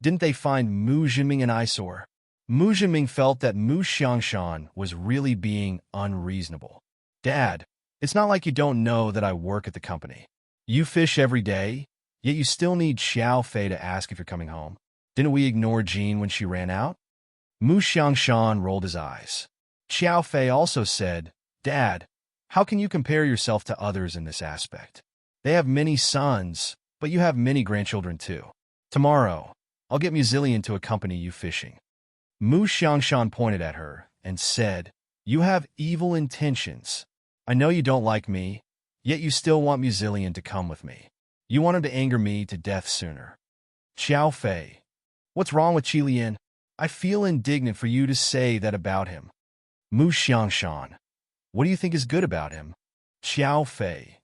didn't they find Mu Jinming an eyesore? Mu Jinming felt that Mu Xiangshan was really being unreasonable. Dad, it's not like you don't know that I work at the company. You fish every day, yet you still need Xiao Fei to ask if you're coming home. Didn't we ignore Jean when she ran out? Mu Xiangshan rolled his eyes. Xiao Fei also said, Dad, how can you compare yourself to others in this aspect? They have many sons, but you have many grandchildren too. Tomorrow, I'll get Muzillion to accompany you fishing. Mu Xiangshan pointed at her and said, You have evil intentions. I know you don't like me, yet you still want Muzillion to come with me. You want him to anger me to death sooner. Xiao Fei, what's wrong with Qilian? I feel indignant for you to say that about him. Mu Xiangshan, what do you think is good about him? Xiao Fei,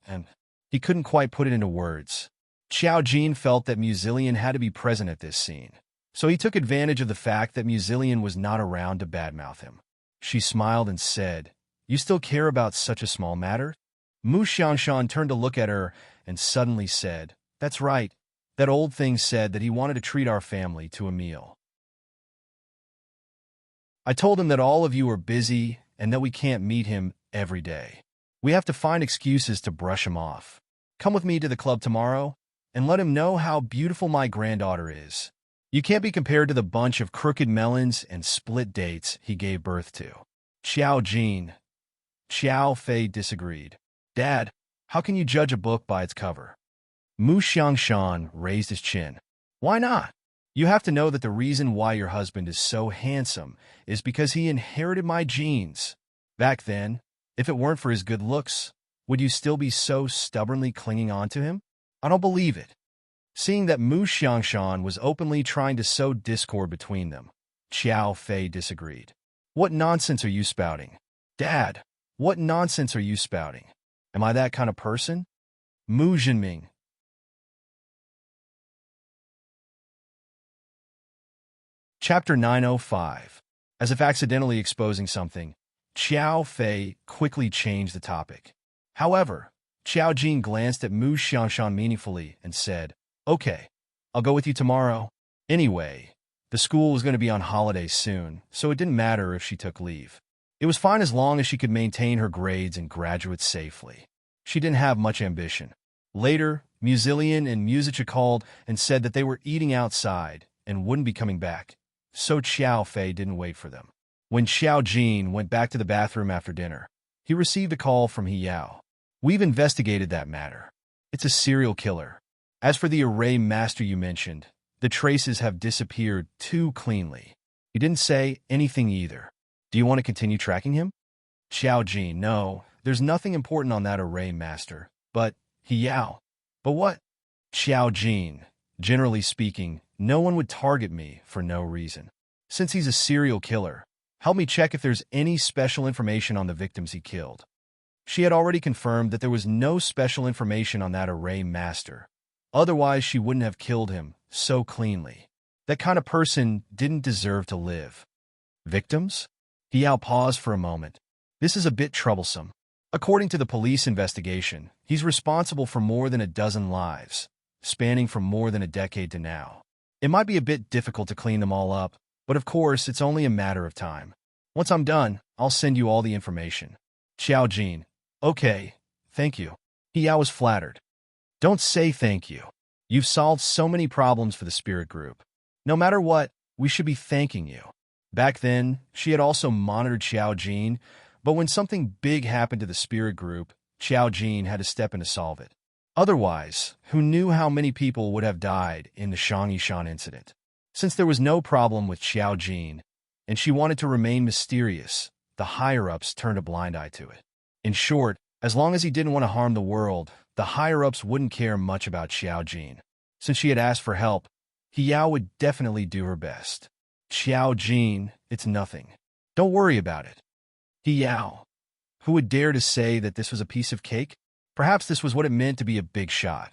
and he couldn't quite put it into words. Xiao Jin felt that Muzillion had to be present at this scene, so he took advantage of the fact that Muzillion was not around to badmouth him. She smiled and said, You still care about such a small matter? Mu Xiangshan turned to look at her and suddenly said, That's right. That old thing said that he wanted to treat our family to a meal. I told him that all of you are busy and that we can't meet him every day. We have to find excuses to brush him off. Come with me to the club tomorrow and let him know how beautiful my granddaughter is. You can't be compared to the bunch of crooked melons and split dates he gave birth to. Xiao Jin. Xiao Fei disagreed. Dad, how can you judge a book by its cover? Mu Xiangshan raised his chin. Why not? You have to know that the reason why your husband is so handsome is because he inherited my genes. Back then, if it weren't for his good looks, would you still be so stubbornly clinging on to him? I don't believe it. Seeing that Mu Xiangshan was openly trying to sow discord between them, Xiao Fei disagreed. What nonsense are you spouting? Dad, what nonsense are you spouting? Am I that kind of person? Mu Jinming. Chapter 905. As if accidentally exposing something, Xiao Fei quickly changed the topic. However, Xiao Jin glanced at Mu Xiangshan meaningfully and said, Okay, I'll go with you tomorrow. Anyway, the school was going to be on holiday soon, so it didn't matter if she took leave. It was fine as long as she could maintain her grades and graduate safely. She didn't have much ambition. Later, Muzillion and Musicha called and said that they were eating outside and wouldn't be coming back, so Xiao Fei didn't wait for them. When Xiao Jin went back to the bathroom after dinner, he received a call from He Yao. We've investigated that matter. It's a serial killer. As for the array master you mentioned, the traces have disappeared too cleanly. He didn't say anything either. Do you want to continue tracking him? Xiao Jin, no, there's nothing important on that array master. But, He Yao. But what? Xiao Jin, generally speaking, no one would target me for no reason. Since he's a serial killer, help me check if there's any special information on the victims he killed. She had already confirmed that there was no special information on that array master. Otherwise, she wouldn't have killed him so cleanly. That kind of person didn't deserve to live. Victims? He Yao paused for a moment. This is a bit troublesome. According to the police investigation, he's responsible for more than a dozen lives, spanning from more than a decade to now. It might be a bit difficult to clean them all up, but of course, it's only a matter of time. Once I'm done, I'll send you all the information. Xiao Jin. Okay, thank you. He Yao was flattered. Don't say thank you. You've solved so many problems for the spirit group. No matter what, we should be thanking you. Back then, she had also monitored Xiao Jin, but when something big happened to the spirit group, Xiao Jin had to step in to solve it. Otherwise, who knew how many people would have died in the Shang Yishan incident? Since there was no problem with Xiao Jin, and she wanted to remain mysterious, the higher-ups turned a blind eye to it. In short, as long as he didn't want to harm the world, the higher-ups wouldn't care much about Xiao Jin. Since she had asked for help, Yao would definitely do her best. Xiao Jin, it's nothing. Don't worry about it. Yao, who would dare to say that this was a piece of cake? Perhaps this was what it meant to be a big shot.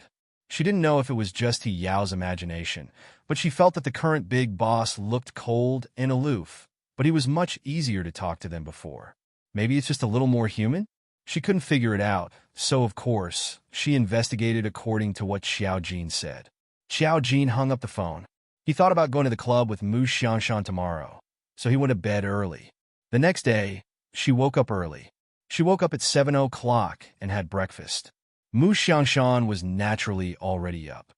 She didn't know if it was just Yao's imagination, but she felt that the current big boss looked cold and aloof, but he was much easier to talk to than before. Maybe it's just a little more human? She couldn't figure it out, so of course, she investigated according to what Xiao Jin said. Xiao Jin hung up the phone. He thought about going to the club with Mu Xiangshan tomorrow, so he went to bed early. The next day, she woke up early. She woke up at 7 o'clock and had breakfast. Mu Xiangshan was naturally already up.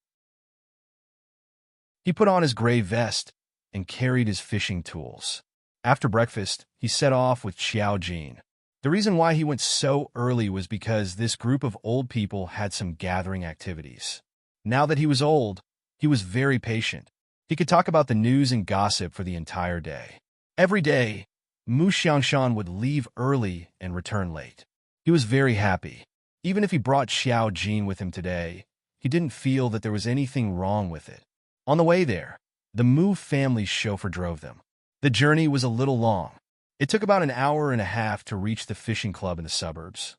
He put on his gray vest and carried his fishing tools. After breakfast, he set off with Xiao Jin. The reason why he went so early was because this group of old people had some gathering activities. Now that he was old, he was very patient. He could talk about the news and gossip for the entire day. Every day, Mu Xiangshan would leave early and return late. He was very happy. Even if he brought Xiao Jin with him today, he didn't feel that there was anything wrong with it. On the way there, the Mu family's chauffeur drove them. The journey was a little long. It took about an hour and a half to reach the fishing club in the suburbs.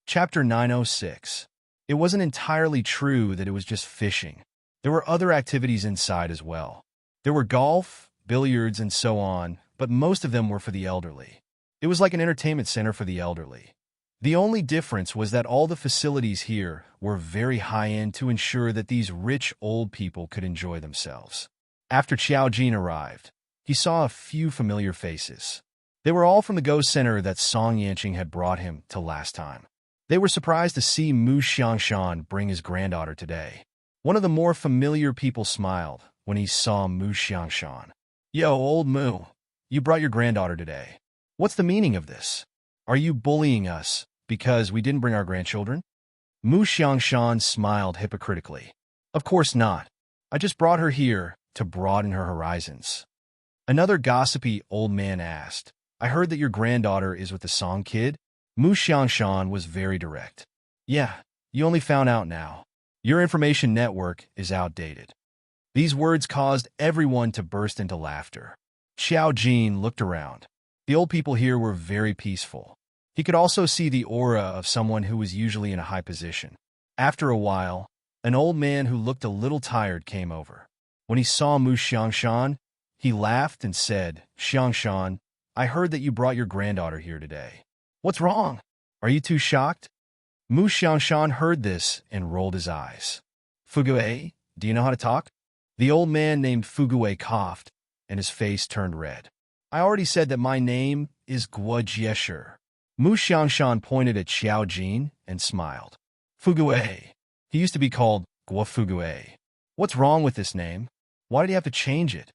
Chapter 906. It wasn't entirely true that it was just fishing. There were other activities inside as well. There were golf, billiards, and so on, but most of them were for the elderly. It was like an entertainment center for the elderly. The only difference was that all the facilities here were very high-end to ensure that these rich old people could enjoy themselves. After Xiao Jin arrived, he saw a few familiar faces. They were all from the Go Center that Song Yanqing had brought him to last time. They were surprised to see Mu Xiangshan bring his granddaughter today. One of the more familiar people smiled when he saw Mu Xiangshan. "Yo, old Mu, you brought your granddaughter today. What's the meaning of this? Are you bullying us because we didn't bring our grandchildren?" Mu Xiangshan smiled hypocritically. "Of course not. I just brought her here to broaden her horizons." Another gossipy old man asked, "I heard that your granddaughter is with the Song kid?" Mu Xiangshan was very direct. "Yeah, you only found out now. Your information network is outdated." These words caused everyone to burst into laughter. Xiao Jin looked around. The old people here were very peaceful. He could also see the aura of someone who was usually in a high position. After a while, an old man who looked a little tired came over. When he saw Mu Xiangshan, he laughed and said, "Xiangshan, I heard that you brought your granddaughter here today. What's wrong? Are you too shocked?" Mu Xiangshan heard this and rolled his eyes. "Fugue, do you know how to talk?" The old man named Fugue coughed, and his face turned red. "I already said that my name is Guo Jiesher." Mu Xiangshan pointed at Xiao Jin and smiled. "Fugue. He used to be called Guo Fugue. What's wrong with this name? Why did he have to change it?"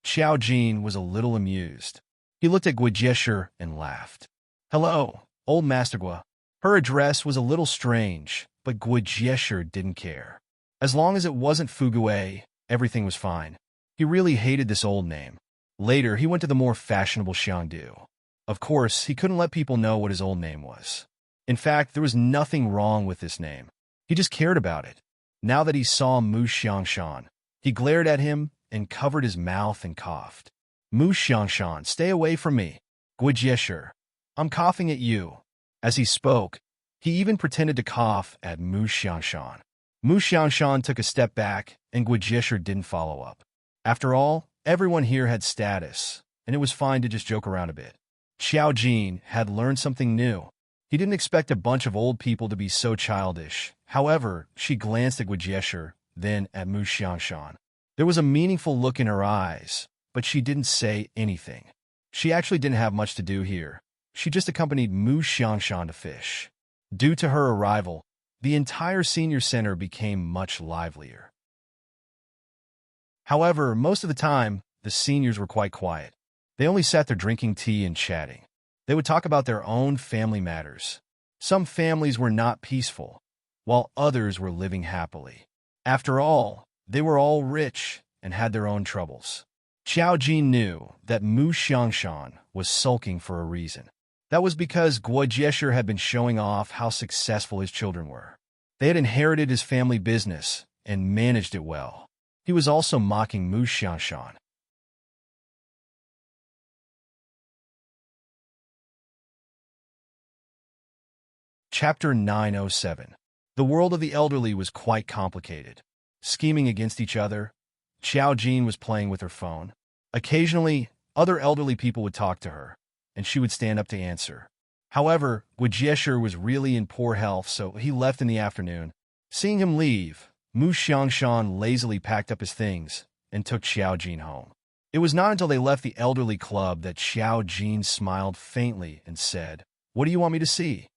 Xiao Jin was a little amused. He looked at Guo Jiesher and laughed. "Hello, old Master Guo." Her address was a little strange, but Guo Jiesher didn't care. As long as it wasn't Fugue, everything was fine. He really hated this old name. Later, he went to the more fashionable Xiangdu. Of course, he couldn't let people know what his old name was. In fact, there was nothing wrong with this name. He just cared about it. Now that he saw Mu Xiangshan, he glared at him and covered his mouth and coughed. "Mu Xiangshan, stay away from me. Guo Jiesher, I'm coughing at you." As he spoke, he even pretended to cough at Mu Xiangshan. Mu Xiangshan took a step back, and Guo Jiesher didn't follow up. After all, everyone here had status, and it was fine to just joke around a bit. Xiao Jin had learned something new. He didn't expect a bunch of old people to be so childish. However, she glanced at Guo Jiesher, then at Mu Xiangshan. There was a meaningful look in her eyes, but she didn't say anything. She actually didn't have much to do here. She just accompanied Mu Xiangshan to fish. Due to her arrival, the entire senior center became much livelier. However, most of the time, the seniors were quite quiet. They only sat there drinking tea and chatting. They would talk about their own family matters. Some families were not peaceful, while others were living happily. After all, they were all rich and had their own troubles. Xiao Jin knew that Mu Xiangshan was sulking for a reason. That was because Guo Jiesher had been showing off how successful his children were. They had inherited his family business and managed it well. He was also mocking Mu Xiangshan. Chapter 907. The world of the elderly was quite complicated. Scheming against each other, Xiao Jin was playing with her phone. Occasionally, other elderly people would talk to her, and she would stand up to answer. However, Guo Jiesher was really in poor health, so he left in the afternoon. Seeing him leave, Mu Xiangshan lazily packed up his things and took Xiao Jin home. It was not until they left the elderly club that Xiao Jin smiled faintly and said, "What do you want me to see?"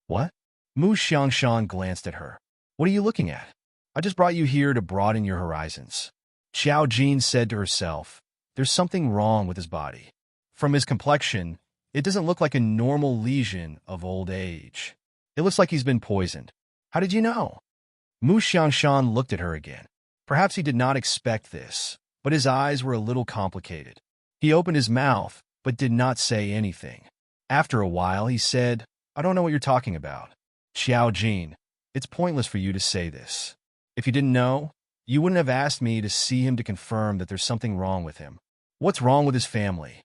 "What?" Mu Xiangshan glanced at her. "What are you looking at?" "I just brought you here to broaden your horizons." Xiao Jin said to herself, "There's something wrong with his body. From his complexion, it doesn't look like a normal lesion of old age. It looks like he's been poisoned." "How did you know?" Mu Xiangshan looked at her again. Perhaps he did not expect this, but his eyes were a little complicated. He opened his mouth, but did not say anything. After a while, he said, "I don't know what you're talking about." "Xiao Jin, it's pointless for you to say this. If you didn't know, you wouldn't have asked me to see him to confirm that there's something wrong with him. What's wrong with his family?"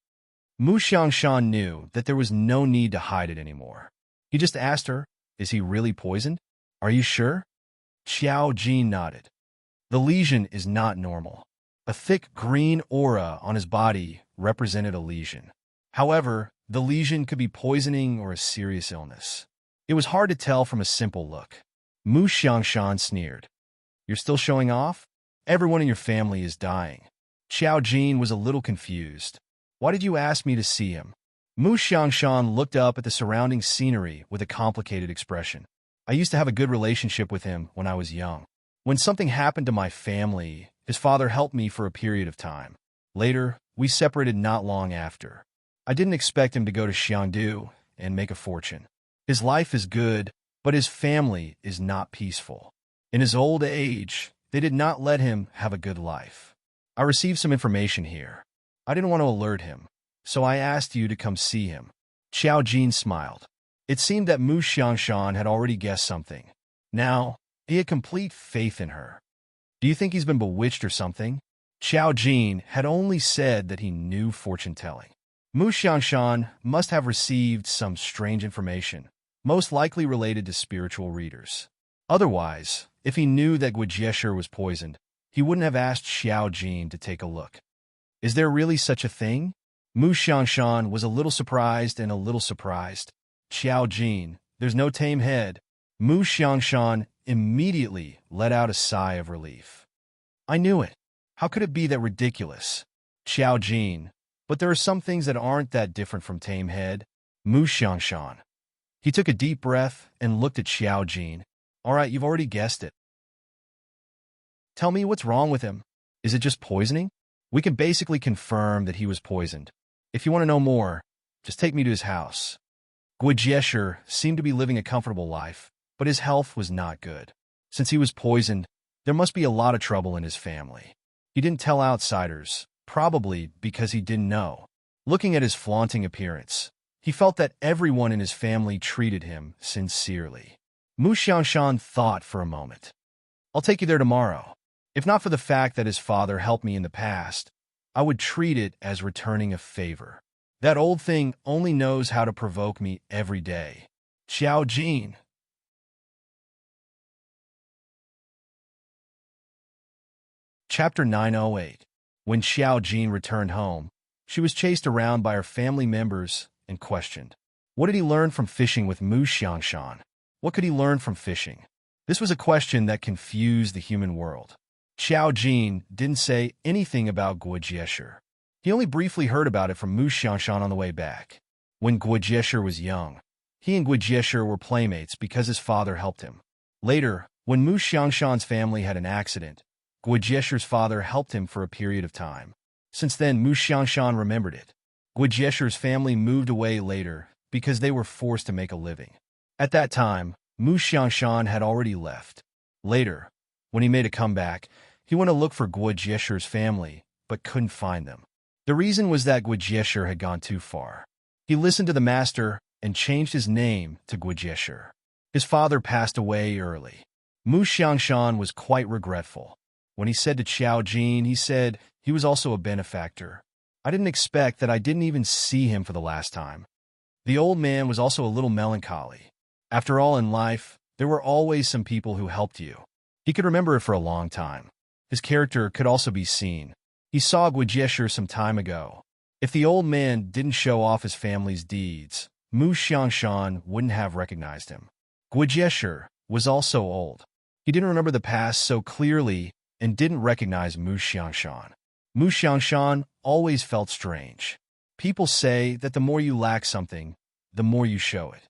Mu Xiangshan knew that there was no need to hide it anymore. He just asked her, "Is he really poisoned? Are you sure?" Xiao Jin nodded. The lesion is not normal. A thick green aura on his body represented a lesion. However, the lesion could be poisoning or a serious illness. It was hard to tell from a simple look. Mu Xiangshan sneered. "You're still showing off? Everyone in your family is dying." Xiao Jin was a little confused. "Why did you ask me to see him?" Mu Xiangshan looked up at the surrounding scenery with a complicated expression. "I used to have a good relationship with him when I was young. When something happened to my family, his father helped me for a period of time. Later, we separated not long after. I didn't expect him to go to Xiangdu and make a fortune. His life is good, but his family is not peaceful. In his old age, they did not let him have a good life. I received some information here. I didn't want to alert him, so I asked you to come see him." Xiao Jin smiled. It seemed that Mu Xiangshan had already guessed something. Now, he had complete faith in her. "Do you think he's been bewitched or something?" Xiao Jin had only said that he knew fortune-telling. Mu Xiangshan must have received some strange information, most likely related to spiritual readers. Otherwise, if he knew that Guo Jiesher was poisoned, he wouldn't have asked Xiao Jin to take a look. Is there really such a thing? Mu Xiangshan was a little surprised and a little surprised. "Xiao Jin, there's no tame head." Mu Xiangshan immediately let out a sigh of relief. "I knew it. How could it be that ridiculous?" Xiao Jin, "But there are some things that aren't that different from tame head." Mu Xiangshan. He took a deep breath and looked at Xiao Jin. "All right, you've already guessed it. Tell me what's wrong with him. Is it just poisoning? We can basically confirm that he was poisoned. If you want to know more, just take me to his house." Guo Jiesher seemed to be living a comfortable life, but his health was not good. Since he was poisoned, there must be a lot of trouble in his family. He didn't tell outsiders, probably because he didn't know. Looking at his flaunting appearance, he felt that everyone in his family treated him sincerely. Mu Xiangshan thought for a moment. "I'll take you there tomorrow. If not for the fact that his father helped me in the past, I would treat it as returning a favor. That old thing only knows how to provoke me every day." Xiao Jin. Chapter 908. When Xiao Jin returned home, she was chased around by her family members and questioned. What did he learn from fishing with Mu Xiangshan? What could he learn from fishing? This was a question that confused the human world. Xiao Jin didn't say anything about Guo Jiesher. He only briefly heard about it from Mu Xiangshan on the way back. When Guo Jiesher was young, he and Guo Jiesher were playmates because his father helped him. Later, when Mu Xiangshan's family had an accident, Guo Jiesher's father helped him for a period of time. Since then, Mu Xiangshan remembered it. Guo Jiesher's family moved away later because they were forced to make a living. At that time, Mu Xiangshan had already left. Later, when he made a comeback, he went to look for Guo Jiesher's family, but couldn't find them. The reason was that Guijesher had gone too far. He listened to the master and changed his name to Guijesher. His father passed away early. Mu Xiangshan was quite regretful. When he said to Qiao Jin, he said he was also a benefactor. I didn't expect that I didn't even see him for the last time. The old man was also a little melancholy. After all in life, there were always some people who helped you. He could remember it for a long time. His character could also be seen. He saw Guijesher some time ago. If the old man didn't show off his family's deeds, Mu Xiangshan wouldn't have recognized him. Guijesher was also old. He didn't remember the past so clearly and didn't recognize Mu Xiangshan. Mu Xiangshan always felt strange. People say that the more you lack something, the more you show it.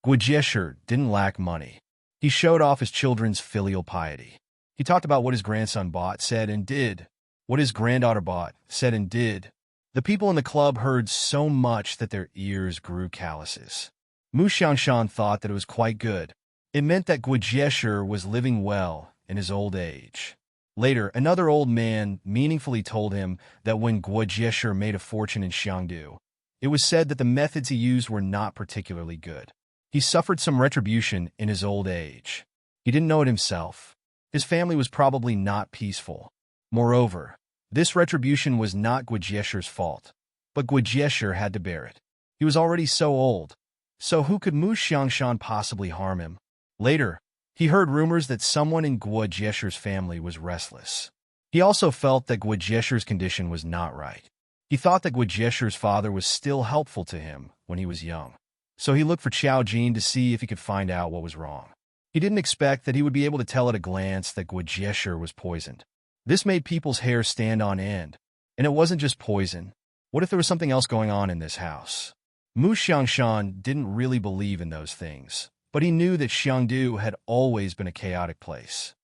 Guijesher didn't lack money. He showed off his children's filial piety. He talked about what his grandson bought, said, and did. What his granddaughter bought, said, and did. The people in the club heard so much that their ears grew calluses. Mu Xiangshan thought that it was quite good. It meant that Guijesher was living well in his old age. Later, another old man meaningfully told him that when Guijesher made a fortune in Xiangdu, it was said that the methods he used were not particularly good. He suffered some retribution in his old age. He didn't know it himself. His family was probably not peaceful. Moreover, this retribution was not Guijesher's fault, but Guijesher had to bear it. He was already so old, so who could Mu Xiangshan possibly harm him? Later, he heard rumors that someone in Guijesher's family was restless. He also felt that Guijesher's condition was not right. He thought that Guijesher's father was still helpful to him when he was young, so he looked for Qiao Jin to see if he could find out what was wrong. He didn't expect that he would be able to tell at a glance that Guijesher was poisoned. This made people's hair stand on end. And it wasn't just poison. What if there was something else going on in this house? Mu Xiangshan didn't really believe in those things, but he knew that Xiangdu had always been a chaotic place.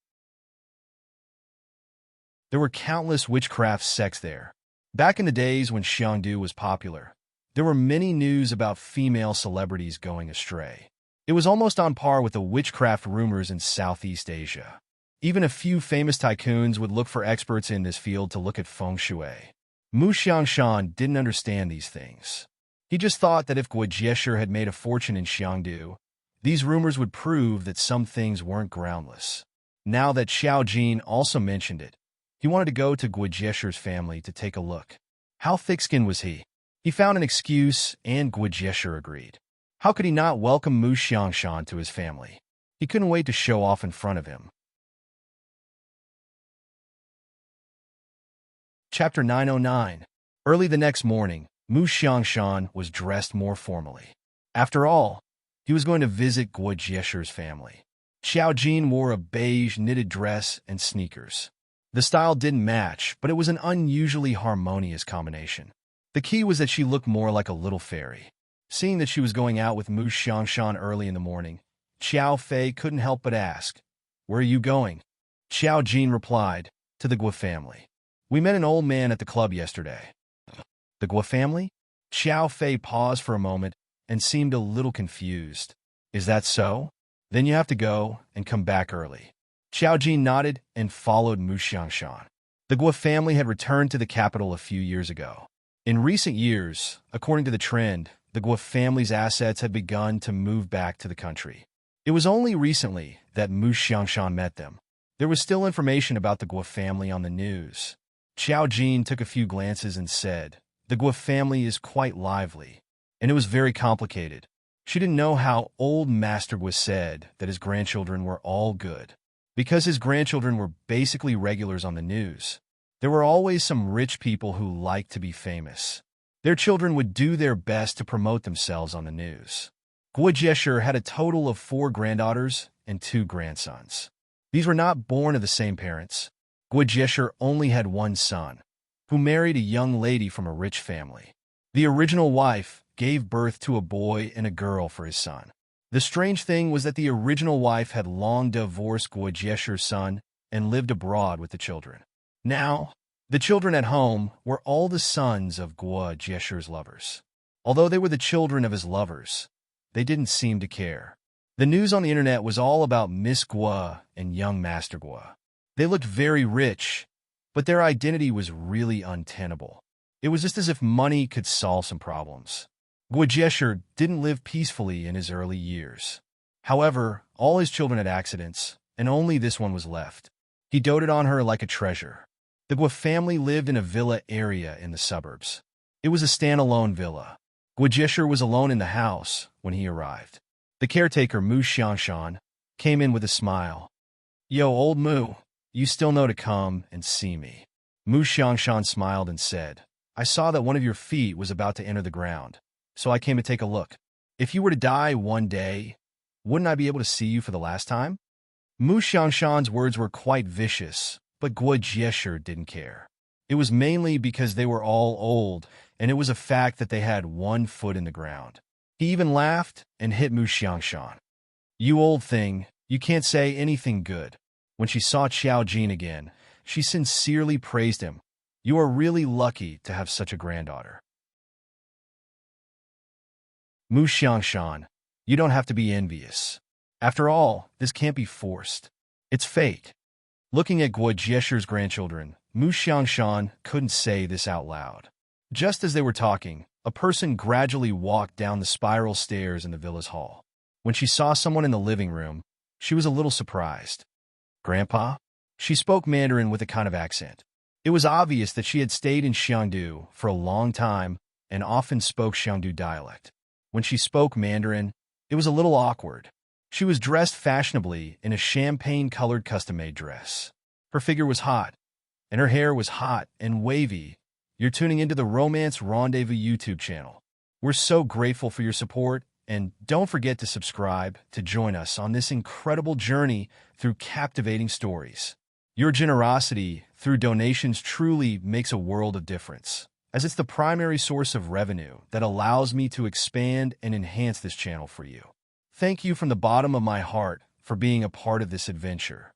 There were countless witchcraft sects there. Back in the days when Xiangdu was popular, there were many news about female celebrities going astray. It was almost on par with the witchcraft rumors in Southeast Asia. Even a few famous tycoons would look for experts in this field to look at feng shui. Mu Xiangshan didn't understand these things. He just thought that if Guijesher had made a fortune in Xiangdu, these rumors would prove that some things weren't groundless. Now that Qiao Jin also mentioned it, he wanted to go to Guijesher's family to take a look. How thick-skinned was he? He found an excuse, and Guijesher agreed. How could he not welcome Mu Xiangshan to his family? He couldn't wait to show off in front of him. Chapter 909. Early the next morning, Mu Xiangshan was dressed more formally. After all, he was going to visit Guijesher's family. Qiao Jin wore a beige knitted dress and sneakers. The style didn't match, but it was an unusually harmonious combination. The key was that she looked more like a little fairy. Seeing that she was going out with Mu Xiangshan early in the morning, Qiao Fei couldn't help but ask, "Where are you going?" Qiao Jin replied, "To the Gua family. We met an old man at the club yesterday." The Gua family? Qiao Fei paused for a moment and seemed a little confused. "Is that so? Then you have to go and come back early." Qiao Jin nodded and followed Mu Xiangshan. The Gua family had returned to the capital a few years ago. In recent years, according to the trend, the Gua family's assets had begun to move back to the country. It was only recently that Mu Xiangshan met them. There was still information about the Gua family on the news. Qiao Jin took a few glances and said, "The Gua family is quite lively," and it was very complicated. She didn't know how old Master Gua said that his grandchildren were all good, because his grandchildren were basically regulars on the news. There were always some rich people who liked to be famous. Their children would do their best to promote themselves on the news. Guijesher had a total of 4 granddaughters and 2 grandsons. These were not born of the same parents. Guijesher only had one son, who married a young lady from a rich family. The original wife gave birth to a boy and a girl for his son. The strange thing was that the original wife had long divorced Guijesher's son and lived abroad with the children. Now, the children at home were all the sons of Guijesher's lovers. Although they were the children of his lovers, they didn't seem to care. The news on the internet was all about Miss Gua and young Master Gua. They looked very rich, but their identity was really untenable. It was just as if money could solve some problems. Guajesher didn't live peacefully in his early years. However, all his children had accidents, and only this one was left. He doted on her like a treasure. The Gua family lived in a villa area in the suburbs. It was a standalone villa. Guajesher was alone in the house when he arrived. The caretaker, Mu Xiangshan, came in with a smile. "Yo, old Mu, you still know to come and see me." Mu Xiangshan smiled and said, "I saw that one of your feet was about to enter the ground, so I came to take a look. If you were to die one day, wouldn't I be able to see you for the last time?" Mu Xiangshan's words were quite vicious, but Guajesher didn't care. It was mainly because they were all old, and it was a fact that they had one foot in the ground. He even laughed and hit Mu Xiangshan. "You old thing, you can't say anything good." When she saw Qiao Jin again, she sincerely praised him. "You are really lucky to have such a granddaughter." Mu Xiangshan, you don't have to be envious. After all, this can't be forced. It's fate. Looking at Guajesher's grandchildren, Mu Xiangshan couldn't say this out loud. Just as they were talking, a person gradually walked down the spiral stairs in the villa's hall. When she saw someone in the living room, she was a little surprised. "Grandpa?" She spoke Mandarin with a kind of accent. It was obvious that she had stayed in Xiangdu for a long time and often spoke Xiangdu dialect. When she spoke Mandarin, it was a little awkward. She was dressed fashionably in a champagne-colored custom-made dress. Her figure was hot, and her hair was hot and wavy. You're tuning into the Romance Rendezvous YouTube channel. We're so grateful for your support, and don't forget to subscribe to join us on this incredible journey through captivating stories. Your generosity through donations truly makes a world of difference, as it's the primary source of revenue that allows me to expand and enhance this channel for you. Thank you from the bottom of my heart for being a part of this adventure.